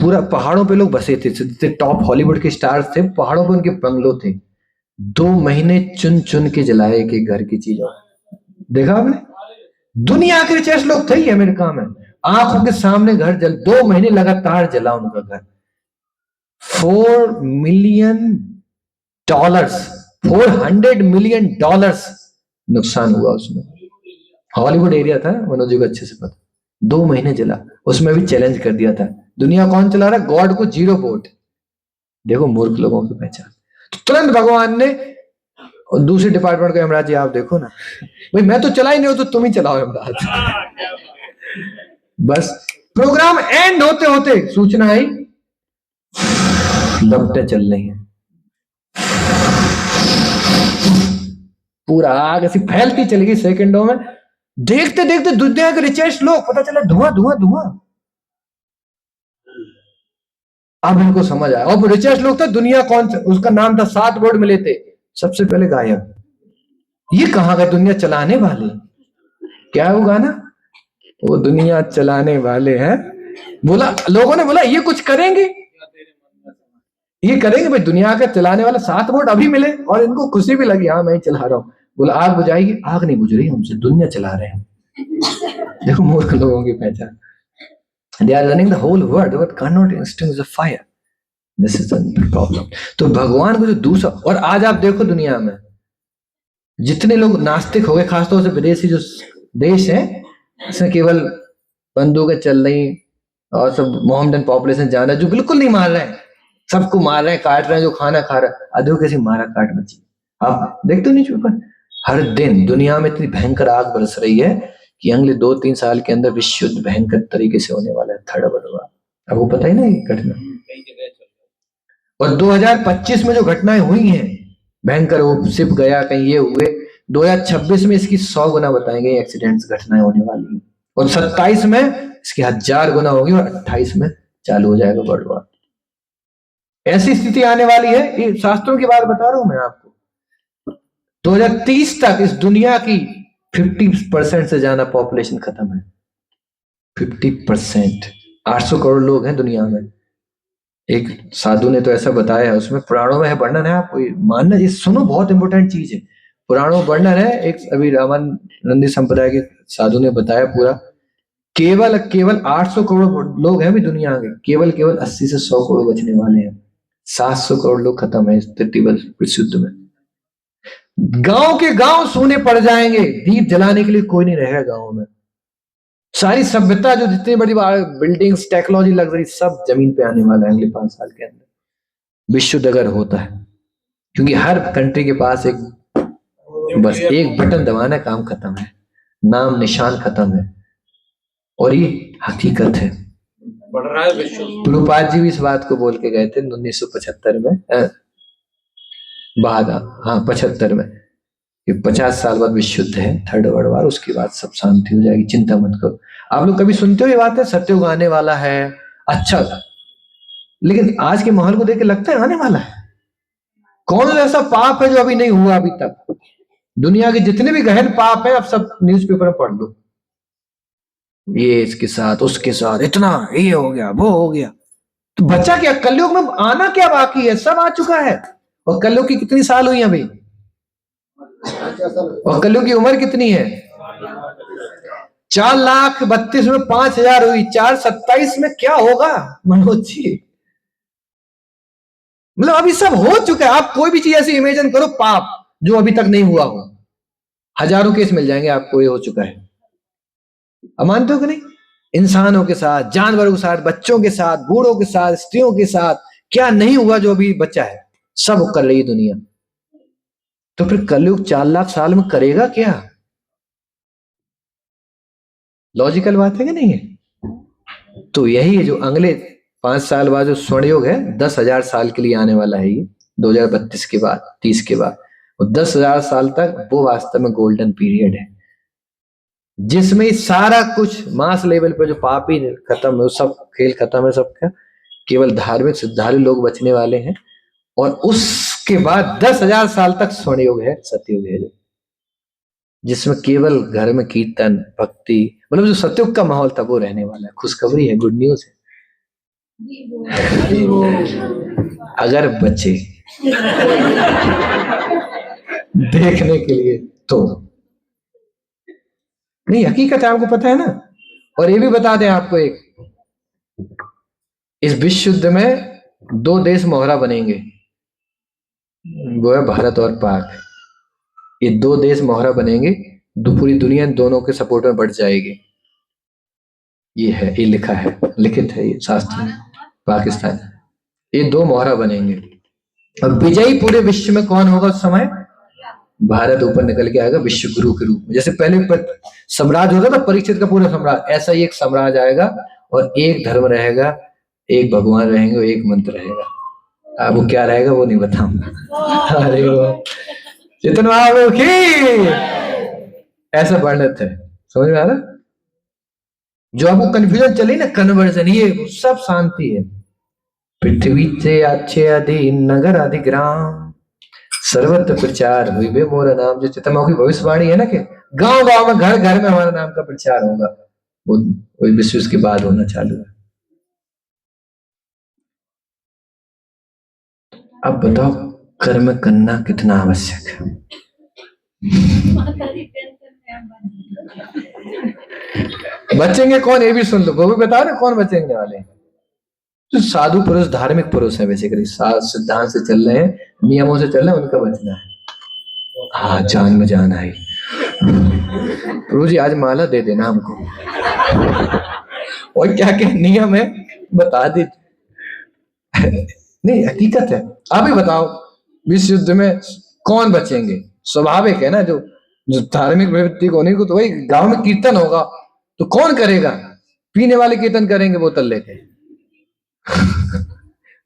पूरा पहाड़ों पे लोग बसे थे, जितने टॉप हॉलीवुड के स्टार्स थे पहाड़ों पे उनके बंगलो थे। 2 महीने चुन चुन के जलाए के घर की चीजों, देखा आपने? दुनिया के रिचेस्ट लोग थे ही अमेरिका में, आंखों के सामने घर जल, 2 महीने लगातार जला उनका घर। $4 मिलियन, $400 मिलियन नुकसान हुआ उसमें। हॉलीवुड एरिया था, मनोज जी को अच्छे से पता। 2 महीने जला, उसमें भी चैलेंज कर दिया था, दुनिया कौन चला रहा है? गॉड को 0 वोट। देखो मूर्ख लोगों की पहचान। तो तुरंत भगवान ने, और दूसरे डिपार्टमेंट को, यमराज जी आप देखो ना, भाई मैं तो चला ही नहीं हूं तो तुम ही चलाओ यमराज। बस प्रोग्राम एंड होते होते सूचना आई, लपटें चल रही हैं, पूरा आग ऐसी फैलती चली गई सेकंडों में। देखते देखते दुनिया के रिचेस्ट लोग, पता चला धुआं धुआं धुआं। अब इनको समझ आया, और रिचेस्ट लोग थे, दुनिया कौन सा, उसका नाम था, 7 बोर्ड मिले थे, सबसे पहले गायब। ये कहां गए दुनिया चलाने वाले? क्या है वो गाना, वो दुनिया चलाने वाले हैं। बोला, लोगों ने बोला ये कुछ करेंगे, ये करेंगे भाई, दुनिया के चलाने वाले 7 वोट अभी मिले, और इनको खुशी भी लगी, हाँ मैं ही चला रहा हूं। बोला आग बुझाएगी, आग नहीं बुझ रही हमसे, दुनिया चला रहे हैं। देखो मूर्ख लोगों की पहचान। They are running the whole world but cannot extinguish the fire. This is the problem. तो भगवान को जो दूसरा, और आज आप देखो दुनिया में जितने लोग नास्तिक हो गए, खासतौर से विदेशी जो देश है, इसमें केवल बंदूकें चल रही, और सब मोहम्मदन पॉपुलेशन ज्यादा, जो बिल्कुल नहीं मार रहे हैं, सबको मार रहे हैं, काट रहे हैं, जो खाना खा रहा है, आधो कैसे मारा काट मची। आप देखते हो न्यूज़ पेपर, हर दिन दुनिया में इतनी भयंकर आग बरस रही है कि अगले 2-3 साल के अंदर विश्व युद्ध भयंकर तरीके से होने वाला है, थर्ड वर्ल्ड वॉर। आपको पता ही ना ये घटना। कई जगह चल रहा है। और 2025 में जो घटनाएं हुई हैं भयंकर, वो शिप गया कहीं, ये हुए, 2026 में इसकी 100 गुना बताएंगे एक्सीडेंट्स, घटनाएं होने वाली हैं, और 27 में इसकी 1000 गुना होगी, और 28 में चालू हो जाएगा वर्ल्ड वॉर। ऐसी स्थिति आने वाली है, ये शास्त्रों की बात बता रहा हूं मैं आपको। 2030 तक इस दुनिया की 50% से ज्यादा पॉपुलेशन खत्म है। 50%, 800 करोड़ लोग हैं दुनिया में। एक साधु ने तो ऐसा बताया है, उसमें पुराणों में है वर्णन है, आपको मानना, ये सुनो, बहुत इंपॉर्टेंट चीज है। पुराणों में वर्णन है, एक अभी रामानंदी संप्रदाय के साधु ने बताया पूरा, केवल 800 करोड़ लोग हैं अभी दुनिया के, केवल 80 से 100 करोड़ बचने वाले हैं। 700 करोड़ लोग खत्म है इस विश्व युद्ध में। गांव के गांव सोने पड़ जाएंगे, दीप जलाने के लिए कोई नहीं रहेगा गांव में। सारी सभ्यता, जो जितनी बड़ी बिल्डिंग्स, टेक्नोलॉजी, लग्जरी, सब जमीन पे आने वाला है अगले 5 साल के अंदर, विश्व युद्ध अगर होता है। क्योंकि हर कंट्री के पास बस एक बटन दबाना, काम खत्म है, नाम निशान खत्म है, और ये हकीकत है। बढ़ रहा है विश्व। प्रभुपाद जी भी इस बात को बोल के गए थे 1975 में, बाद, हाँ 75 में, कि 50 साल बाद विश्व युद्ध है, थर्ड वर्ल्ड वॉर, उसके बाद सब शांति हो जाएगी, चिंता मत करो। आप लोग कभी सुनते हो ये बात है, सत्युग आने वाला है, अच्छा, लेकिन आज के माहौल को देख के लगता है आने वाला है? कौन सा ऐसा पाप है जो अभी नहीं हुआ अभी तक? दुनिया के जितने भी गहन पाप है, आप सब न्यूज़पेपर में पढ़ लो, ये इसके साथ, उसके साथ, इतना ये हो गया, वो हो गया, तो बच्चा क्या? कलयुग में आना क्या बाकी है? सब आ चुका है। और कलयुग की कितनी साल हुई अभी? और कलयुग की उम्र कितनी है? 4,32,000 में 5,000 हुई, 4,27 में क्या होगा मनोज जी? मतलब अभी सब हो चुका है। आप कोई भी चीज ऐसी इमेजिन करो, पाप जो अभी तक नहीं हुआ हो, हजारों केस मिल जाएंगे आपको, ये हो चुका है। अब मानते हो कि नहीं? इंसानों के साथ, जानवरों के साथ, बच्चों के साथ, बूढ़ों के साथ, स्त्रियों के साथ, क्या नहीं हुआ जो अभी बच्चा है? सब कर रही है दुनिया। तो फिर कलयुग 4 लाख साल में करेगा क्या? लॉजिकल बात है कि नहीं है? तो यही है जो अगले 5 साल बाद जो स्वर्ण युग है, 10,000 साल के लिए आने वाला है ये, 2032 के बाद, 30 के बाद, और 10,000 साल तक वो वास्तव में गोल्डन पीरियड है, जिसमें सारा कुछ मास लेवल पे जो पाप ही खत्म है, वो सब खेल खत्म है सबका, केवल धार्मिक श्रद्धालु लोग बचने वाले हैं। और उसके बाद 10,000 साल तक स्वर्ण युग है, सतयुग है, जो जिसमें केवल घर में कीर्तन, भक्ति, मतलब जो सतयुग का माहौल था वो रहने वाला है। खुशखबरी है, गुड न्यूज है। अगर बचे देखने के लिए तो नहीं, हकीकत है, आपको पता है ना। और ये भी बता दें आपको, एक इस विश्व युद्ध में 2 देश मोहरा बनेंगे, वो है भारत और पाक। ये 2 देश मोहरा बनेंगे, पूरी दुनिया इन दोनों के सपोर्ट में बढ़ जाएगी। ये है, ये लिखा है, लिखित है ये शास्त्र में। पाकिस्तान, ये 2 मोहरा बनेंगे। और विजयी पूरे विश्व में कौन होगा उस समय? भारत ऊपर निकल के आएगा विश्व गुरु के रूप में। जैसे पहले साम्राज्य होता था परीक्षित का पूरा साम्राज्य, ऐसा ही एक साम्राज्य आएगा और एक धर्म रहेगा, एक भगवान रहेंगे और एक मंत्र रहेगा। अब वो क्या रहेगा वो नहीं बताऊंगा। अरे वो जितना ऐसा वर्णित है, समझ में आ रहा? जो आपको कंफ्यूजन चली ना, कन्वर्जन, ये सब शांति है। पृथ्वी से अच्छे अधि नगर अधि ग्राम सर्वत्र प्रचार हुई बे मोरा नाम। जो चितमा की भविष्यवाणी है ना कि गांव गांव में, घर घर में हमारा नाम का प्रचार होगा, वो विश्व के बाद होना चालू है। अब बताओ कर्म करना कितना आवश्यक है? बचेंगे कौन, ये भी सुन लो, वो भी बताओ ना कौन बचेंगे वाले। तो साधु पुरुष, धार्मिक पुरुष है, बेसिकली सिद्धांत से चल रहे हैं, नियमों से चल रहे हैं, उनका बचना है। हाँ, जान में जान आई। प्रभु जी आज माला दे देना हमको। और क्या क्या नियम है बता दी। नहीं, हकीकत है। आप ही बताओ विश्व युद्ध में कौन बचेंगे? स्वाभाविक है ना, जो जो धार्मिक प्रवृत्ति को नहीं को, तो वही गांव में कीर्तन होगा तो कौन करेगा? पीने वाले कीर्तन करेंगे बोतल लेके।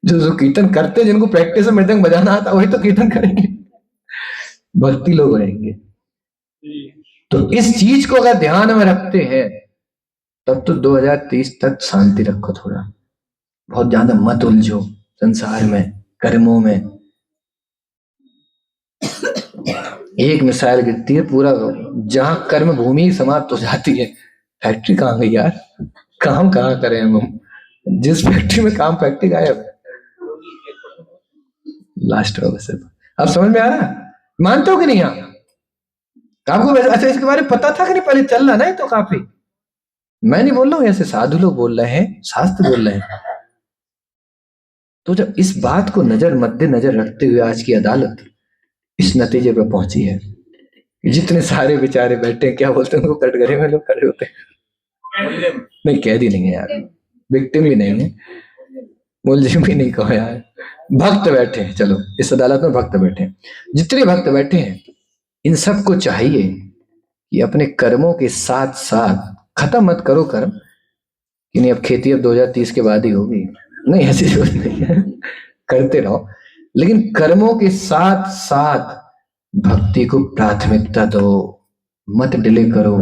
जो कीर्तन करते, जिनको प्रैक्टिस में मृदंग बजाना आता, वही तो कीर्तन करेंगे। भक्ति लोग रहेंगे। तो इस चीज को अगर ध्यान में रखते हैं तब तो 2030 तक शांति रखो। थोड़ा बहुत ज्यादा मत उलझो संसार में, कर्मों में। एक मिसाइल गिरती है, पूरा जहां कर्म भूमि समाप्त हो जाती है। फैक्ट्री कहाँ गई यार? काम कहाँ करें हम? जिस फैक्ट्री में काम, फैक्ट्री गायब है। लास्ट में बस। अब समझ में आ रहा? मानते हो कि नहीं आप? आपको अच्छा इसके बारे में पता था कि नहीं? पहले चल रहा ना, तो काफी। मैं नहीं बोल रहा हूँ, ऐसे साधु लोग बोल रहे हैं, शास्त्र बोल रहे हैं। तो जब इस बात को मद्देनजर रखते हुए आज की अदालत इस नतीजे पर पहुंची है कि जितने सारे बेचारे बैठे हैं, क्या बोलते हैं उनको, कटघरे में लोग खड़े होते हैं। नहीं, कैदी नहीं है यार, विक्टिम भी नहीं है, मुलजिम भी नहीं कहो यार, भक्त बैठे हैं। चलो, इस अदालत में भक्त बैठे हैं। जितने भक्त बैठे हैं, इन सबको चाहिए कि अपने कर्मों के साथ साथ, खत्म मत करो कर्म कि नहीं अब खेती अब 2030 के बाद ही होगी, नहीं ऐसी जरूरत नहीं है, करते रहो, लेकिन कर्मों के साथ साथ भक्ति को प्राथमिकता दो, मत डिले करो।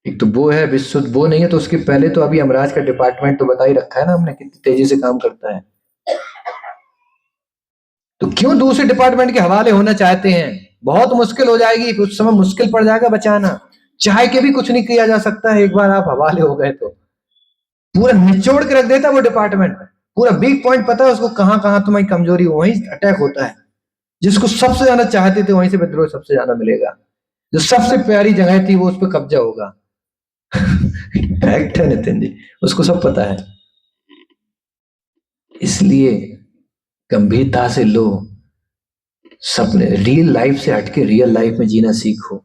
एक तो वो है विश्व, वो नहीं है तो उसके पहले तो अभी यमराज का डिपार्टमेंट तो बता ही रखा है ना हमने, कितनी तेजी से काम करता है। तो क्यों दूसरे डिपार्टमेंट के हवाले होना चाहते हैं? बहुत मुश्किल हो जाएगी, कुछ समय मुश्किल पड़ जाएगा बचाना। चाह के भी कुछ नहीं किया जा सकता है, एक बार आप हवाले हो गए तो पूरा निचोड़ के रख देता है वो डिपार्टमेंट। पूरा वीक पॉइंट पता है उसको, कहां कहां तुम्हारी कमजोरी, वहीं अटैक होता है। जिसको सबसे ज्यादा चाहते थे वहीं से विद्रोह सबसे ज्यादा मिलेगा। जो सबसे प्यारी जगह थी वो उस पर कब्जा होगा। फैक्ट है नितिन जी, उसको सब पता है। इसलिए गंभीरता से लो, सपने, रियल लाइफ से हटके रियल लाइफ में जीना सीखो।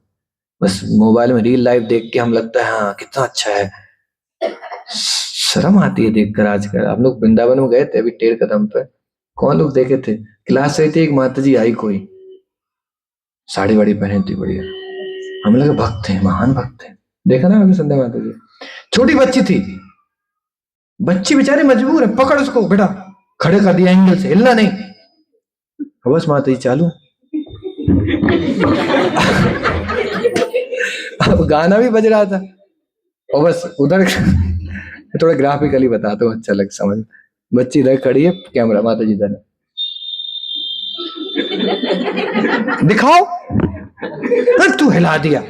बस मोबाइल में रियल लाइफ देख के हम लगता है हाँ कितना अच्छा है, शर्म आती है देखकर। आजकल हम लोग वृंदावन में गए थे अभी टेढ़ कदम पे, कौन लोग देखे थे, क्लास से थी, एक माता जी आई, कोई साड़ी वाड़ी पहने थी बढ़िया, हम लोग भक्त हैं, महान भक्त हैं। देखा ना अभी संध्या माता जी, छोटी बच्ची थी, बच्ची बेचारी मजबूर है, पकड़ उसको, बेटा खड़े कर दिया एंगल से, हिलना नहीं, बस माता जी चालू। अब गाना भी बज रहा था और बस उधर थोड़ा ग्राफिकली बताता हूँ, अच्छा लग समझ। बच्ची इधर खड़ी है, कैमरा माता जी इधर, दिखाओ, तू हिला दिया,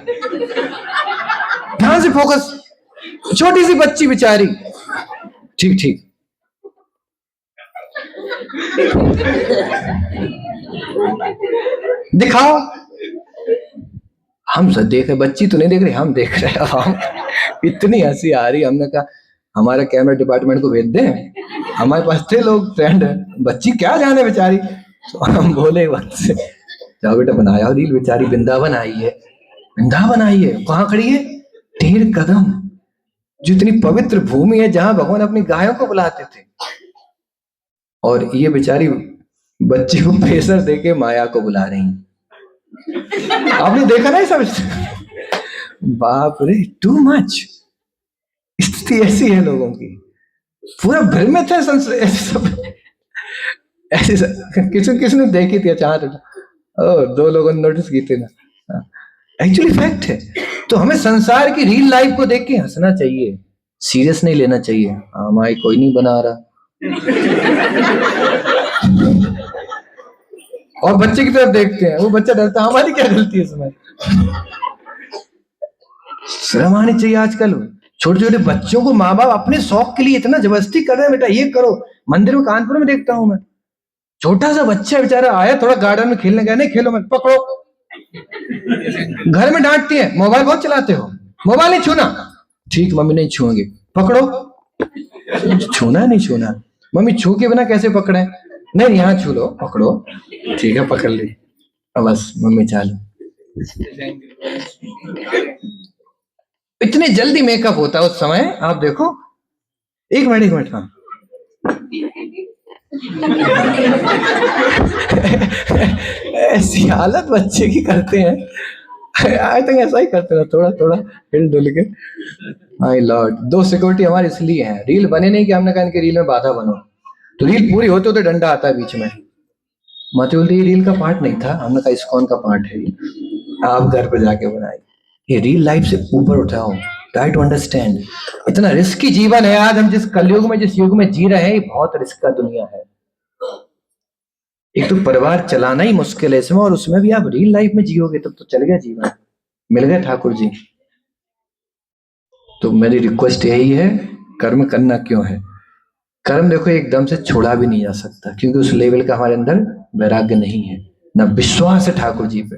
ध्यान से फोकस, छोटी सी बच्ची बेचारी, ठीक ठीक, दिखाओ। हम सब देख रहे, बच्ची तो नहीं देख रही, हम देख रहे हैं। अब हम इतनी हंसी आ रही, हमने कहा हमारा कैमरा डिपार्टमेंट को भेज दें, हमारे पास थे लोग फ्रेंड है, बच्ची क्या जाने बेचारी। तो हम बोले वक्त से जाओ बेटा बनाया रील, बेचारी वृंदावन आई है, वृंदावन आई है, कहाँ खड़ी है? 13 कदम, जो इतनी पवित्र भूमि है जहां भगवान अपनी गायों को बुलाते थे, और ये बेचारी बच्चे को प्रेशर देके माया को बुला रही है। आपने देखा ना ये सब? बाप रे, टू मच। स्थिति ऐसी है लोगों की, पूरा भ्रमित है सब। ऐसे किसने देखी थी अचानक? दो लोगों ने नोटिस की थी ना, एक्चुअली फैक्ट है। तो हमें संसार की रियल लाइफ को देख के हंसना चाहिए, सीरियस नहीं लेना चाहिए। हमारी कोई नहीं बना रहा। और बच्चे की तरफ देखते हैं, वो बच्चा डरता है, हमारी क्या गलती है इसमें? शर्म आनी चाहिए। आजकल छोटे छोटे बच्चों को माँ बाप अपने शौक के लिए इतना जबरदस्ती कर रहे हैं, बेटा ये करो। मंदिर में, कानपुर में देखता हूं मैं, छोटा सा बच्चा बेचारा आया, थोड़ा गार्डन में खेलने गया, नहीं खेलो मत, पकड़ो। घर में डांटती है, मोबाइल बहुत चलाते हो, मोबाइल नहीं छूना। ठीक मम्मी नहीं छूएंगे, पकड़ो। छूना नहीं छूना, मम्मी छू के बिना कैसे पकड़े? नहीं यहाँ छू लो, पकड़ो। ठीक है पकड़ ली, अब बस मम्मी चालू। इतने जल्दी मेकअप होता है उस समय, आप देखो। एक मिनट हाँ। ऐसी हालत बच्चे की करते हैं, आई थिंक ऐसा ही करते हैं, थोड़ा थोड़ा हिल डुल के। माय लॉर्ड, 2 सिक्योरिटी हमारे इसलिए हैं, रील बने नहीं कि हमने कहा इनके रील में बाधा बनो। तो रील पूरी होते होते डंडा आता है बीच में। माते बोलती ये रील का पार्ट नहीं था, हमने कहा इस्कॉन का पार्ट है, आप घर पे जाके बनाए। ये रियल लाइफ से ऊपर उठाओ, ट्राई टू अंडरस्टैंड। इतना रिस्की जीवन है आज हम जिस कलयुग में, जिस युग में जी रहे हैं, ये बहुत रिस्क का दुनिया है। एक तो परिवार चलाना ही मुश्किल है इसमें, और उसमें भी आप रियल लाइफ में जियोगे तब तो चल गया जीवन, मिल गए ठाकुर जी। तो मेरी रिक्वेस्ट यही है, कर्म करना क्यों है? कर्म देखो एकदम से छोड़ा भी नहीं जा सकता, क्योंकि उस लेवल का हमारे अंदर वैराग्य नहीं है, ना विश्वास है ठाकुर जी पे।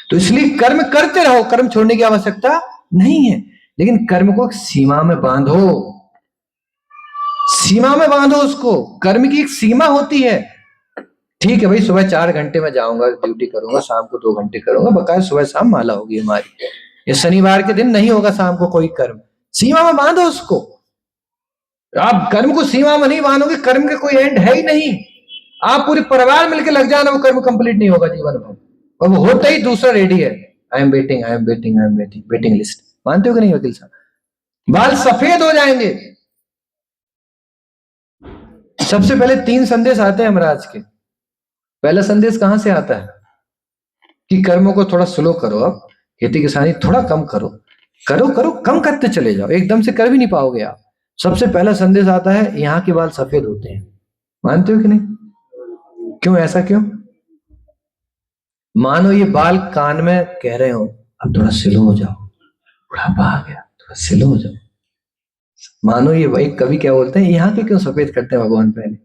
तो इसलिए कर्म करते रहो, कर्म छोड़ने की आवश्यकता नहीं है, लेकिन कर्म को सीमा में बांधो, सीमा में बांधो उसको। कर्म की एक सीमा होती है। ठीक है भाई, सुबह 4 घंटे में जाऊंगा, ड्यूटी करूंगा, शाम को 2 घंटे करूंगा, बकाया सुबह शाम माला होगी हमारी। ये शनिवार के दिन नहीं होगा शाम को कोई कर्म, सीमा में बांधो उसको। आप कर्म को सीमा में नहीं बांधोगे, कर्म के कोई एंड है ही नहीं। आप पूरे परिवार मिलकर लग जाना, वो कर्म कंप्लीट नहीं होगा जीवन भर, और वो होता ही दूसरा रेडी है, I am waiting, I am waiting, I am waiting, waiting list. मानते हो कि नहीं वकील साहब? बाल सफेद हो जाएंगे। सबसे पहले 3 संदेश आते हैं महाराज के। पहला संदेश कहां से आता है? कि कर्मों को थोड़ा स्लो करो, अब खेती किसानी थोड़ा कम करो, करो करो, कम करते चले जाओ, एकदम से कर भी नहीं पाओगे आप। सबसे पहला संदेश आता है, यहाँ के बाल सफेद होते हैं। मानते हो कि नहीं? क्यों, ऐसा क्यों? मानो ये बाल कान में कह रहे हो, अब थोड़ा स्लो हो जाओ, बुढ़ापा आ गया, थोड़ा स्लो हो जाओ। मानो ये भाई, कवि क्या बोलते हैं, यहाँ के क्यों सफेद करते हैं भगवान पहले?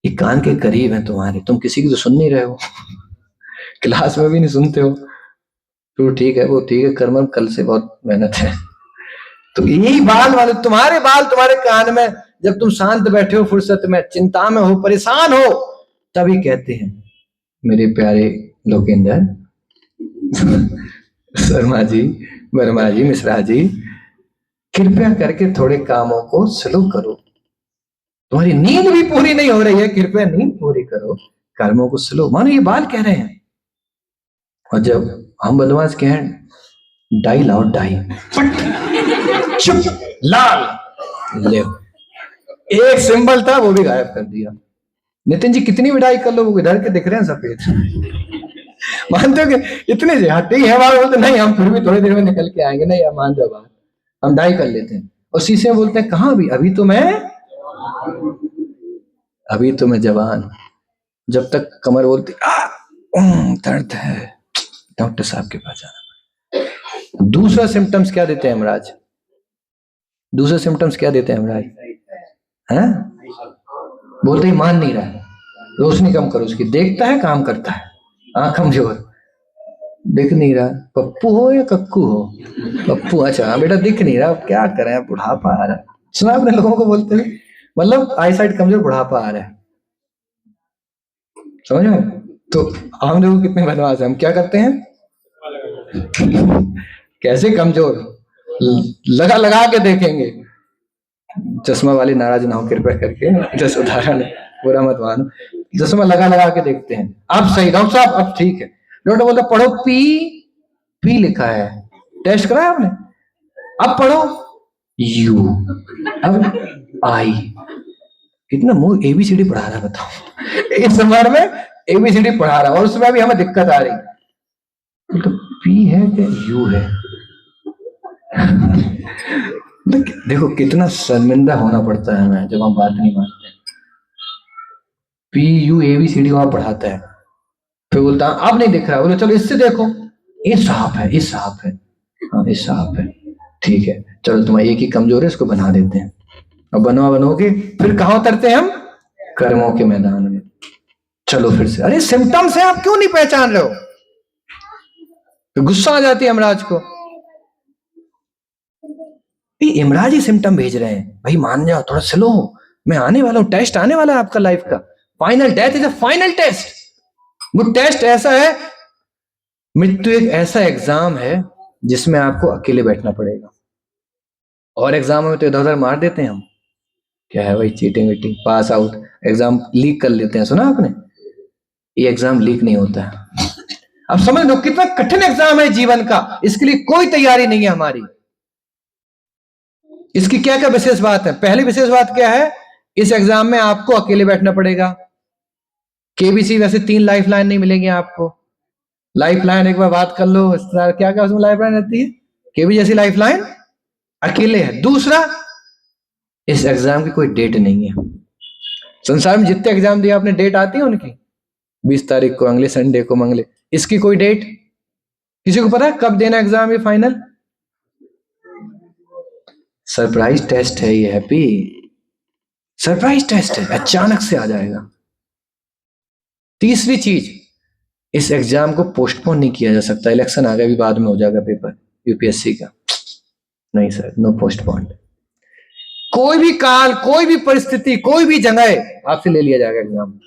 ये कान के करीब है तुम्हारे, तुम किसी की तो सुन नहीं रहे हो। क्लास में भी नहीं सुनते हो। तो ठीक है, वो ठीक है, कर्म कल से बहुत मेहनत है। तो यही बाल वाले तुम्हारे बाल तुम्हारे कान में, जब तुम शांत बैठे हो, फुर्सत में, चिंता में हो, परेशान हो, तभी कहते हैं मेरे प्यारे लोकेंद्र शर्मा जी, वर्मा जी, मिश्रा जी, कृपया करके थोड़े कामों को स्लो करो। तुम्हारी नींद भी पूरी नहीं हो रही है, कृपया नींद पूरी करो, कर्मों को स्लो। मानो ये बाल कह रहे हैं। और जब हम बदमाश कहें डाई लाओ, डाई, चुप, लाल ले, एक सिंबल था वो भी गायब कर दिया। नितिन जी कितनी भी डाई कर लो, वो इधर के दिख रहे हैं सफेद। मानते हो कि इतने से हटे ही है बाल? बोलते नहीं, हम फिर भी थोड़ी देर में निकल के आएंगे। नहीं, मान जाओ बात, हम डाई कर लेते हैं। और शीशे में बोलते हैं कहाँ, अभी तो मैं जवान हूं। जब तक कमर बोलती दर्द है, डॉक्टर साहब के पास जाना। दूसरा सिम्टम्स क्या देते हैं महाराज? दूसरे सिम्टम्स क्या देते हैं महाराज? हैं? बोलते ही मान नहीं रहा है, रोशनी कम करो उसकी, देखता है काम करता है, आंख कमजोर, दिख नहीं रहा। पप्पू हो या कक्कू हो? पप्पू, अच्छा हाँ बेटा दिख नहीं रहा, अब क्या करें, बुढ़ापा आ रहा है। सुना आपने लोगों को बोलते हुए, मतलब आई साइड कमजोर, बुढ़ापा आ रहा है, समझ में? तो हम लोग कितने बनवास है, हम क्या करते हैं, कैसे कमजोर, लगा लगा के देखेंगे। चश्मा वाली नाराज ना हो कृपया करके, जैसे उदाहरण है, बुरा मत मानो। चश्मा लगा लगा के देखते हैं, अब सही डॉक्टर साहब, अब ठीक है। डॉक्टर बोलता पढ़ो, पी, पी लिखा है, टेस्ट कराया आपने, अब पढ़ो यू, अब आई। कितना मुंह एबीसीडी पढ़ा रहा है बताओ, इस उम्र में एबीसीडी पढ़ा रहा है, और उसमें भी हमें दिक्कत आ रही। तो पी है कि यू है? देखो कितना शर्मिंदा होना पड़ता है हमें जब हम बात नहीं मानते। पी यू एबीसीडी वहां पढ़ाता है, फिर बोलता अब नहीं दिख रहा, बोले चलो इससे देखो, ये सांप है, ये सांप है, हाँ ये सांप है, ठीक है चलो तुम्हारी एक ही कमजोर है, इसको बना देते हैं। अब बनो के फिर कहाँ उतरते हैं हम, कर्मों के मैदान में। चलो फिर से, अरे सिम्टम्स है, आप क्यों नहीं पहचान रहे हो? तो गुस्सा आ जाती है यमराज को, यमराज ही सिम्टम भेज रहे हैं, भाई मान जाओ, थोड़ा स्लो हो, मैं आने वाला हूं, टेस्ट आने वाला है आपका लाइफ का, final death is a final test. वो टेस्ट ऐसा है, मृत्यु एक ऐसा एग्जाम है जिसमें आपको अकेले बैठना पड़ेगा। और एग्जाम में तो इधर उधर मार देते हैं हम, क्या है भाई, चीटिंग वीटिंग, पास आउट, एग्जाम लीक कर लेते हैं, सुना आपने? ये एग्जाम लीक नहीं होता है। अब समझ लो कितना कठिन एग्जाम है जीवन का, इसके लिए कोई तैयारी नहीं है हमारी। इसकी क्या क्या विशेष बात है? पहली विशेष बात क्या है, इस एग्जाम में आपको अकेले बैठना पड़ेगा। केबीसी वैसे 3 लाइफ लाइन नहीं मिलेंगे आपको, लाइफ लाइन एक बार बात कर लो, क्या क्या उसमें लाइफ लाइन रहती है, केबी जैसी लाइफ लाइन अकेले है। दूसरा, इस एग्जाम की कोई डेट नहीं है। संसार में जितने एग्जाम दिए आपने, डेट आती है उनकी, 20 तारीख को अगले संडे को मंगले, इसकी कोई डेट किसी को पता है कब देना एग्जाम ये फाइनल? सरप्राइज टेस्ट है ये, हैप्पी सरप्राइज टेस्ट है, अचानक से आ जाएगा। तीसरी चीज, इस एग्जाम को पोस्टपोन नहीं किया जा सकता, इलेक्शन आ गया भी बाद में हो जाएगा पेपर यूपीएससी का, नहीं सर, नो पोस्टपोन। कोई भी काल, कोई भी परिस्थिति, कोई भी जगह आपसे ले लिया जाएगा एग्जाम।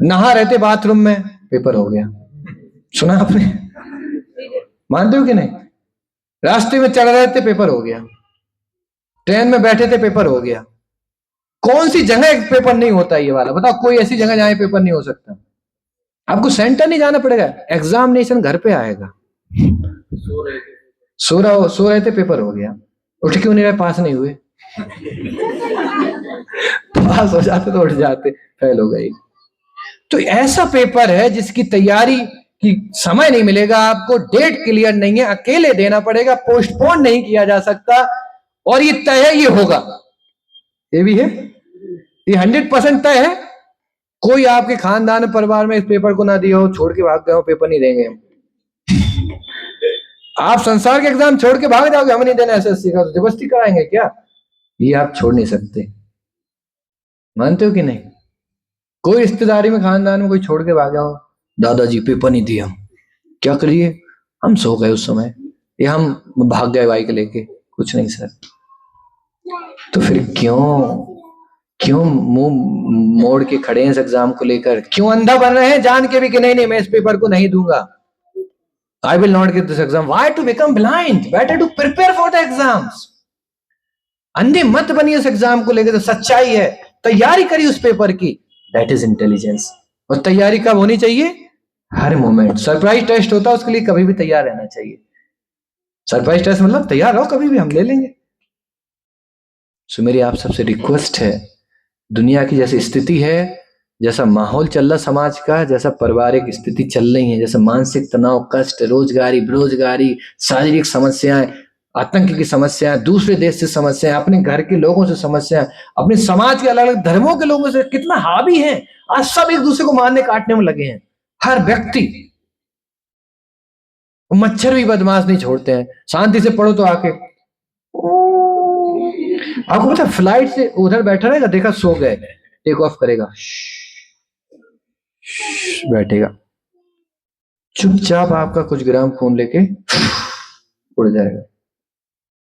नहा रहते बाथरूम में, पेपर हो गया, सुना आपने? मानते हो कि नहीं? रास्ते में चल रहे थे, पेपर हो गया, ट्रेन में बैठे थे, पेपर हो गया। कौन सी जगह पेपर नहीं होता ये वाला बताओ, कोई ऐसी जगह जहां पेपर नहीं हो सकता? आपको सेंटर नहीं जाना पड़ेगा, एग्जामिनेशन घर पे आएगा। सो रहे थे, पेपर हो गया, उठ क्यों नहीं रहे, पास नहीं हुए। पास हो जाते तो उठ जाते, फेल हो गई। तो ऐसा पेपर है जिसकी तैयारी की समय नहीं मिलेगा आपको, डेट क्लियर नहीं है, अकेले देना पड़ेगा, पोस्टपोन नहीं किया जा सकता, और ये तय है, ये होगा, ये भी है, ये 100% तय है। कोई आपके खानदान परिवार में इस पेपर को ना दिया हो, छोड़ के भाग गए हो, पेपर नहीं देंगे हम। आप संसार के एग्जाम छोड़ के भाग जाओगे, हम नहीं देना एसएससी का, तो जबरदस्ती कराएंगे क्या? ये आप छोड़ नहीं सकते, मानते हो कि नहीं? कोई रिश्तेदारी में, खानदान में कोई छोड़ के भाग जाओ, दादाजी पेपर नहीं दिए, हम क्या करिए, हम सो गए उस समय, या हम भाग गए बाइक लेके, कुछ नहीं सर। तो फिर क्यों मुंह मोड़ के खड़े हैं इस एग्जाम को लेकर? क्यों अंधा बन रहे हैं जान के भी कि नहीं मैं इस पेपर को नहीं दूंगा, I will not give this exam. Why to become blind, better to prepare for the exams. अंधे मत बनिए उस एग्जाम को लेकर, तो सच्चाई है, तैयारी करिए उस पेपर की, दैट इज इंटेलिजेंस। और तैयारी कब होनी चाहिए? हर मोमेंट। सरप्राइज टेस्ट होता है, उसके लिए कभी भी तैयार रहना चाहिए। सरप्राइज टेस्ट मतलब तैयार रहो, कभी भी हम ले लेंगे। सो मेरी आप सबसे रिक्वेस्ट है, दुनिया की जैसी स्थिति है, जैसा माहौल चल रहा समाज का, जैसा पारिवारिक स्थिति चल रही है, जैसा मानसिक तनाव, कष्ट, रोजगारी, बेरोजगारी, शारीरिक समस्याएं, आतंक की समस्याएं, दूसरे देश से समस्याएं, अपने घर के लोगों से समस्याएं, अपने समाज के अलग अलग धर्मों के लोगों से कितना हावी है, आज सब एक दूसरे को मारने काटने में लगे हैं, हर व्यक्ति। मच्छर भी बदमाश नहीं छोड़ते हैं, शांति से पढ़ो तो आके, आपको पता फ्लाइट से उधर बैठा रहेगा, देखा सो गए, टेक ऑफ करेगा, बैठेगा, चुपचाप आपका कुछ ग्राम खून लेके उड़ जाएगा।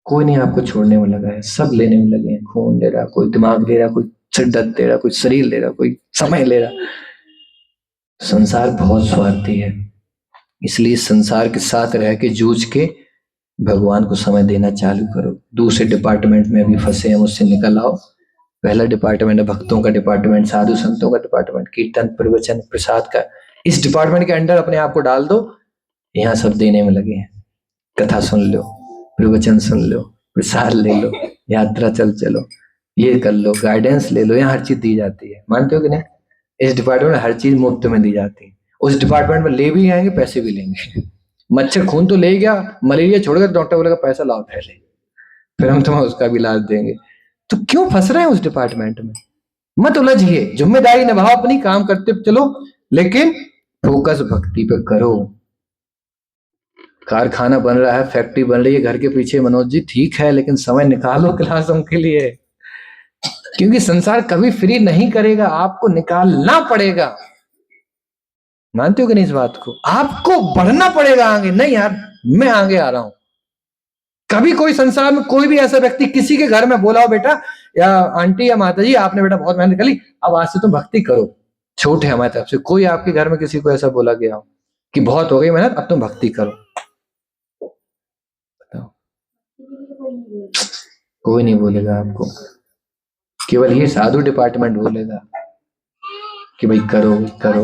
कोई नहीं आपको छोड़ने में लगा है, सब लेने में लगे हैं। खून ले रहा, कोई दिमाग ले रहा, कोई शिद्दत दे रहा, कोई शरीर ले रहा, कोई समय ले रहा। संसार बहुत स्वार्थी है, इसलिए संसार के साथ रह के जूझ के भगवान को समय देना चालू करो। दूसरे डिपार्टमेंट में अभी फंसे हैं, उससे निकल आओ। पहला डिपार्टमेंट है भक्तों का डिपार्टमेंट, साधु संतों का डिपार्टमेंट, कीर्तन प्रवचन प्रसाद का। इस डिपार्टमेंट के अंडर अपने आप को डाल दो। यहाँ सब देने में लगे हैं। कथा सुन लो, प्रवचन सुन लो, प्रसाद ले लो, यात्रा चलो, ये कर लो, गाइडेंस ले लो। यहाँ हर चीज दी जाती है, मानते हो कि नहीं? इस डिपार्टमेंट में हर चीज मुफ्त में दी जाती है। उस डिपार्टमेंट में ले भी आएंगे, पैसे भी लेंगे। मच्छर खून तो ले गया, मलेरिया छोड़ गया, डॉक्टर बोलेगा पैसा लाओ पहले, फिर हम तुम्हें उसका भी इलाज देंगे। तो क्यों फंस रहे हैं उस डिपार्टमेंट में? मत उलझिए, जिम्मेदारी निभाओ, अपनी काम करते चलो, लेकिन फोकस भक्ति पे करो। कारखाना बन रहा है, फैक्ट्री बन रही है घर के पीछे, मनोज जी ठीक है, लेकिन समय निकालो क्लासों के लिए, क्योंकि संसार कभी फ्री नहीं करेगा, आपको निकालना पड़ेगा। मानते हो कि नहीं इस बात को? आपको बढ़ना पड़ेगा आगे। नहीं यार, मैं आगे आ रहा हूं। कभी कोई संसार में कोई भी ऐसा व्यक्ति किसी के घर में बोला हो बेटा या आंटी या माता जी आपने बेटा बहुत मेहनत कर ली, अब आज से तुम भक्ति करो, छोट है हमारी तरफ से। कोई आपके घर में किसी को ऐसा बोला गया हो कि बहुत हो गई मेहनत, अब तुम भक्ति करो? बताओ, कोई नहीं बोलेगा आपको। केवल ये साधु डिपार्टमेंट बोलेगा कि भाई करो करो।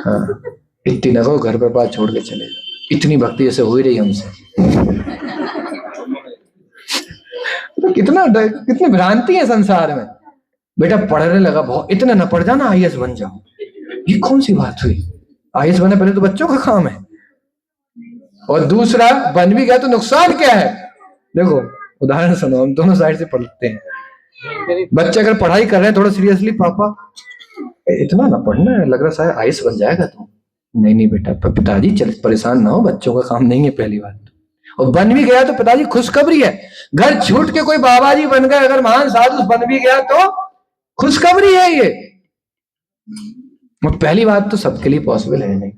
हाँ, इतनी न करो, घर पर बात छोड़ के चले जाओ। इतनी भक्ति जैसे हो ही रही हमसे। तो कितनी भ्रांति है संसार में। बेटा पढ़ने लगा बहुत, इतने न पढ़ जाना आईएएस बन जाओ, ये कौन सी बात हुई? आईएएस बनने पहले तो बच्चों का काम है, और दूसरा बन भी गया तो नुकसान क्या है? देखो उदाहरण सुनो, हम दोनों साइड से पढ़ते हैं। बच्चे अगर पढ़ाई कर रहे हैं थोड़ा सीरियसली, पापा इतना ना पढ़ना है, लग रहा शायद आईएएस बन जाएगा तू। नहीं बेटा, पिताजी चल परेशान ना हो, बच्चों का काम नहीं है पहली बात। और बन भी गया तो पिताजी खुशखबरी है, घर छूट के कोई बाबा जी बन गए, अगर महान साधु बन भी गया तो खुशखबरी है ये। और पहली बात तो सबके लिए पॉसिबल है नहीं,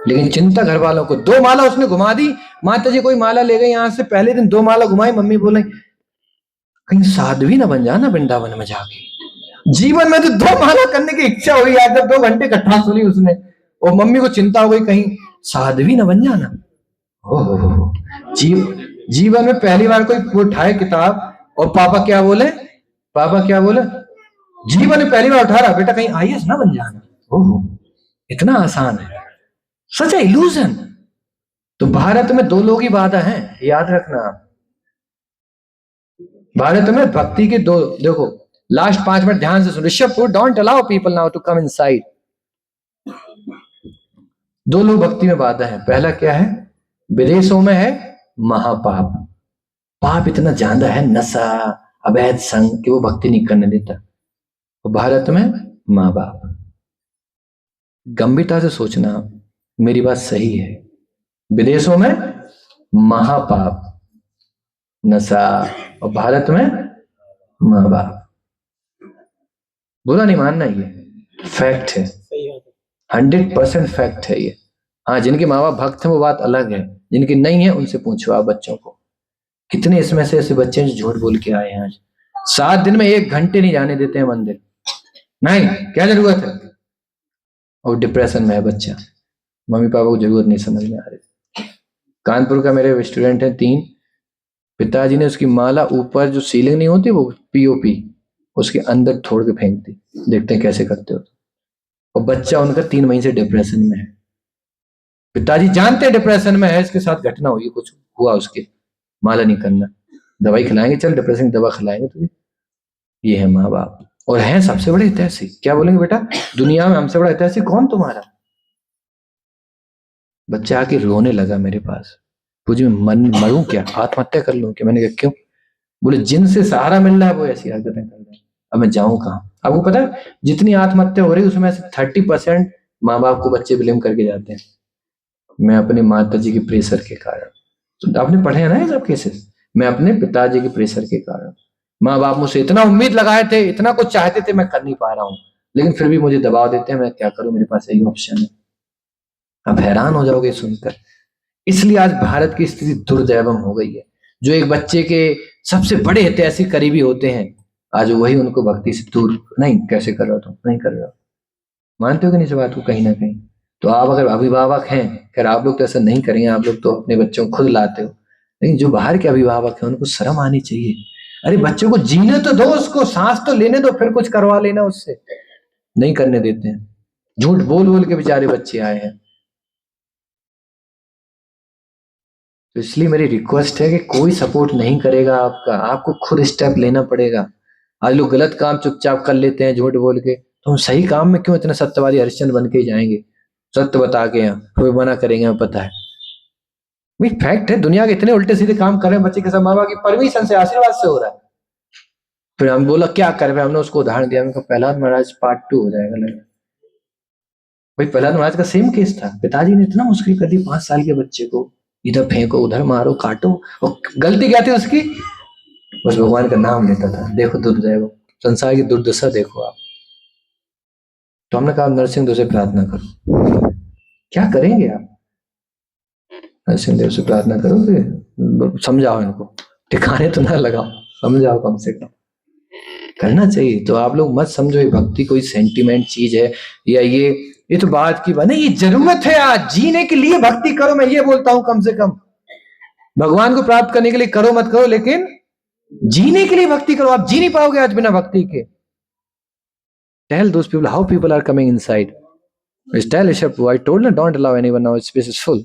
लेकिन चिंता घर वालों को। 2 माला उसने घुमा दी, माता जी कोई माला ले गई यहां से, पहले दिन 2 माला घुमाई, मम्मी बोले कहीं साध्वी ना बन जाना वृंदावन में जाके। जीवन में तो 2 माला करने की इच्छा हुई, आज जब 2 घंटे इकट्ठा सुनी उसने, और मम्मी को चिंता हो गई कहीं साध्वी ना बन जाना। ओहो, जीवन में पहली बार कोई उठाए किताब, और पापा क्या बोले, जीवन में पहली बार उठा रहा, बेटा कहीं आईएएस ना बन जाना। ओहो, इतना आसान है, सच है, इल्यूजन। तो भारत में 2 लोग ही बाधा हैं, याद रखना। भारत में भक्ति के 2, देखो लास्ट 5 मिनट ध्यान से सुनो। Rishabh, don't allow people now to come inside. 2 लोग भक्ति में बाधा है। पहला क्या है? विदेशों में है महापाप, पाप इतना ज्यादा है, नशा अवैध संग, कि वो भक्ति नहीं करने देता। और भारत में माँ बाप। गंभीरता से सोचना, मेरी बात सही है। विदेशों में महापाप नशा, और भारत में माँ बाप। बुरा नहीं मानना, ये फैक्ट है, 100% फैक्ट है ये। हाँ, जिनके माँ बाप भक्त हैं वो बात अलग है, जिनकी नहीं है उनसे पूछो आप बच्चों को। कितने इसमें से ऐसे बच्चे जो झूठ बोल के आए हैं आज, 7 दिन में 1 घंटे नहीं जाने देते हैं मंदिर, नहीं क्या जरूरत है? और डिप्रेशन में है बच्चा, मम्मी पापा को जरूरत नहीं समझ में आ रही। कानपुर का मेरे स्टूडेंट है 3, पिताजी ने उसकी माला ऊपर जो सीलिंग नहीं होती वो पीओपी, उसके अंदर छोड़ के फेंक दी। देखते हैं कैसे करते हो। और बच्चा उनका 3 महीने से डिप्रेशन में है। पिताजी जानते हैं डिप्रेशन में है, इसके साथ घटना हुई, कुछ हुआ उसके, माला नहीं करना, दवाई खिलाएंगे, चल डिप्रेशन की दवा खिलाएंगे तुझे। ये है माँ बाप, और हैं सबसे बड़े हितैषी। क्या बोलेंगे बेटा, दुनिया में हमसे बड़ा हितैषी कौन तुम्हारा? बच्चा आके रोने लगा मेरे पास, मुझे मरूं क्या, आत्महत्या कर लूं क्या? मैंने कहा क्यों? बोले जिनसे सहारा मिल रहा है वो ऐसी हरकतें कर रहे हैं, अब मैं जाऊं कहां? आपको पता है जितनी आत्महत्या हो रही है उसमें से 30% माँ बाप को बच्चे ब्लेम करके जाते हैं। मैं अपनी माता जी के प्रेशर के कारण, तो आपने पढ़े हैं ना ये सब केसेस, मैं अपने पिताजी के प्रेशर के कारण। माँ बाप मुझसे इतना उम्मीद लगाए थे, इतना कुछ चाहते थे, मैं कर नहीं पा रहा हूँ, लेकिन फिर भी मुझे दबाव देते हैं। मैं क्या करूं, मेरे पास यही ऑप्शन है। आप हैरान हो जाओगे सुनकर। इसलिए आज भारत की स्थिति दुर्दैवम हो गई है। जो एक बच्चे के सबसे बड़े हितैषी करीबी होते हैं, आज वही उनको भक्ति से दूर, नहीं कैसे कर रहा हो तुम, नहीं कर रहे हो। मानते हो कि नहीं इस बात को कहीं ना कहीं? तो आप अगर अभिभावक हैं, खैर आप लोग तो ऐसा नहीं करेंगे, आप लोग तो अपने बच्चों को खुद लाते हो, लेकिन जो बाहर के अभिभावक हैं उनको शर्म आनी चाहिए। अरे बच्चों को जीने तो दो, उसको सांस तो लेने दो, फिर कुछ करवा लेना उससे। नहीं करने देते हैं, झूठ बोल बोल के बेचारे बच्चे आए हैं। तो इसलिए मेरी रिक्वेस्ट है कि कोई सपोर्ट नहीं करेगा आपका, आपको खुद स्टेप लेना पड़ेगा। आज लोग गलत काम चुपचाप कर लेते हैं झूठ बोल के, तो हम सही काम में क्यों इतना सत्यवादी हरिश्चंद्र बन के ही जाएंगे? सत्य बता के यहाँ कोई मना करेंगे, हमें पता है। भाई फैक्ट है, दुनिया के इतने उल्टे सीधे काम कर रहे हैं बच्चे के साथ, माँ बाप की परमिशन से, आशीर्वाद से हो रहा है। फिर हम बोला क्या कर रहे, हमने उसको उदाहरण दिया, हमने कहा प्रहलाद महाराज पार्ट 2 हो जाएगा लगा। भाई प्रहलाद महाराज का सेम केस था, पिताजी ने इतना मुश्किल कर दी 5 साल के बच्चे को, इधर फेंको उधर मारो काटो, और गलती क्या थी उसकी? बस भगवान का नाम लेता था। देखो दुर्दैव, संसार की दुर्दशा देखो आप। तो हमने कहा नरसिंह देव से प्रार्थना करो। क्या करेंगे आप? नरसिंह देव से प्रार्थना करो कि समझाओ इनको, ठिकाने तो ना लगाओ, समझाओ कम से कम, करना चाहिए। तो आप लोग मत समझो ये भक्ति कोई सेंटिमेंट चीज है, या ये तो बात की बात नहीं, ये जरूरत है। आज जीने के लिए भक्ति करो, मैं ये बोलता हूं कम से कम। भगवान को प्राप्त करने के लिए करो मत करो, लेकिन जीने के लिए भक्ति करो। आप जी नहीं पाओगे आज बिना भक्ति के। Tell those people how people are coming inside. Just tell Rishabh, I told her don't allow anyone now, space is full.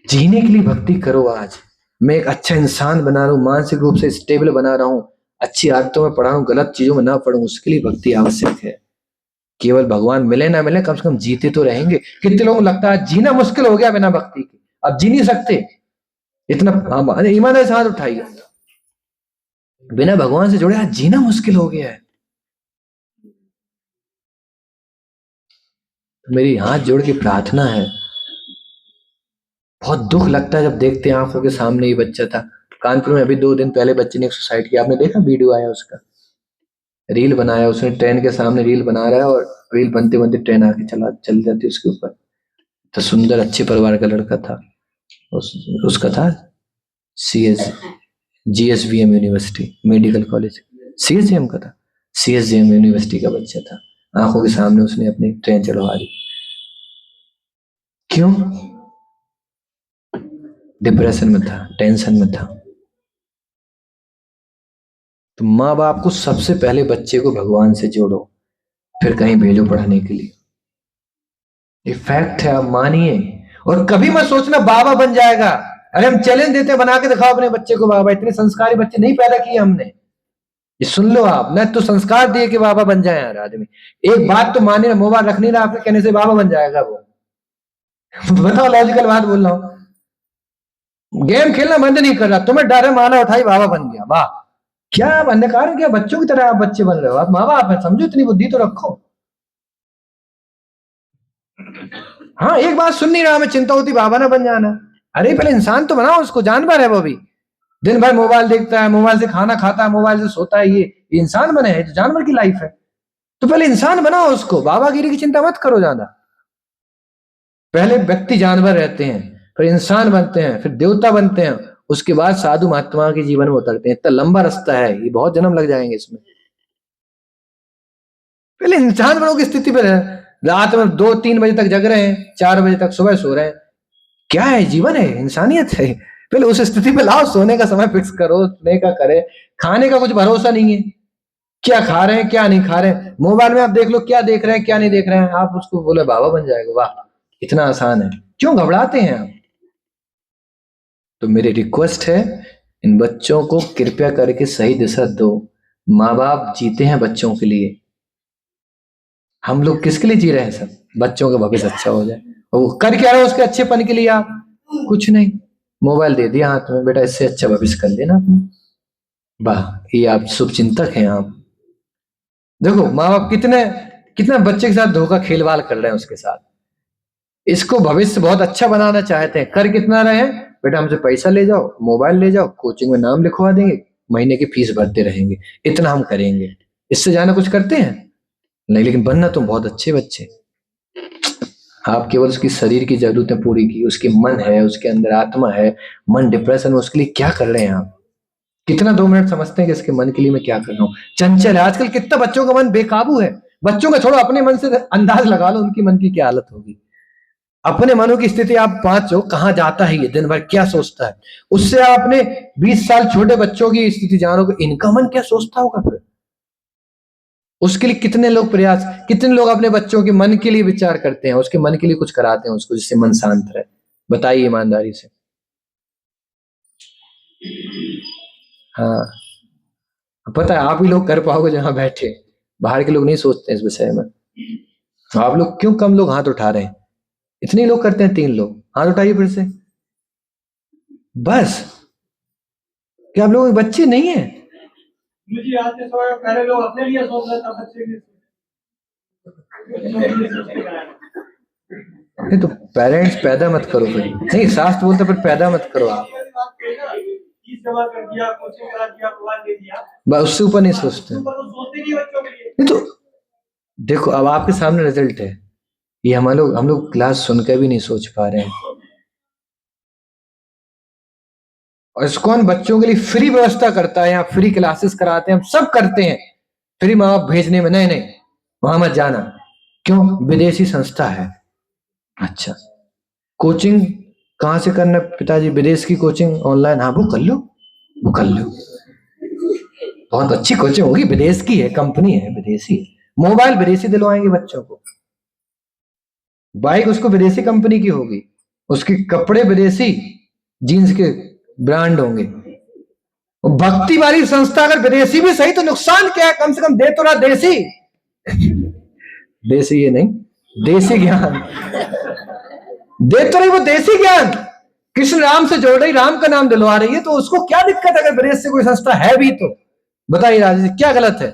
जीने के लिए भक्ति करो। आज मैं एक अच्छा इंसान बना रहा हूँ, मानसिक रूप से स्टेबल बना रहा हूँ, अच्छी आदतों में पढ़ा हूँ, गलत चीजों में ना पढ़ूं, उसके लिए भक्ति आवश्यक है। केवल भगवान मिले ना मिले, कम से कम जीते तो रहेंगे। कितने लोगों को लगता है जीना मुश्किल हो गया बिना भक्ति के, अब जी नहीं सकते इतना। ईमानदारी से हाथ उठाइए, बिना भगवान से जुड़े आज जीना मुश्किल हो गया है। मेरी हाथ जोड़ के प्रार्थना है। बहुत दुख लगता है जब देखते हैं आंखों के सामने ये बच्चा था कानपुर में, अभी 2 दिन पहले बच्चे ने एक सुसाइड किया। आपने देखा वीडियो आया उसका, रील बनाया उसने, ट्रेन के सामने रील बना रहा है, और रील बनते बनते ट्रेन आके चल जाती उसके ऊपर। तो सुंदर अच्छे परिवार का लड़का था, उसका था GSVM university medical college, CSGM का था, CSGM यूनिवर्सिटी का बच्चा था। आंखों के सामने उसने अपनी ट्रेन चढ़वा दी। क्यों? डिप्रेशन में था, टेंशन में था। तो माँ बाप को सबसे पहले बच्चे को भगवान से जोड़ो, फिर कहीं भेजो पढ़ाने के लिए। ये फैक्ट है, आप मानिए। और कभी मत सोचना बाबा बन जाएगा। अरे हम चैलेंज देते हैं, बना के दिखाओ अपने बच्चे को बाबा। इतने संस्कारी बच्चे नहीं पैदा किए हमने। ये सुन लो आप, न तो संस्कार दिए कि बाबा बन जाए यार आदमी। एक बात तो माने ना, मोबाइल रख नहीं रहा, आपके कहने से बाबा बन जाएगा वो? बताओ, लॉजिकल बात बोल रहा हूं। गेम खेलना बंद नहीं कर रहा, तुम्हें डर है, माला उठाई बाबा बन गया, वाह क्या आप अंधकार, क्या बच्चों की तरह आप बच्चे बन रहे हो? आप माँ बाप है, समझो, इतनी बुद्धि तो रखो। हाँ, एक बात सुन नहीं रहा, मैं चिंता होती बाबा ना बन जाना। अरे पहले इंसान तो बनाओ उसको, जानवर है वो भी, दिन भर मोबाइल देखता है, मोबाइल से खाना खाता है, मोबाइल से सोता है, ये इंसान बने है? तो जानवर की लाइफ है। तो पहले इंसान बनाओ उसको, बाबागिरी की चिंता मत करो ज्यादा। पहले व्यक्ति जानवर रहते हैं, फिर इंसान बनते हैं, फिर देवता बनते हैं, उसके बाद साधु महात्मा के जीवन में उतरते हैं। इतना लंबा रास्ता है, ये बहुत जन्म लग जाएंगे इसमें। पहले इंसान बनो की स्थिति पर है। रात में 2-3 बजे तक जग रहे हैं, 4 बजे तक सुबह सो रहे हैं। क्या है? जीवन है, इंसानियत है। पहले उस स्थिति पे लाओ, सोने का समय फिक्स करो, सोने का करे। खाने का कुछ भरोसा नहीं है, क्या खा रहे हैं क्या नहीं खा रहे हैं। मोबाइल में आप देख लो क्या देख रहे हैं क्या नहीं देख रहे हैं, आप उसको बोले बाबा बन जाएगा, वाह इतना आसान है। क्यों घबराते हैं आप? तो मेरी रिक्वेस्ट है, इन बच्चों को कृपया करके सही दिशा दो। माँ बाप जीते हैं बच्चों के लिए, हम लोग किसके लिए जी रहे हैं? सब बच्चों का भविष्य अच्छा हो जाए। और वो कर क्या रहे हो उसके अच्छेपन के लिए? आप कुछ नहीं, मोबाइल दे दिया हाथ में, बेटा इससे अच्छा भविष्य कर लेना अपना। वाह, ये आप शुभ चिंतक हैं आप। देखो माँ बाप कितना बच्चे के साथ धोखा खेलवाल कर रहे हैं उसके साथ। इसको भविष्य बहुत अच्छा बनाना चाहते हैं, कर कितना रहे हैं? बेटा हमसे पैसा ले जाओ, मोबाइल ले जाओ, कोचिंग में नाम लिखवा देंगे, महीने की फीस भरते रहेंगे, इतना हम करेंगे। इससे ज्यादा कुछ करते हैं नहीं, लेकिन बनना तुम बहुत अच्छे बच्चे। आप केवल उसकी शरीर की जरूरतें पूरी की, उसके मन है, उसके अंदर आत्मा है, मन डिप्रेशन में, उसके लिए क्या कर रहे हैं आप? कितना 2 मिनट समझते हैं कि इसके मन के लिए मैं क्या कर रहा हूँ? चंचल है आजकल, कितना बच्चों का मन बेकाबू है। बच्चों का छोड़ो, अपने मन से अंदाज लगा लो उनकी मन की क्या हालत होगी। अपने मनों की स्थिति आप पांचो, कहां जाता है ये, दिन भर क्या सोचता है, उससे आप अपने 20 साल छोटे बच्चों की स्थिति जानोगे, इनका मन क्या सोचता होगा फिर। उसके लिए कितने लोग प्रयास, कितने लोग अपने बच्चों के मन के लिए विचार करते हैं, उसके मन के लिए कुछ कराते हैं उसको, जिससे मन शांत रहे। बताइए ईमानदारी से। हाँ, पता है आप ही लोग कर पाओगे जहां बैठे, बाहर के लोग नहीं सोचते इस विषय में। आप लोग क्यों कम लोग हाथ उठा रहे हैं? इतने लोग करते हैं, 3 लोग, हाथ उठाइए फिर से। बस क्या आप लोग बच्चे नहीं है? मुझे आते समय पहले लोग अपने लिए सोच रहे थे, बच्चे के नहीं तो पेरेंट्स पैदा मत करो फिर। नहीं, शास्त्र बोलते फिर पैदा मत करो आप। जमा कर दिया, कोचिंग करा दिया, मोबाइल दे दिया, बस उससे ऊपर नहीं सोचते। तो सोचते नहीं बच्चों के लिए। नहीं तो देखो, अब आपके सामने रिजल्ट है, ये हम लोग क्लास सुनकर भी नहीं सोच पा रहे हैं। और इस्कॉन बच्चों के लिए फ्री व्यवस्था करता है, यहाँ फ्री क्लासेस कराते हैं, हम सब करते हैं। फ्री माँ बाप भेजने में, नहीं नहीं वहां मत जाना। क्यों? विदेशी संस्था है। अच्छा, कोचिंग कहाँ से करना पिताजी? विदेश की कोचिंग ऑनलाइन? हाँ वो कर लो, वो कर लो, बहुत अच्छी कोचिंग होगी, विदेश की है, कंपनी है विदेशी। मोबाइल विदेशी दिलवाएंगे बच्चों को, बाइक उसको विदेशी कंपनी की होगी, उसके कपड़े विदेशी जीन्स के ब्रांड होंगे। भक्ति वाली संस्था अगर विदेशी भी सही तो नुकसान क्या है? कम से कम दे तो रहा देसी। देसी ये नहीं, देसी ज्ञान दे तो रही, वो देसी ज्ञान। कृष्ण राम से जोड़ रही, राम का नाम दिलवा रही है, तो उसको क्या दिक्कत है अगर विदेश से कोई संस्था है भी तो? बताइए राजेश, क्या गलत है?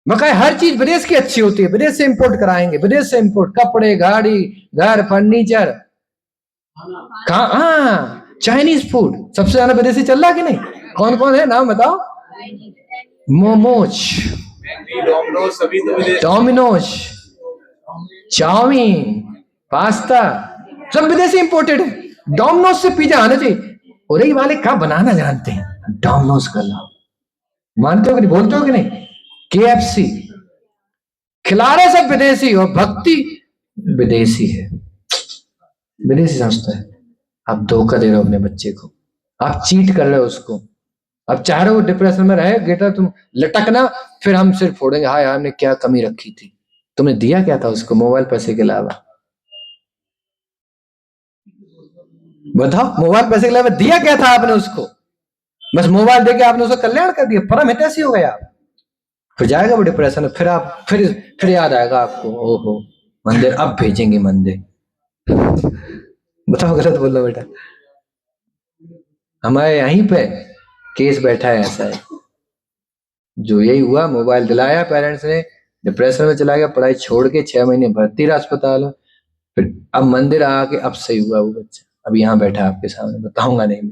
बकाया हर चीज विदेश की अच्छी होती है, विदेश से इंपोर्ट कराएंगे, विदेश से इंपोर्ट, कपड़े, गाड़ी, घर, फर्नीचर, हाँ चाइनीज फूड सबसे ज्यादा विदेशी चल रहा है कि नहीं? कौन कौन है नाम बताओ? मोमोज, डोमिनोज, चाउमीन, पास्ता, सब विदेशी इंपोर्टेड है। डोमिनोज से पिज्जा आना चाहिए, और ये वाले क्या बनाना जानते हैं, डोमिनोज का लाओ। मानते हो कि नहीं, बोलते हो कि नहीं? KFC खिला रहे सब विदेशी, और भक्ति विदेशी है, विदेशी संस्था है। आप धोखा दे रहे हो अपने बच्चे को, आप चीट कर रहे हो उसको। अब चाह रहे हो डिप्रेशन में रहे, बेटा तुम लटकना, फिर हम सिर फोड़ेंगे, हाँ यार हमने क्या कमी रखी थी, तुमने दिया क्या था उसको मोबाइल पैसे के अलावा? बताओ, मोबाइल पैसे के अलावा दिया क्या था आपने उसको? बस मोबाइल देके आपने उसका कल्याण कर दिया, परम हितैषी हो गया। फिर जाएगा वो डिप्रेशन में, फिर आप फिर याद आएगा आपको, ओहो मंदिर, अब भेजेंगे मंदिर। बताओ गलत बोल रहा बेटा? हमारे यहीं पे केस बैठा है ऐसा है, जो यही हुआ, मोबाइल दिलाया पेरेंट्स ने, डिप्रेशन में चला गया, पढ़ाई छोड़ के 6 महीने भर्ती रहा अस्पताल में, फिर अब मंदिर आके अब सही हुआ वो बच्चा, अब यहाँ बैठा है आपके सामने, बताऊंगा नहीं।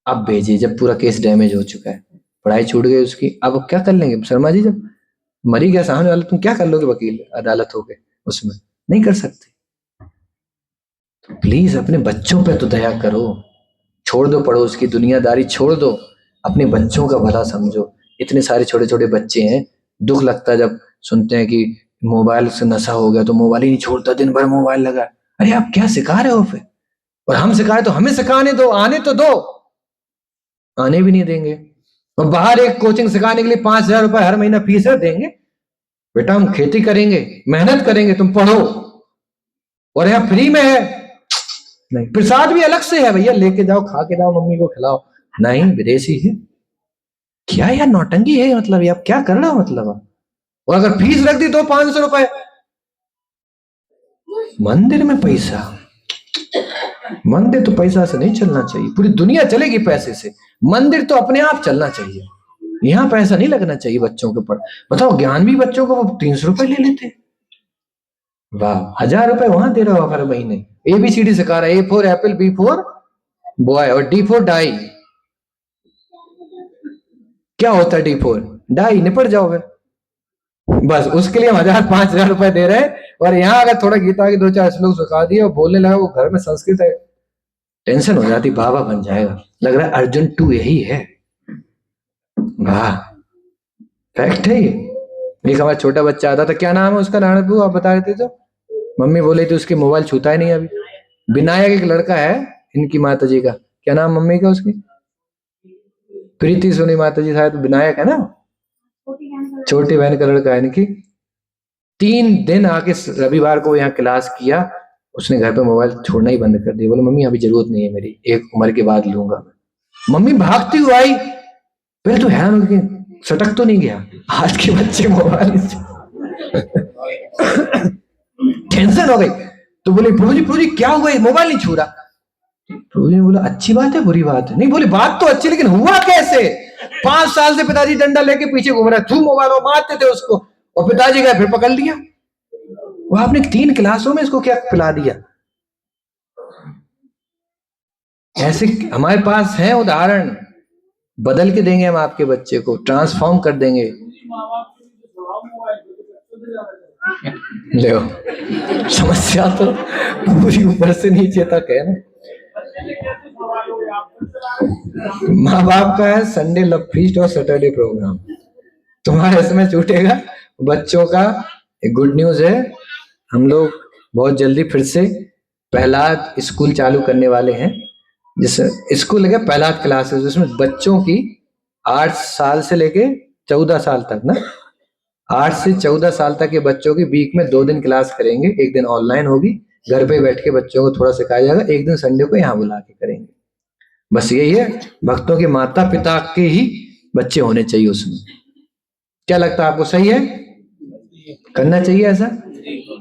अब भेजिए, जब पूरा केस डैमेज हो चुका है, पढ़ाई छूट गई उसकी, अब क्या कर लेंगे शर्मा जी? जब मरी गया सामने वाला, तुम क्या कर लोगे? वकील अदालत हो गए, उसमें नहीं कर सकते। तो प्लीज अपने बच्चों पे तो दया करो, छोड़ दो पड़ोस की दुनियादारी, छोड़ दो, अपने बच्चों का भला समझो। इतने सारे छोटे छोटे बच्चे हैं, दुख लगता है जब सुनते हैं कि मोबाइल से नशा हो गया, तो मोबाइल ही नहीं छोड़ता, दिन भर मोबाइल लगा। अरे आप क्या सिखा रहे हो फिर? और हम सिखाए तो हमें सिखाने दो, आने तो दो, आने भी नहीं देंगे। और बाहर एक कोचिंग सिखाने के लिए 5,000 रुपए हर महीना फीस है, देंगे? बेटा हम खेती करेंगे, मेहनत करेंगे, तुम पढ़ो, और यहाँ फ्री में है। नहीं, प्रसाद भी अलग से है भैया, लेके जाओ, खा के जाओ, मम्मी को खिलाओ। नहीं, विदेशी है। क्या यार नौटंकी है, मतलब ये आप क्या कर रहे हो मतलब आप? और अगर फीस रख दी तो 500 रुपए, मंदिर में पैसा, मंदिर तो पैसा से नहीं चलना चाहिए, पूरी दुनिया चलेगी पैसे से, मंदिर तो अपने आप चलना चाहिए, यहाँ पैसा नहीं लगना चाहिए बच्चों के ऊपर। बताओ, ज्ञान भी बच्चों को 300 रुपए ले लेते, वाह, 1,000 रुपए वहां दे रहे हो हर महीने, ABCD सिखा रहा है, A for Apple, B for boy और D फॉर डाई। क्या होता है D फॉर डाई? निपट जाओ फिर। बस उसके लिए हम 1000-5000 रुपए दे रहे हैं, और यहाँ अगर थोड़ा गीता के 2-4 श्लोक सिखा दिए और बोलने लगा, वो घर में संस्कृत है, टेंशन हो जाती, बाबा बन जाएगा। लग रहा है अर्जुन 2 यही है। वाह, फैक्ट है ये। एक हमारा छोटा बच्चा आता था, क्या नाम है उसका नारायण बाबू, आप बता रहे थे तो? मम्मी बोली थी उसकी मोबाइल छूता ही नहीं अभी। विनायक एक लड़का है इनकी माता जी का, क्या नाम मम्मी का उसकी? प्रीति सोनी माता जी, शायद विनायक है ना, छोटी बहन का लड़का है इनकी। 3 दिन आके रविवार को यहाँ क्लास किया, उसने घर पे मोबाइल छोड़ना ही बंद कर दिया। बोले मम्मी अभी जरूरत नहीं है मेरी, एक उम्र के बाद लूंगा। मम्मी भागती हुई आई, पहले तो हैरान हो गई, सटक तो नहीं गया, आज के बच्चे मोबाइल टेंशन हो गई। तो बोले प्रभु जी क्या हुआ, मोबाइल नहीं छू रहा। प्रभु जी ने बोला अच्छी बात है बुरी बात है? नहीं, बोले बात तो अच्छी, लेकिन हुआ कैसे? 5 साल से पिताजी डंडा लेके पीछे घूम रहा है, छू मोबाइल, और मारते थे उसको, और पिताजी गए फिर पकड़ लिया। वो आपने 3 क्लासों में इसको क्या पिला दिया? ऐसे हमारे पास है उदाहरण, बदल के देंगे हम आपके बच्चे को, ट्रांसफॉर्म कर देंगे। माँ बाप के लिए तो स्वभाव हुआ है, जो बच्चों से ज्यादा ले समस्या तो पूरी ऊपर से नीचे तक है ना। कैसे सवाल हो गया आप? माँ बाप का है संडे लव फीस्ट और सैटरडे प्रोग्राम, तुम्हारा इसमें छूटेगा। बच्चों का एक गुड न्यूज है, हम लोग बहुत जल्दी फिर से पहलाद स्कूल चालू करने वाले हैं। जिस स्कूल है पहलाद क्लासेस, जिसमें बच्चों की 8 साल से लेके 14 साल तक ना, 8 से 14 साल तक के बच्चों की वीक में 2 दिन क्लास करेंगे। एक दिन ऑनलाइन होगी, घर पे बैठ के बच्चों को थोड़ा सिखाया जाएगा, एक दिन संडे को यहाँ बुला के करेंगे। बस यही है, भक्तों के माता पिता के ही बच्चे होने चाहिए उसमें। क्या लगता है आपको, सही है? करना चाहिए ऐसा,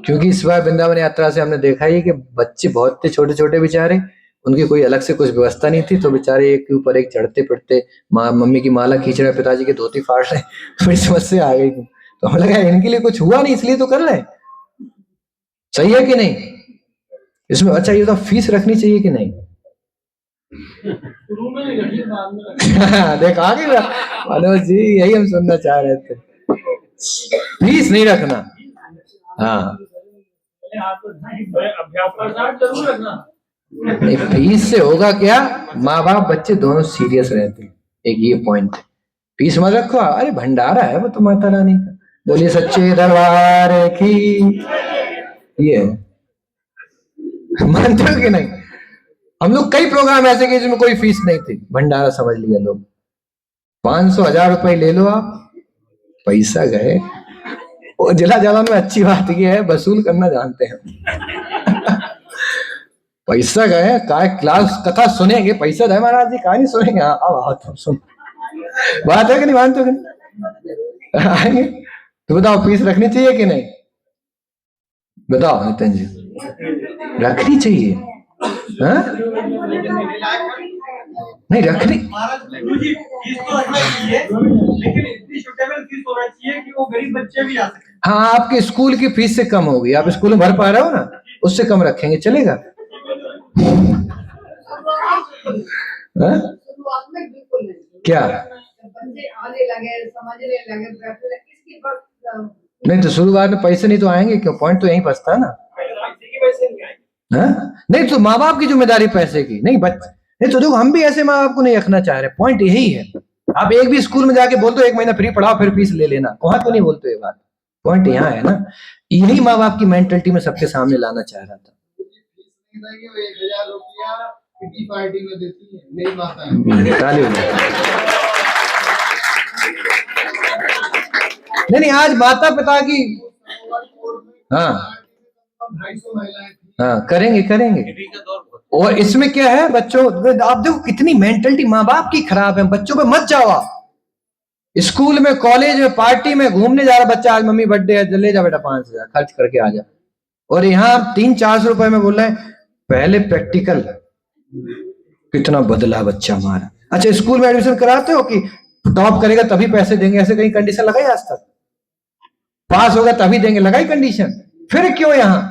क्योंकि इस बार वृंदावन यात्रा से हमने देखा ही कि बच्चे बहुत थे छोटे छोटे बेचारे, उनकी कोई अलग से कुछ व्यवस्था नहीं थी, तो बेचारे एक के ऊपर एक चढ़ते फिरते, मम्मी की माला खींच रहे, पिताजी के धोती फाड़ रहे, थोड़ी समस्या आ गई। तो हमें लगा इनके लिए कुछ हुआ नहीं इसलिए तो कर रहे हैं। सही है कि नहीं? इसमें अच्छा ये तो फीस रखनी चाहिए कि नहीं? शुरू में नहीं रखी, बाद में रखी। देख आ गई मनोज जी, यही हम सुनना चाह रहे थे, फीस नहीं रखना। हाँ पहले आप तो अभ्यास का चार्ट जरूर रखना। नहीं, फीस से होगा क्या, माँ बाप बच्चे दोनों सीरियस रहते हैं, एक ये पॉइंट। फीस मत रखो, अरे भंडारा है वो तो माता रानी का, बोलिए सच्चे दरबार की, ये मानते हो कि नहीं? हम लोग कई प्रोग्राम ऐसे किए जिसमें कोई फीस नहीं थी, भंडारा समझ लिया लोग। 500-1000 रुपए ले लो आप, पैसा गए। और जिला जालौन में अच्छी बात यह है, वसूल करना जानते हैं। पैसा गए, काय क्लास कथा सुनेंगे, पैसा है महाराज जी, कहा नहीं सुनेंगे? हाँ अब आओ तुम सुन, बात है कि नहीं? मानते हो कि नहीं? आएंगे तो बताओ फीस रखनी चाहिए कि नहीं? बताओ नितिन जी, रखनी चाहिए? हाँ? नहीं रखनी, गुरुजी फीस तो रखना चाहिए, लेकिन इतनी सुटेबल फीस होना चाहिए कि वो गरीब बच्चे भी आ सके। हाँ आपके स्कूल की फीस से कम होगी, आप स्कूल में भर पा रहे हो ना, उससे कम रखेंगे, चलेगा? हाँ? क्या बच्चे आने लगे, समझने लगे, बैठने लगे, इसकी बात नहीं तो शुरुआत में पैसे नहीं तो आएंगे क्यों? पॉइंट तो यहीं फंसता है ना। पैसे के पैसे नहीं आएंगे। हाँ? नहीं तो माँ बाप की जिम्मेदारी पैसे की नहीं, नहीं तो देखो हम भी ऐसे माँ बाप को नहीं रखना चाह रहे, पॉइंट यही है। आप एक भी स्कूल में जाके बोल दो 1 महीना फ्री पढ़ाओ फिर फीस ले लेना, वहां तो नहीं बोलते ये बात, पॉइंट यहाँ है ना। यही माँ बाप की मेंटलिटी में सबके सामने लाना चाह रहा था। 1000 रुपया किटी पार्टी में देती है, नहीं माता ताली हो जाए। नहीं आज माता पिता की, हाँ 250 महिलाएं थी। हाँ करेंगे करेंगे। टीवी का दौर बहुत और इसमें क्या है, बच्चों आप देखो कितनी मेंटलिटी माँ बाप की खराब है, बच्चों पे मत जाओ आप। स्कूल में कॉलेज में पार्टी में घूमने जा रहा बच्चा, आज मम्मी बर्थडे है, ले जा बेटा 5000 खर्च करके आ जा, और यहाँ 300-400 रुपए में बोल रहे हैं पहले प्रैक्टिकल। कितना बदला बच्चा हमारा। अच्छा स्कूल में एडमिशन कराते हो कि टॉप करेगा तभी पैसे देंगे, ऐसे कहीं कंडीशन लगाई आज तक? पास होगा तभी देंगे, लगाई कंडीशन? फिर क्यों यहाँ?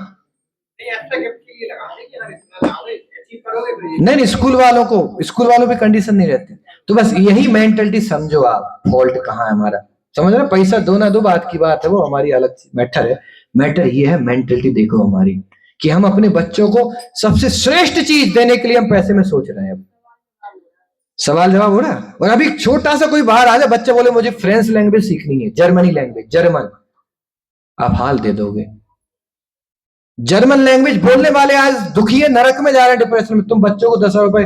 नहीं एक्स्ट्रा गिफ्ट के लिए लगा देंगे ना, नहीं नहीं, स्कूल वालों पे कंडीशन नहीं रहती। तो बस यही मेंटलिटी समझो आप, फॉल्ट कहाँ है हमारा, समझ रहे हो? पैसा दो ना दो बात की बात है, वो हमारी अलग मैटर है। मैटर ये है मेंटलिटी देखो हमारी, कि हम अपने बच्चों को सबसे श्रेष्ठ चीज देने के लिए हम पैसे में सोच रहे हैं। अब सवाल जवाब हो रहा है। और अभी छोटा सा कोई बाहर आ जाए, बच्चा बोले मुझे फ्रेंच लैंग्वेज सीखनी है, जर्मनी लैंग्वेज, जर्मन, आप हाल दे दोगे। जर्मन लैंग्वेज बोलने वाले आज दुखी है, नरक में जा रहे हैं, डिप्रेशन में। तुम बच्चों को 10,000 रुपए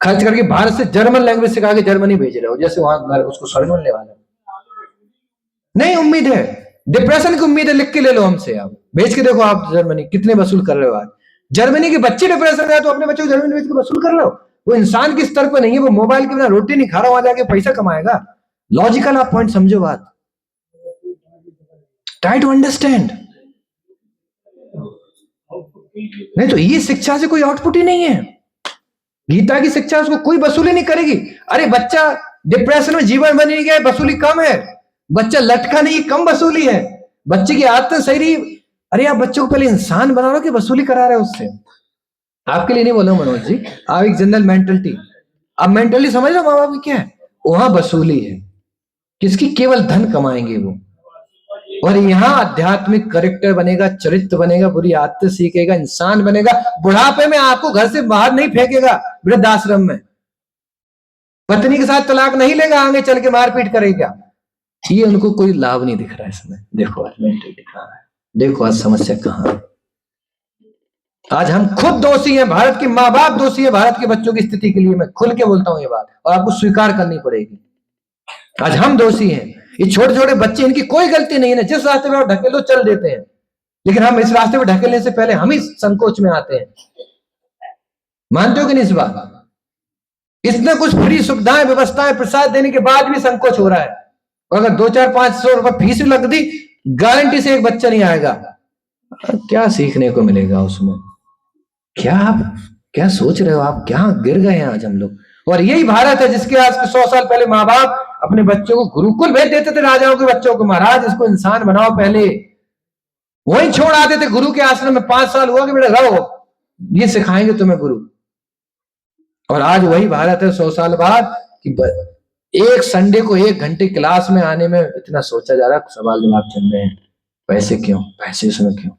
खर्च करके भारत से जर्मन लैंग्वेज सिखा के जर्मनी भेज रहे हो, जैसे वहां उसको स्वर्ग मिलने वाला है। नहीं उम्मीद है, डिप्रेशन की उम्मीद है, लिख के ले लो हमसे, आप भेज के देखो आप जर्मनी कितने वसूल कर रहे हो। आज जर्मनी के बच्चे डिप्रेशन में है, तो अपने बच्चों को जर्मनी भेज के वसूल कर रहे हो। वो इंसान के स्तर पर नहीं है, वो मोबाइल के बिना रोटी नहीं खा रहा, वहां जाके पैसा कमाएगा। लॉजिकल आप पॉइंट समझो बात, ट्राई टू अंडरस्टैंड। नहीं तो ये शिक्षा से कोई आउटपुट ही नहीं है। गीता की शिक्षा उसको कोई वसूली नहीं करेगी। अरे बच्चा डिप्रेशन में जीवन बन नहीं गया, वसूली कम है। बच्चा लटका नहीं, कम वसूली है। बच्चे की आदत सही रही, अरे आप बच्चों को पहले इंसान बना रहे हो कि वसूली करा रहे हो उससे। आपके लिए नहीं बोला मनोज जी, आप एक जनरल मेंटलिटी, आप मेंटली समझ रहे हो माँ बाप की क्या है, वहां वसूली है किसकी, केवल धन कमाएंगे वो। और यहाँ आध्यात्मिक करेक्टर बनेगा, चरित्र बनेगा, बुरी आदतें सीखेगा, इंसान बनेगा। बुढ़ापे में आपको घर से बाहर नहीं फेंकेगा, वृद्धाश्रम में पत्नी के साथ तलाक नहीं लेगा, आगे चल के मारपीट करेगा। ये उनको कोई लाभ नहीं दिख रहा है इसमें। देखो आज मेंटलिटी कहाँ है, देखो आज समस्या कहाँ है। आज हम खुद दोषी हैं, भारत के माँ बाप दोषी है भारत के बच्चों की स्थिति के लिए। मैं खुल के बोलता हूं ये बात, और आपको स्वीकार करनी पड़ेगी। आज हम दोषी हैं। ये छोटे छोटे बच्चे, इनकी कोई गलती नहीं है, जिस रास्ते में आप ढकेलो चल देते हैं, लेकिन हम इस रास्ते में ढकेलने से पहले हम ही संकोच में आते हैं। मानते हो कि नहीं इस बात? इतने कुछ फ्री सुविधाएं, व्यवस्थाएं, प्रसाद देने के बाद भी संकोच हो रहा है। और अगर 200-400-500 रुपए फीस भी लग दी, गारंटी से एक बच्चा नहीं आएगा। क्या सीखने को मिलेगा उसमें? क्या आप क्या सोच रहे हो आप? क्या गिर गए हैं आज हम लोग। और यही भारत है जिसके आज 100 साल पहले माँ बाप अपने बच्चों को गुरुकुल भेज देते थे, राजाओं के बच्चों को, महाराज इसको इंसान बनाओ पहले, वही छोड़ आते थे गुरु के आश्रम में। 5 साल हुआ कि बेटा रहो, ये सिखाएंगे तुम्हें गुरु। और आज वही भारत है 100 साल बाद कि एक संडे को 1 घंटे क्लास में आने में इतना सोचा जा रहा है, सवाल जवाब चल रहे हैं। पैसे क्यों, पैसे इसमें क्यों?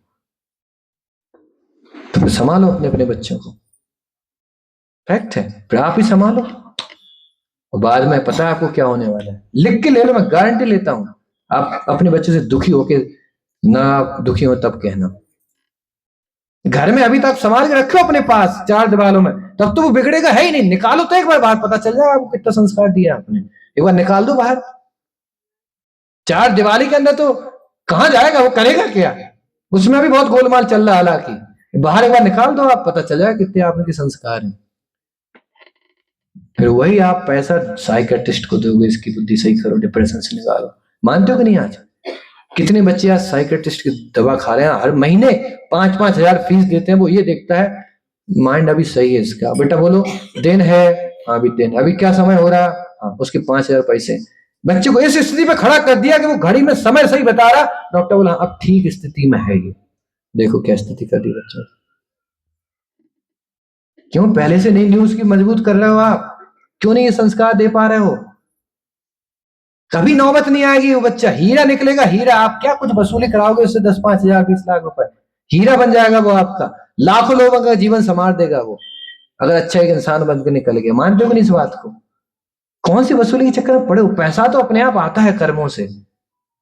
तो संभालो अपने अपने बच्चों को, फैक्ट है, फिर आप ही संभालो। और बाद में पता है आपको क्या होने वाला है, लिख के ले लो, मैं गारंटी लेता हूं। आप अपने बच्चे से दुखी होके ना, आप दुखी हो तब कहना। घर में अभी तक संभाल के रखो अपने पास 4 दीवारों में, तब तो वो बिगड़ेगा है ही नहीं। निकालो तो एक बार बाहर, पता चल जाएगा आपको कितना संस्कार दिया आपने। एक बार निकाल दो बाहर, 4 दीवारी के अंदर तो कहां जाएगा वो, करेगा क्या? उसमें भी बहुत गोलमाल चल रहा है। हालांकि बाहर एक बार निकाल दो आप, पता चल जाएगा कितने आपके संस्कार हैं। फिर वही आप पैसा साइकियाट्रिस्ट को दोगे, इसकी बुद्धि सही करो, डिप्रेशन से निकालो। मानते हो कि नहीं? आज कितने बच्चे आज साइकियाट्रिस्ट की दवा खा रहे हैं, हर महीने 5-5 हजार फीस देते हैं। वो ये देखता है माइंड अभी सही है इसका, बेटा बोलो दिन है, हाँ अभी दिन, अभी क्या समय हो रहा, हाँ उसके 5,000 पैसे। बच्चे को इस स्थिति पे खड़ा कर दिया कि वो घड़ी में समय सही बता रहा। डॉक्टर बोला अब ठीक स्थिति में है ये। देखो क्या स्थिति कर दी बच्चों। क्यों? पहले से नहीं न्यूज की मजबूत कर रहे हो आप? क्यों नहीं ये संस्कार दे पा रहे हो? कभी नौबत नहीं आएगी, वो बच्चा हीरा निकलेगा, हीरा। आप क्या कुछ वसूली कराओगे उससे 10-5 हजार 20 लाख रुपए, हीरा बन जाएगा वो आपका। लाखों लोगों का जीवन संवार देगा वो, अगर अच्छा एक इंसान बन के निकल गया। मानते हो कि नहीं इस बात को? कौन सी वसूली के चक्कर में पड़े हो? पैसा तो अपने आप आता है कर्मों से,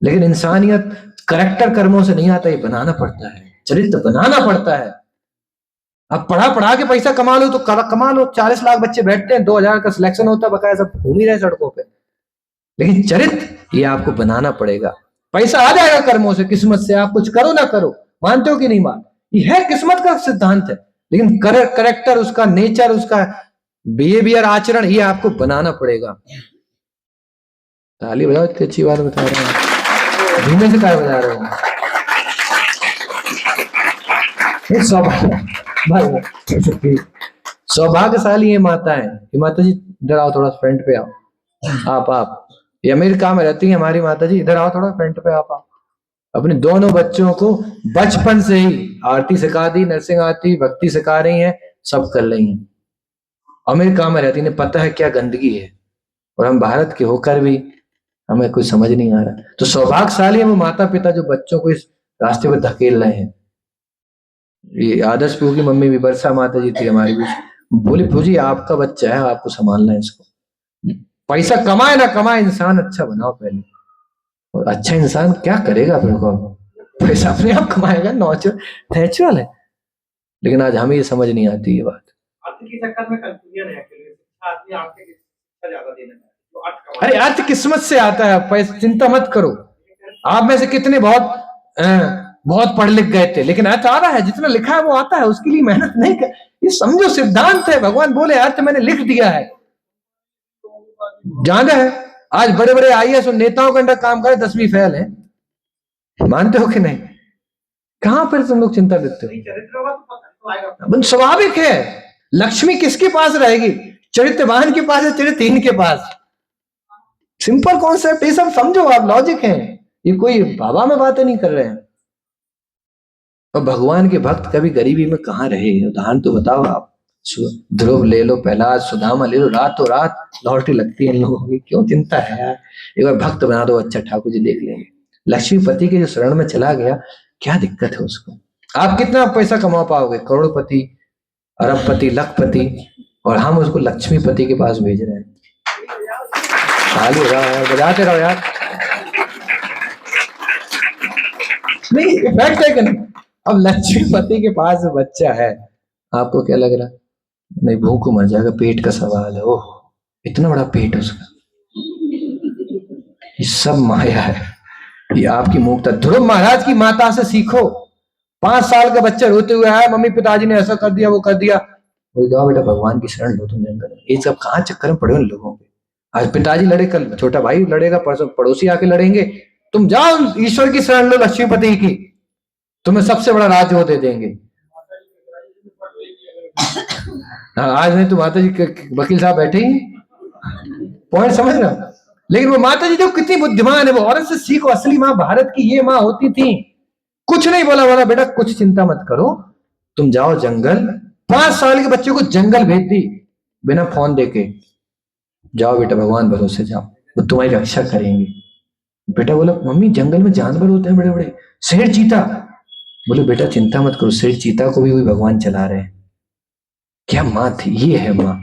लेकिन इंसानियत, करेक्टर कर्मों से नहीं आता, ये बनाना पड़ता है, चरित्र बनाना पड़ता है। अब पढ़ा के पैसा कमा लो तो कमा लो। 40 लाख बच्चे बैठते हैं, 2,000 का सिलेक्शन होता है, बकाया सब घूम ही रहे सड़कों पे। लेकिन चरित्र ये आपको बनाना पड़ेगा। पैसा आ जाएगा कर्मों से, किस्मत से, आप कुछ करो ना करो। मानते हो कि नहीं? मान ये है किस्मत का सिद्धांत है, लेकिन करेक्टर, उसका नेचर, उसका बिहेवियर, आचरण, ये आपको बनाना पड़ेगा। ताली बजाओ, इतनी अच्छी बात बता रहे हैं, धीमे से क्या बजा रहे हो? सौभाग्यशाली ये माता है। ये माता जी इधर आओ, थोड़ा फ्रंट पे आओ। आप ये अमेरिका में रहती है हमारी माता जी, इधर आओ थोड़ा फ्रंट पे। आप अपने दोनों बच्चों को बचपन से ही आरती सिखा दी, नर्सिंग आती, भक्ति सिखा रही हैं, सब कर रही हैं। अमेरिका में रहती, इन्हें पता है क्या गंदगी है, और हम भारत के होकर भी हमें कुछ समझ नहीं आ रहा। तो सौभाग्यशाली है वो माता पिता जो बच्चों को इस रास्ते पर धकेल रहे हैं। ये आदर्श पीहू की मम्मी भी वर्षा माता जी थी हमारी बीच, बोली पूजी आपका बच्चा है, आपको संभालना है इसको, पैसा कमाए ना कमाए, इंसान अच्छा बनाओ पहले। और अच्छा इंसान क्या करेगा फिर को, पैसा अपने आप कमाएगा, नेचुरल है। लेकिन आज हमें ये समझ नहीं आती ये बात। अर्थ के चक्कर में कंफ्यूजन है एक्चुअली, आदमी आपके शिक्षा ज्यादा देना चाहता है, तो अर्थ कमाना। अरे अर्थ किस्मत से आता है, पैसा चिंता मत करो। आप में से कितने बहुत पढ़ लिख गए थे, लेकिन अर्थ आ रहा है, जितना लिखा है वो आता है, उसके लिए मेहनत नहीं कर। ये समझो सिद्धांत है, भगवान बोले अर्थ मैंने लिख दिया है, जाना है। आज बड़े बड़े आईएएस और नेताओं के अंदर काम करे, 10वीं फेल है, मानते हो कि नहीं? कहां पर तुम लोग चिंता देते हो? चरित्र होगा तो पता तो आएगा। अपन स्वाभाविक है, लक्ष्मी किसके पास रहेगी? चरित्रवान के पास है, चरित्रहीन के पास। सिंपल कॉन्सेप्ट, ये सब समझो आप, लॉजिक है, ये कोई बाबा में बातें नहीं कर रहे हैं। और भगवान के भक्त कभी गरीबी में कहां रहे? उदाहरण तो बताओ आप। ध्रुव ले लो, प्रहलाद, सुदामा ले लो, रातों रात लॉटरी लगती है इन लोगों की, क्यों चिंता है यार? एक बार भक्त बना दो, अच्छा ठाकुर जी देख लेंगे। लक्ष्मीपति के जो शरण में चला गया, क्या दिक्कत है उसको? आप कितना पैसा कमा पाओगे? करोड़पति, अरबपति, लखपति, और हम उसको लक्ष्मीपति के पास भेज रहे हैं। ताली बजाओ यार, बजाते रहो यार। नहीं, फैक्ट है कि नहीं? अब लक्ष्मीपति के पास बच्चा है, आपको क्या लग रहा? नहीं, भूख को मर जाएगा, पेट का सवाल है। ओह, इतना बड़ा पेट उसका। ये सब माया है, ये आपकी मूर्खता। ध्रुव महाराज की माता से सीखो। 5 साल का बच्चा रोते हुए आया, मम्मी पिताजी ने ऐसा कर दिया, वो कर दिया। बोल जाओ बेटा भगवान की शरण लो, तुम जंगल। ये सब कहाँ चक्कर में पड़े उन लोगों के? आज पिताजी लड़े, कल छोटा भाई लड़ेगा, परसों पड़ोसी आके लड़ेंगे। तुम जाओ ईश्वर की शरण लो, लक्ष्मीपति की, तुम्हें सबसे बड़ा राज वो दे देंगे। आज नहीं तो माता जी वकील साहब बैठे ही, पॉइंट समझ रहा। लेकिन वो माता जी जो कितनी बुद्धिमान है, वो औरत से सीखो। असली माँ भारत की ये माँ होती थी। कुछ नहीं बोला, बोला बेटा कुछ चिंता मत करो, तुम जाओ जंगल। 5 साल के बच्चे को जंगल भेज दी बिना फोन देके, जाओ बेटा भगवान भरोसे जाओ, वो तुम्हारी रक्षा करेंगे। बेटा बोला मम्मी जंगल में जानवर होते हैं बड़े बड़े, शेर चीता। बोले बेटा चिंता मत करो, शेर चीता को भी वही भगवान चला रहे हैं। क्या माँ थी, ये है माँ।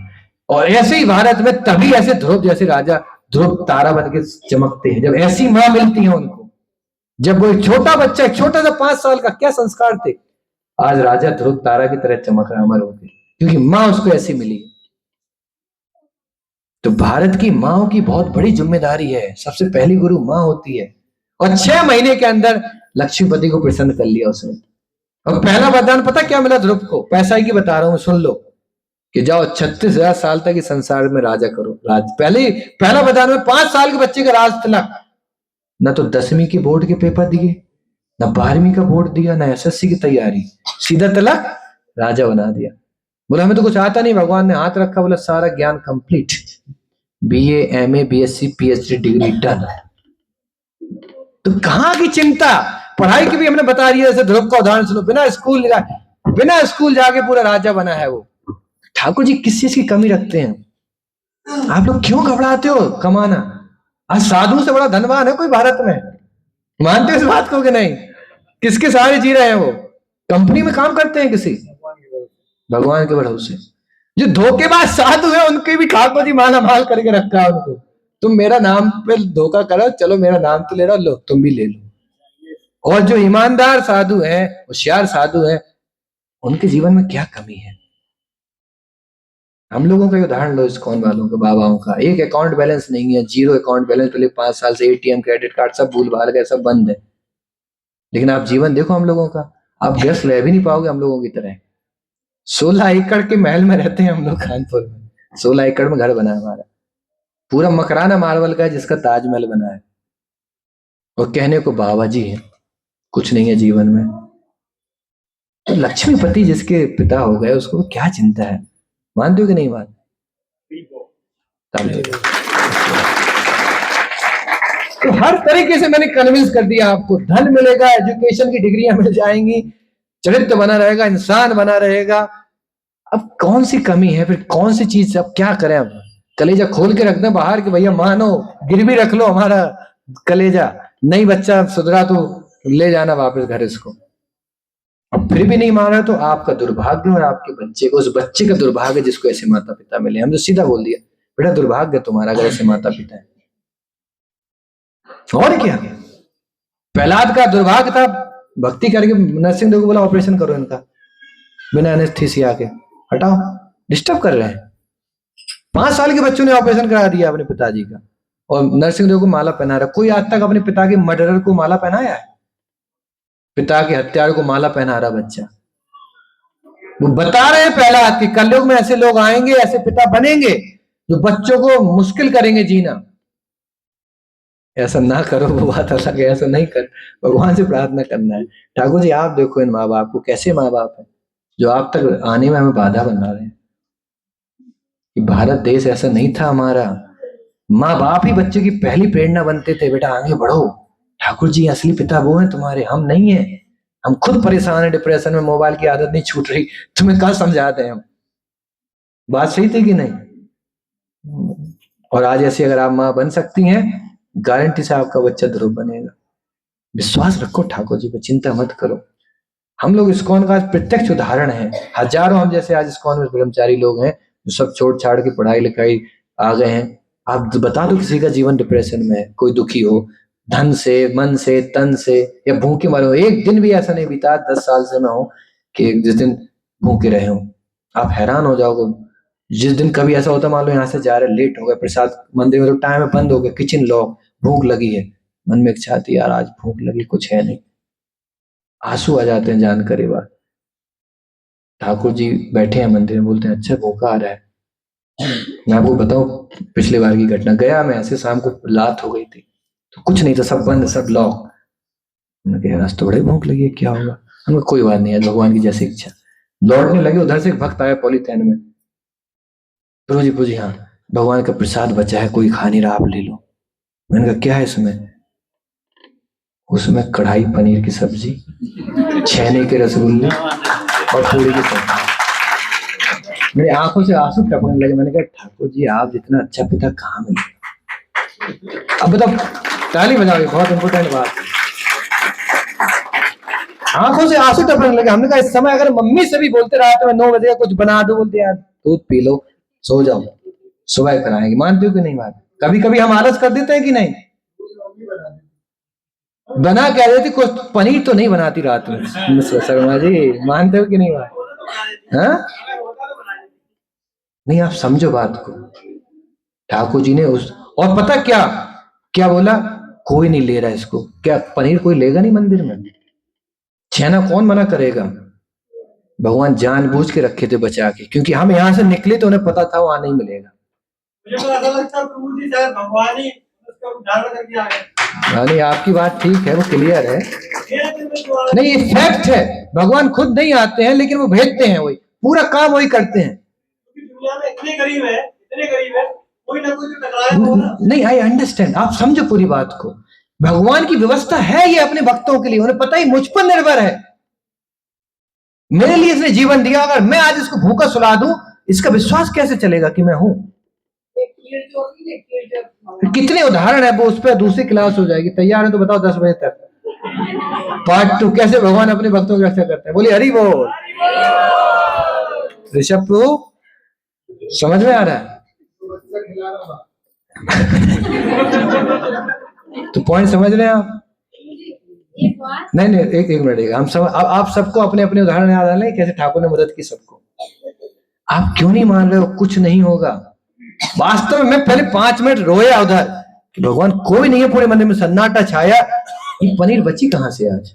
और ऐसे ही भारत में तभी ऐसे ध्रुव जैसे राजा ध्रुव तारा बन के चमकते हैं, जब ऐसी माँ मिलती है उनको। जब वो एक छोटा बच्चा, एक छोटा सा 5 साल का, क्या संस्कार थे, आज राजा ध्रुव तारा की तरह चमक रहा अमर होकर, क्योंकि माँ उसको ऐसी मिली। तो भारत की माँ की बहुत बड़ी जिम्मेदारी है। सबसे पहली गुरु माँ होती है। और 6 महीने के अंदर लक्ष्मीपति को प्रसन्न कर लिया उसने। और पहला वरदान पता क्या मिला ध्रुव को? पैसा ही की बता रहा हूं, सुन लो, कि जाओ 36,000 साल तक इस संसार में राजा करो, राज। पहला वरदान में 5 साल के बच्चे का राज तिलक। न तो 10वीं के बोर्ड के पेपर दिए, न 12वीं का बोर्ड दिया, न एसएससी की तैयारी, सीधा तिलक, राजा बना दिया। बोला हमें तो कुछ आता नहीं, भगवान ने हाथ रखा, बोला सारा ज्ञान complete, BA, MA, BSc, PhD degree done. तो कहां की चिंता? पढ़ाई की भी हमने बता दिया। जैसे ध्रुव का उदाहरण सुनो, बिना स्कूल जाके पूरा राजा बना है वो। ठाकुर जी किस चीज की कमी रखते हैं? आप लोग क्यों घबराते हो कमाना? आज साधु से बड़ा धनवान है कोई भारत में? मानते हो इस बात को कि नहीं? किसके सहारे जी रहे हैं वो? कंपनी में काम करते हैं किसी? भगवान के भरोसे। जो धोखेबाज साधु है उनके भी ठाकुर जी माला माल करके रखा है उनको। तुम मेरा नाम पे धोखा करो, चलो मेरा नाम तो ले रहा, लो तुम भी ले लो। और जो ईमानदार साधु है, होशियार साधु है, उनके जीवन में क्या कमी है? हम लोगों का उदाहरण लो, इस्कॉन वालों का, बाबाओं का। एक अकाउंट बैलेंस नहीं है, 0 अकाउंट बैलेंस। पहले 5 साल से एटीएम, क्रेडिट कार्ड सब भूल भाल गए, सब बंद है। लेकिन आप जीवन देखो हम लोगों का, आप गैस ले भी नहीं पाओगे हम लोगों की तरह। 16 एकड़ के महल में रहते हैं हम लोग कानपुर में। 16 एकड़ में घर बना है हमारा, पूरा मकराना मार्बल का है, जिसका ताजमहल बना है। और कहने को बाबा जी है, कुछ नहीं है जीवन में। तो लक्ष्मीपति जिसके पिता हो गए, उसको क्या चिंता है? मानते हो कि नहीं? बात तो हर तरीके से मैंने कन्विंस कर दिया आपको। धन मिलेगा, एजुकेशन की डिग्रियां मिल जाएंगी, चरित्र बना रहेगा, इंसान बना रहेगा। अब कौन सी कमी है फिर, कौन सी चीज, अब क्या करें? अब कलेजा खोल के रख दें बाहर कि भैया मानो, गिरवी रख लो हमारा कलेजा, नहीं बच्चा सुधरा तो ले जाना वापस घर इसको। अब फिर भी नहीं मान रहा तो आपका दुर्भाग्य, और आपके बच्चे को, उस बच्चे का दुर्भाग्य जिसको ऐसे माता पिता मिले। हम तो सीधा बोल दिया, बेटा दुर्भाग्य तुम्हारा अगर ऐसे माता पिता है। और क्या, प्रहलाद का दुर्भाग्य था, भक्ति करके नरसिंह देव को बोला ऑपरेशन करो इनका, बिना एनेस्थीसिया के, हटाओ, डिस्टर्ब कर रहे हैं। 5 साल के बच्चों ने ऑपरेशन करा दिया अपने पिताजी का, और नरसिंह देव को माला पहना रहा। कोई आज तक अपने पिता के मर्डरर को माला पहनाया है? पिता के हत्यारे को माला पहना रहा बच्चा। वो बता रहे हैं प्रहलाद कि कलयुग में ऐसे लोग आएंगे, ऐसे पिता बनेंगे जो बच्चों को मुश्किल करेंगे जीना। ऐसा ना करो, वो बात अलग है, ऐसा नहीं कर, भगवान से प्रार्थना करना है। ठाकुर जी आप देखो इन माँ बाप को, कैसे माँ बाप है जो आप तक आने में हमें बाधा बना रहे हैं। कि भारत देश ऐसा नहीं था हमारा, माँ बाप ही बच्चे की पहली प्रेरणा बनते थे, बेटा आगे बढ़ो, ठाकुर जी असली पिता वो हैं तुम्हारे, हम नहीं है। हम खुद परेशान है, डिप्रेशन में, मोबाइल की आदत नहीं छूट रही, तुम्हें कल समझाते हैं हम। बात सही थी कि नहीं? और आज ऐसी अगर आप माँ बन सकती हैं, गारंटी से आपका बच्चा ध्रुव बनेगा। विश्वास रखो ठाकुर जी पे, चिंता मत करो। हम लोग इस्कॉन का आज प्रत्यक्ष उदाहरण है। हजारों हम जैसे आज इस्कॉन में ब्रह्मचारी लोग हैं जो सब छोड़ छाड़ के पढ़ाई लिखाई आ गए हैं। आप बता दो किसी का जीवन डिप्रेशन में है, कोई दुखी हो, धन से, मन से, तन से, या भूखे मरे हो, एक दिन भी ऐसा नहीं बीता 10 साल से मैं हूं कि जिस दिन भूखे रहे हो। आप हैरान हो जाओगे। जिस दिन कभी ऐसा होता, मान लो यहाँ से जा रहे, लेट हो गए, प्रसाद मंदिर में तो टाइम में बंद हो गया, किचन लॉक, भूख लगी है, मन में इच्छा आती है यार आज भूख लगी, कुछ है नहीं, आंसू आ जाते हैं जानकर ये बात। ठाकुर जी बैठे हैं मंदिर में, बोलते हैं अच्छा भूखा आ रहा है। मैं आपको बताऊं पिछले बार की घटना, गया मैं ऐसे, शाम को रात हो गई थी, तो कुछ नहीं था, सब बंद, सब लॉक। मैंने कहा आज तो बड़े भूख लगी है, क्या होगा? हमने कोई बात नहीं है, भगवान की जैसी इच्छा। लौटने लगे, उधर से एक भक्त आया पॉलीथैन में, प्रभु जी हाँ भगवान का प्रसाद बचा है, कोई खा नहीं रहा, आप ले लो। मैंने कहा क्या है इसमें? उसमें कढ़ाई पनीर की सब्जी, छेने के रसगुल्ले और पूरी की सब्जी। मेरी आंखों से आंसू टपकने लगे। मैंने कहा ठाकुर जी आप जितना अच्छा पिता कहाँ मिले? अब बताओ, ताली बजाओगे, बहुत इंपोर्टेंट बात। आंखों से आंसू टपकने लगे। हमने कहा इस समय अगर मम्मी से भी बोलते रहा तो मैं 9 बजे कुछ बना दो, बोलते यार दूध पी लो, सो जाओ, सुबह कराएंगे। मानते हो कि नहीं? बात कभी कभी हम आलस कर देते हैं कि नहीं? बना क्या देती, कुछ पनीर तो नहीं बनाती रात में शर्मा जी, मानते हो कि नहीं बात? हाँ नहीं, आप समझो बात को। ठाकुर जी ने उस, और पता क्या क्या बोला, कोई नहीं ले रहा इसको। क्या पनीर कोई लेगा नहीं मंदिर में? छेना कौन मना करेगा? भगवान जानबूझ के रखे थे बचा के, क्योंकि हम यहाँ से निकले तो उन्हें पता था वहां नहीं मिलेगा। मुझे तो ऐसा लगता है प्रभु जी शायद भगवान ही उसका उद्धार करके आ गए। नहीं आपकी बात ठीक है, वो क्लियर है। नहीं ये फैक्ट है, भगवान खुद नहीं आते हैं लेकिन वो भेजते हैं, वही पूरा काम वही करते हैं। दुनिया में इतने गरीब है, कोई ना कोई टकराया। नहीं आई अंडरस्टैंड, आप समझो पूरी बात को। भगवान की व्यवस्था है ये अपने भक्तों के लिए, उन्हें पता ही मुझ पर निर्भर है, मेरे लिए इसने जीवन दिया। अगर मैं आज इसको भूखा सुला दूं, इसका विश्वास कैसे चलेगा कि मैं हूं? कितने उदाहरण है, वो उस पर दूसरी क्लास हो जाएगी। तैयार है तो बताओ 10 बजे तक पार्ट 2, कैसे भगवान अपने भक्तों की रक्षा करते हैं। बोलिए हरि बोल। ऋषभ प्रभु समझ में आ रहा है? तो पॉइंट समझ रहे हैं आप? नहीं एक मिनट, हम सब आप सबको अपने अपने उदाहरण याद आ रहे हैं कैसे ठाकुर ने मदद की सबको। आप क्यों नहीं मान रहे हो? कुछ नहीं होगा। वास्तव में मैं पहले 5 मिनट रोया उधर कि भगवान कोई नहीं है, पूरे मंदिर में सन्नाटा छाया। ये पनीर बची कहां से? आज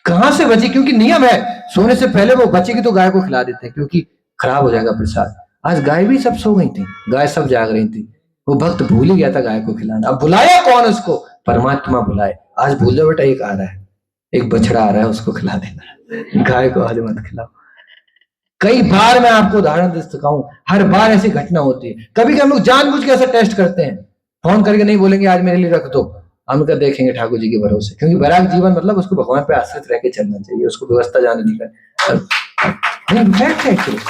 कहां से बची? क्योंकि नियम है सोने से पहले वो बचेगी तो गाय को खिला देते हैं, क्योंकि खराब हो जाएगा प्रसाद। आज गाय भी सब सो गई थी, गाय सब जाग रही थी, वो भक्त भूल ही गया था गाय को खिलाना। अब बुलाया कौन उसको? परमात्मा बुलाए। आज भूल जाओ बेटा, एक आ रहा है, एक बछड़ा आ रहा है, उसको खिला देना, गाय को आज मत खिलाओ। कई बार मैं आपको उदाहरण दे सकता हूं, हर बार ऐसी घटना होती है। कभी कभी हम लोग जानबूझ के ऐसा टेस्ट करते हैं, फोन करके नहीं बोलेंगे आज मेरे लिए रख दो, हम क्या देखेंगे ठाकुर जी के भरोसे, क्योंकि वैराग जीवन मतलब उसको भगवान पे आश्रित रह के चलना चाहिए, उसको व्यवस्था जाने नहीं करनी। फैक्ट है actually।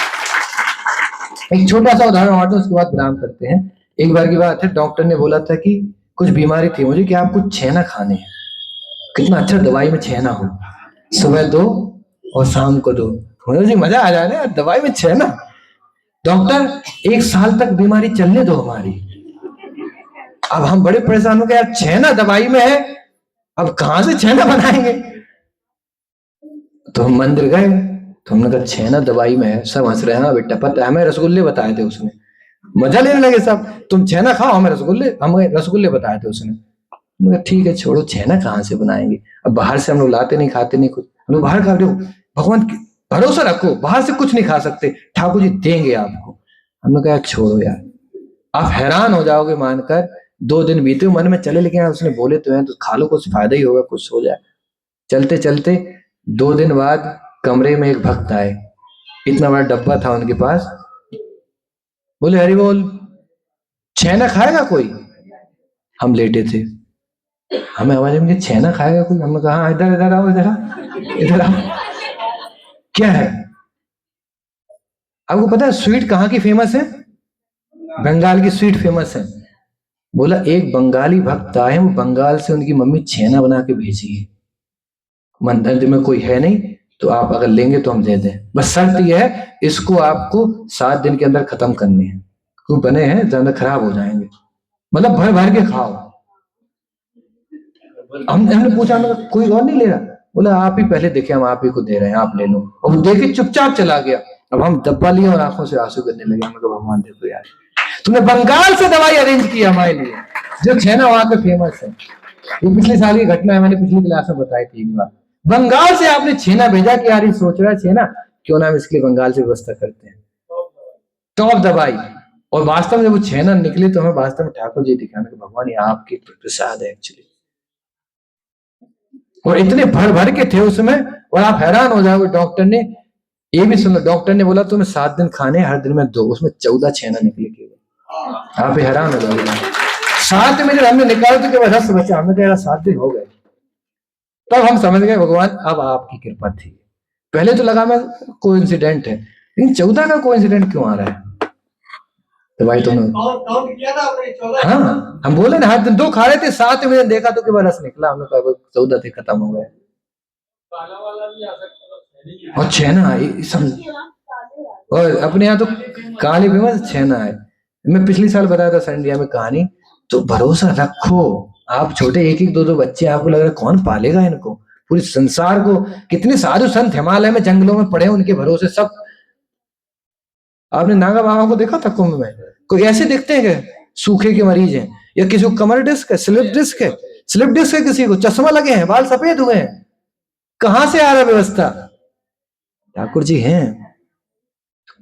एक छोटा सा उदाहरण और उसके बाद विराम करते हैं। एक बार की बात है, डॉक्टर ने बोला था कि कुछ बीमारी थी मुझे कि आपको छेना खाने हैं। कितना अच्छा दवाई में छेना हो, सुबह 2 और शाम को 2। मुझे जी मजा आ जाए ना यार, दवाई में छेना। डॉक्टर 1 साल तक बीमारी चलने दो हमारी। अब हम बड़े परेशान हो गए यार, छेना दवाई में है, अब कहां से छेना बनाएंगे। तो हम मंदिर गए, तो हमने कहा छेना दवाई में है। सब हंस रहे हैं, हाँ बेटा पता है, हमें रसगुल्ले बताए थे उसने। मजा लेने लगे सब, तुम छेना खाओ, हमें रसगुल्ले बताए थे उसने। मगर ठीक है छोड़ो, छेना कहाँ से बनाएंगे, अब बाहर से हम लोग लाते नहीं, खाते नहीं कुछ, हम लोग बाहर खा रहे हो। भगवान भरोसा रखो, बाहर से कुछ नहीं खा सकते, ठाकुर जी देंगे आपको। हमने कहा छोड़ो यार, आप हैरान हो जाओगे मानकर। 2 दिन बीते मन में चले, लेकिन यार उसने बोले तो हैं तो खा लो, कुछ फायदा ही होगा, कुछ हो जाए। चलते चलते 2 दिन बाद कमरे में एक भक्त आए, इतना बड़ा डब्बा था उनके पास। बोले हरि बोल, छेना खाएगा कोई। हम लेटे थे, हमें आवाज में छेना खाएगा कोई। हमने कहा इधर इधर आओ, इधर आओ, इधर आओ। क्या है आपको पता है स्वीट कहाँ की फेमस है? बंगाल की स्वीट फेमस है। बोला एक बंगाली भक्त आए, वो बंगाल से उनकी मम्मी छेना बना के भेजी है, मंदिर में कोई है नहीं, तो आप अगर लेंगे तो हम दे दें, बस शर्त यह है इसको आपको 7 दिन के अंदर खत्म करने हैं, क्यों बने हैं ज्यादा खराब हो जाएंगे, मतलब भर भर के खाओ। हमने पूछा कोई और नहीं ले रहा? बोला आप ही पहले देखे, हम आप ही को दे रहे हैं, आप ले लो। और वो देखे चुपचाप चला गया। अब हम डब्बा लिए और आंखों से आंसू गिरने लगे। हमने कहा भगवान देखो यार, तुमने बंगाल से दवाई अरेंज की हमारे लिए, जो छेना वहां पे फेमस है। ये पिछले साल की घटना है, मैंने पिछली क्लास में बताई थी एक बार। बंगाल से आपने छेना भेजा कि यार ये सोच रहा है छेना, क्यों ना हम इसके लिए बंगाल से व्यवस्था करते हैं, टॉप दवाई। और वास्तव में जब वो छेना निकले तो हमें वास्तव में ठाकुर जी दिखाने के भगवान ये आपकी प्रसाद है एक्चुअली। और इतने भर भर के थे उसमें, और आप हैरान हो जाओगे। डॉक्टर ने ये भी सुनो, डॉक्टर ने बोला तुम्हें 7 दिन खाने, हर दिन में 2, उसमें 14 छेना निकले केवल। आप हैरान हो जाओगे। 7 में जब हमने निकाला तो केवल रस बचा। हमने कहा 7 दिन हो गए, तब हम समझ गए भगवान अब आपकी कृपा थी। पहले तो लगा मैं कोइंसिडेंट है, लेकिन 14 का कोइंसिडेंट क्यों आ रहा है? तो भाई तुम काउंट किया था आपने 14? हाँ, हम बोले ना हर दिन 2 खा रहे थे, 7 में देखा तो केवल रस निकला। हमने कहा 14 थे, खत्म हो गए। काला वाला भी आ सकता है, और छेना और अपने यहाँ तो काली फेमस छेना है। मैं पिछली साल बताया था संडिया में कहानी। तो भरोसा रखो, आप छोटे 1-1, 2-2 बच्चे, आपको लग रहा है कौन पालेगा इनको, पूरे संसार को। कितने साधु संत हिमालय में जंगलों में पड़े, उनके भरोसे सब। आपने नागा बाबा को देखा था कुंभ में? कोई ऐसे दिखते हैं क्या? सूखे के मरीज हैं, या किसी को कमर डिस्क है, स्लिप डिस्क है, किसी को चश्मा लगे हैं, बाल सफेद हुए हैं। कहां से आ रहा है व्यवस्था? ठाकुर जी हैं।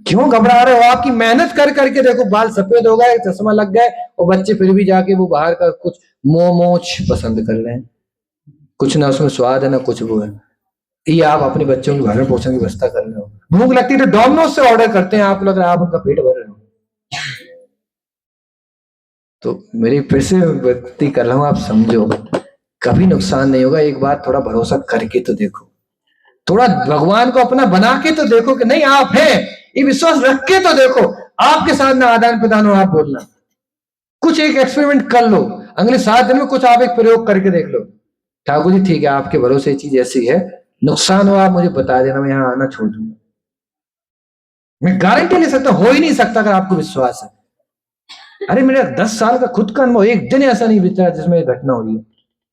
क्यों घबरा रहे हो? आपकी मेहनत कर करके देखो, बाल सफेद हो गए, चश्मा लग गए, और बच्चे फिर भी जाके वो बाहर का कुछ मोमोज पसंद कर रहे हैं। कुछ ना उसमें स्वाद है ना कुछ वो है। ये आप अपने बच्चों की भरण पोषण की व्यवस्था कर रहे हो। भूख लगती है तो डोमिनोज से ऑर्डर करते हैं, आप लग रहा है आप उनका पेट भर रहे हो। तो मेरी फिर से व्यक्ति कर रहा हूं, आप समझो, कभी नुकसान नहीं होगा। एक बार थोड़ा भरोसा करके तो देखो, थोड़ा भगवान को अपना बना के तो देखो कि नहीं आप हैं, ये विश्वास रख के तो देखो। आपके साथ ना आदान प्रदान हो, आप बोलना कुछ एक एक्सपेरिमेंट कर लो, अगले 7 दिन में कुछ आप एक प्रयोग करके देख लो। ठाकुर जी ठीक है, आपके भरोसे चीज ऐसी है, नुकसान हो आप मुझे बता देना, मैं यहाँ आना छोड़ दूंगा। मैं गारंटी ले सकता, हो ही नहीं सकता अगर आपको विश्वास है। अरे मेरा 10 साल का खुद का अनुभव, एक दिन ऐसा नहीं बीता जिसमें ये घटना हुई हो।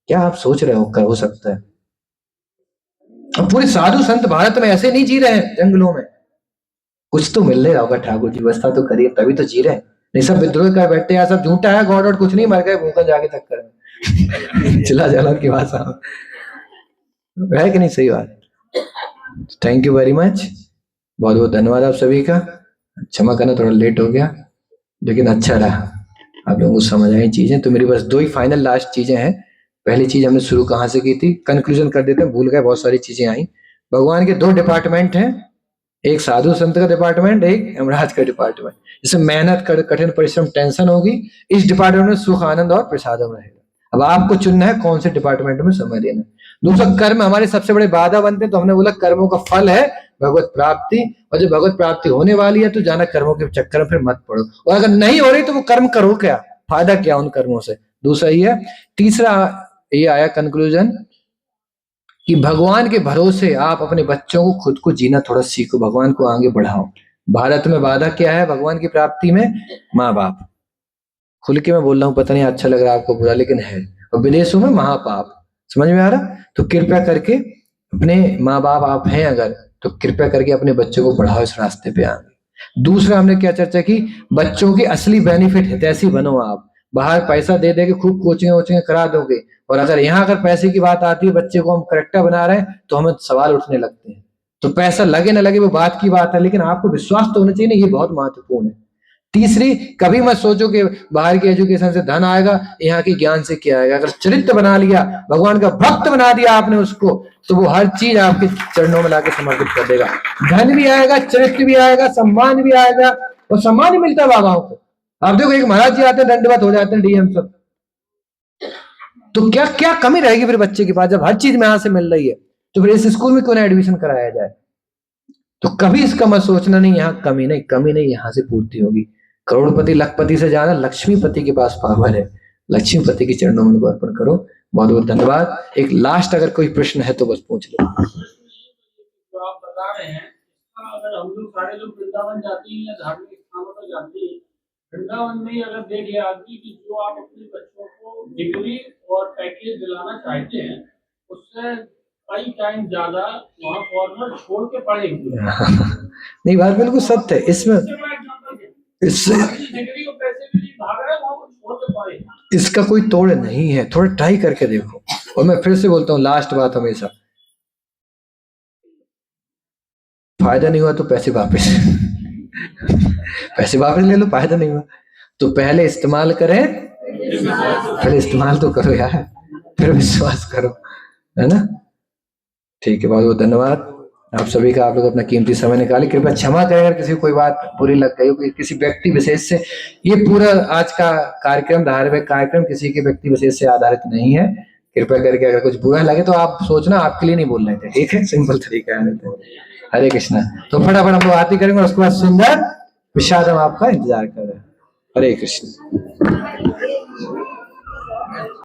क्या आप सोच रहे हो सकता है? अब पूरे साधु संत भारत में ऐसे नहीं जी रहे हैं जंगलों में। कुछ तो मिल रहा होगा, ठाकुर जी व्यवस्था तो करिए, तभी तो जी रहे हैं। नहीं सब विद्रोह कर बैठते हैं, सब झूठा है, गॉड कुछ नहीं, मर गए भूखा जाके चक्कर में। चिल्ला जला की भाषा है कि नहीं? सही बात। थैंक यू वेरी मच, बहुत बहुत धन्यवाद आप सभी का। क्षमा करना थोड़ा लेट हो गया, लेकिन अच्छा रहा, आप लोगों को समझ आई चीजें। तो मेरी बस 2 ही फाइनल लास्ट चीजें हैं। पहली चीज हमने शुरू कहां से की थी, कंक्लूजन कर देते हैं, भूल गए, बहुत सारी चीजें आई। भगवान के 2 डिपार्टमेंट हैं, एक साधु संत का डिपार्टमेंट, एक यमराज का डिपार्टमेंट। जिसमें मेहनत कर, कठिन परिश्रम, टेंशन होगी, इस डिपार्टमेंट में सुख आनंद और प्रसादम रहेगा। अब आपको चुनना है कौन से डिपार्टमेंट में समय देना है। दूसरा, कर्म हमारे सबसे बड़े बाधा बनते हैं, तो हमने बोला कर्मों का फल है भगवत प्राप्ति, और जब भगवत प्राप्ति होने वाली है तो जाना कर्मों के चक्कर में फिर मत पड़ो, और अगर नहीं हो रही तो वो कर्म करो क्या, फायदा क्या उन कर्मों से। दूसरा ये है। तीसरा ये आया कंक्लूजन कि भगवान के भरोसे आप अपने बच्चों को, खुद को जीना थोड़ा सीखो, भगवान को आगे बढ़ाओ। भारत में बाधा क्या है भगवान की प्राप्ति में? माँ बाप। खुल के मैं बोल रहा हूँ, पता नहीं अच्छा लग रहा है आपको, बुरा, लेकिन है। और विदेशों में महापाप। समझ में आ रहा? तो कृपया करके अपने माँ बाप आप हैं अगर, तो कृपया करके अपने बच्चों को बढ़ाओ इस रास्ते पे आगे। दूसरा हमने क्या चर्चा की, बच्चों की असली बेनिफिट हितैषी बनो आप। बाहर पैसा दे दे के खूब कोचिंग वोचिंग करा दोगे, और अगर यहाँ अगर पैसे की बात आती है, बच्चे को हम करेक्टर बना रहे हैं, तो हमें सवाल उठने लगते हैं। तो पैसा लगे ना लगे वो बात की बात है, लेकिन आपको विश्वास तो होना चाहिए ना, ये बहुत महत्वपूर्ण है। तीसरी, कभी मत सोचो कि बाहर की एजुकेशन से धन आएगा, यहाँ के ज्ञान से क्या आएगा। अगर चरित्र बना लिया, भगवान का भक्त बना दिया आपने उसको, तो वो हर चीज आपके चरणों में लाके समर्पित कर देगा। धन भी आएगा, चरित्र भी आएगा, सम्मान भी आएगा, और सम्मान ही मिलता है बाबाओं को। आप देखो, एक महाराज जी आते हैं, दंडवत हो जाते हैं डीएम सब, तो क्या क्या कमी रहेगी फिर बच्चे के पास, जब हर चीज में यहां से मिल रही है, तो फिर इस स्कूल में क्यों ना एडमिशन कराया जाए। तो कभी इसका मत सोचना नहीं यहाँ कमी नहीं, यहाँ से पूर्ति होगी। करोड़पति लखपति से ज्यादा लक्ष्मीपति के पास पावर है। लक्ष्मीपति के चरणों में उनको अर्पण करो। बहुत बहुत धन्यवाद। एक लास्ट अगर कोई प्रश्न है तो बस पूछ लो। जो आप बता रहे हैं, अगर हम लोग सारे लोग वृंदावन जाते हैं या धार्मिक स्थानों पर जाते हैं, वृंदावन में अगर देख ले आदमी कि जो आप अपने बच्चों को डिग्री और पैकेज दिलाना चाहते हैं, उससे कई टाइम ज्यादा वहाँ फॉर्मर छोड़ के पढ़े हुए हैं। नहीं, बात बिल्कुल सत्य है। इसमें इससे डिग्री और पैसे के लिए भाग रहे हैं, वहाँ वो छोड़ के पढ़े। इसका कोई तोड़ नहीं है, थोड़ा ट्राई करके देखो। और मैं फिर से बोलता हूँ, लास्ट बात हमेशा, फायदा नहीं हुआ तो पैसे वापस पैसे वापस ले लो, फायदा नहीं हुआ तो पहले इस्तेमाल करें, पहले इस्तेमाल तो करो यार, फिर विश्वास करो, है ना। ठीक है, बहुत बहुत धन्यवाद आप सभी का। आप लोग अपना कीमती समय निकाले। कृपया क्षमा करें अगर किसी को कोई बात बुरी लग गई हो, किसी व्यक्ति विशेष से। ये पूरा आज का कार्यक्रम, धारावाहिक कार्यक्रम किसी के व्यक्ति विशेष से आधारित नहीं है। कृपया करके अगर कुछ बुरा लगे तो आप सोचना आपके लिए नहीं बोल रहे थे, ठीक है। सिंपल तरीका है। हरे कृष्णा। तो फटाफट हम लोग आरती करेंगे और उसके बाद सुंदर विषाद हम आपका इंतजार कर रहे हैं। हरे कृष्ण।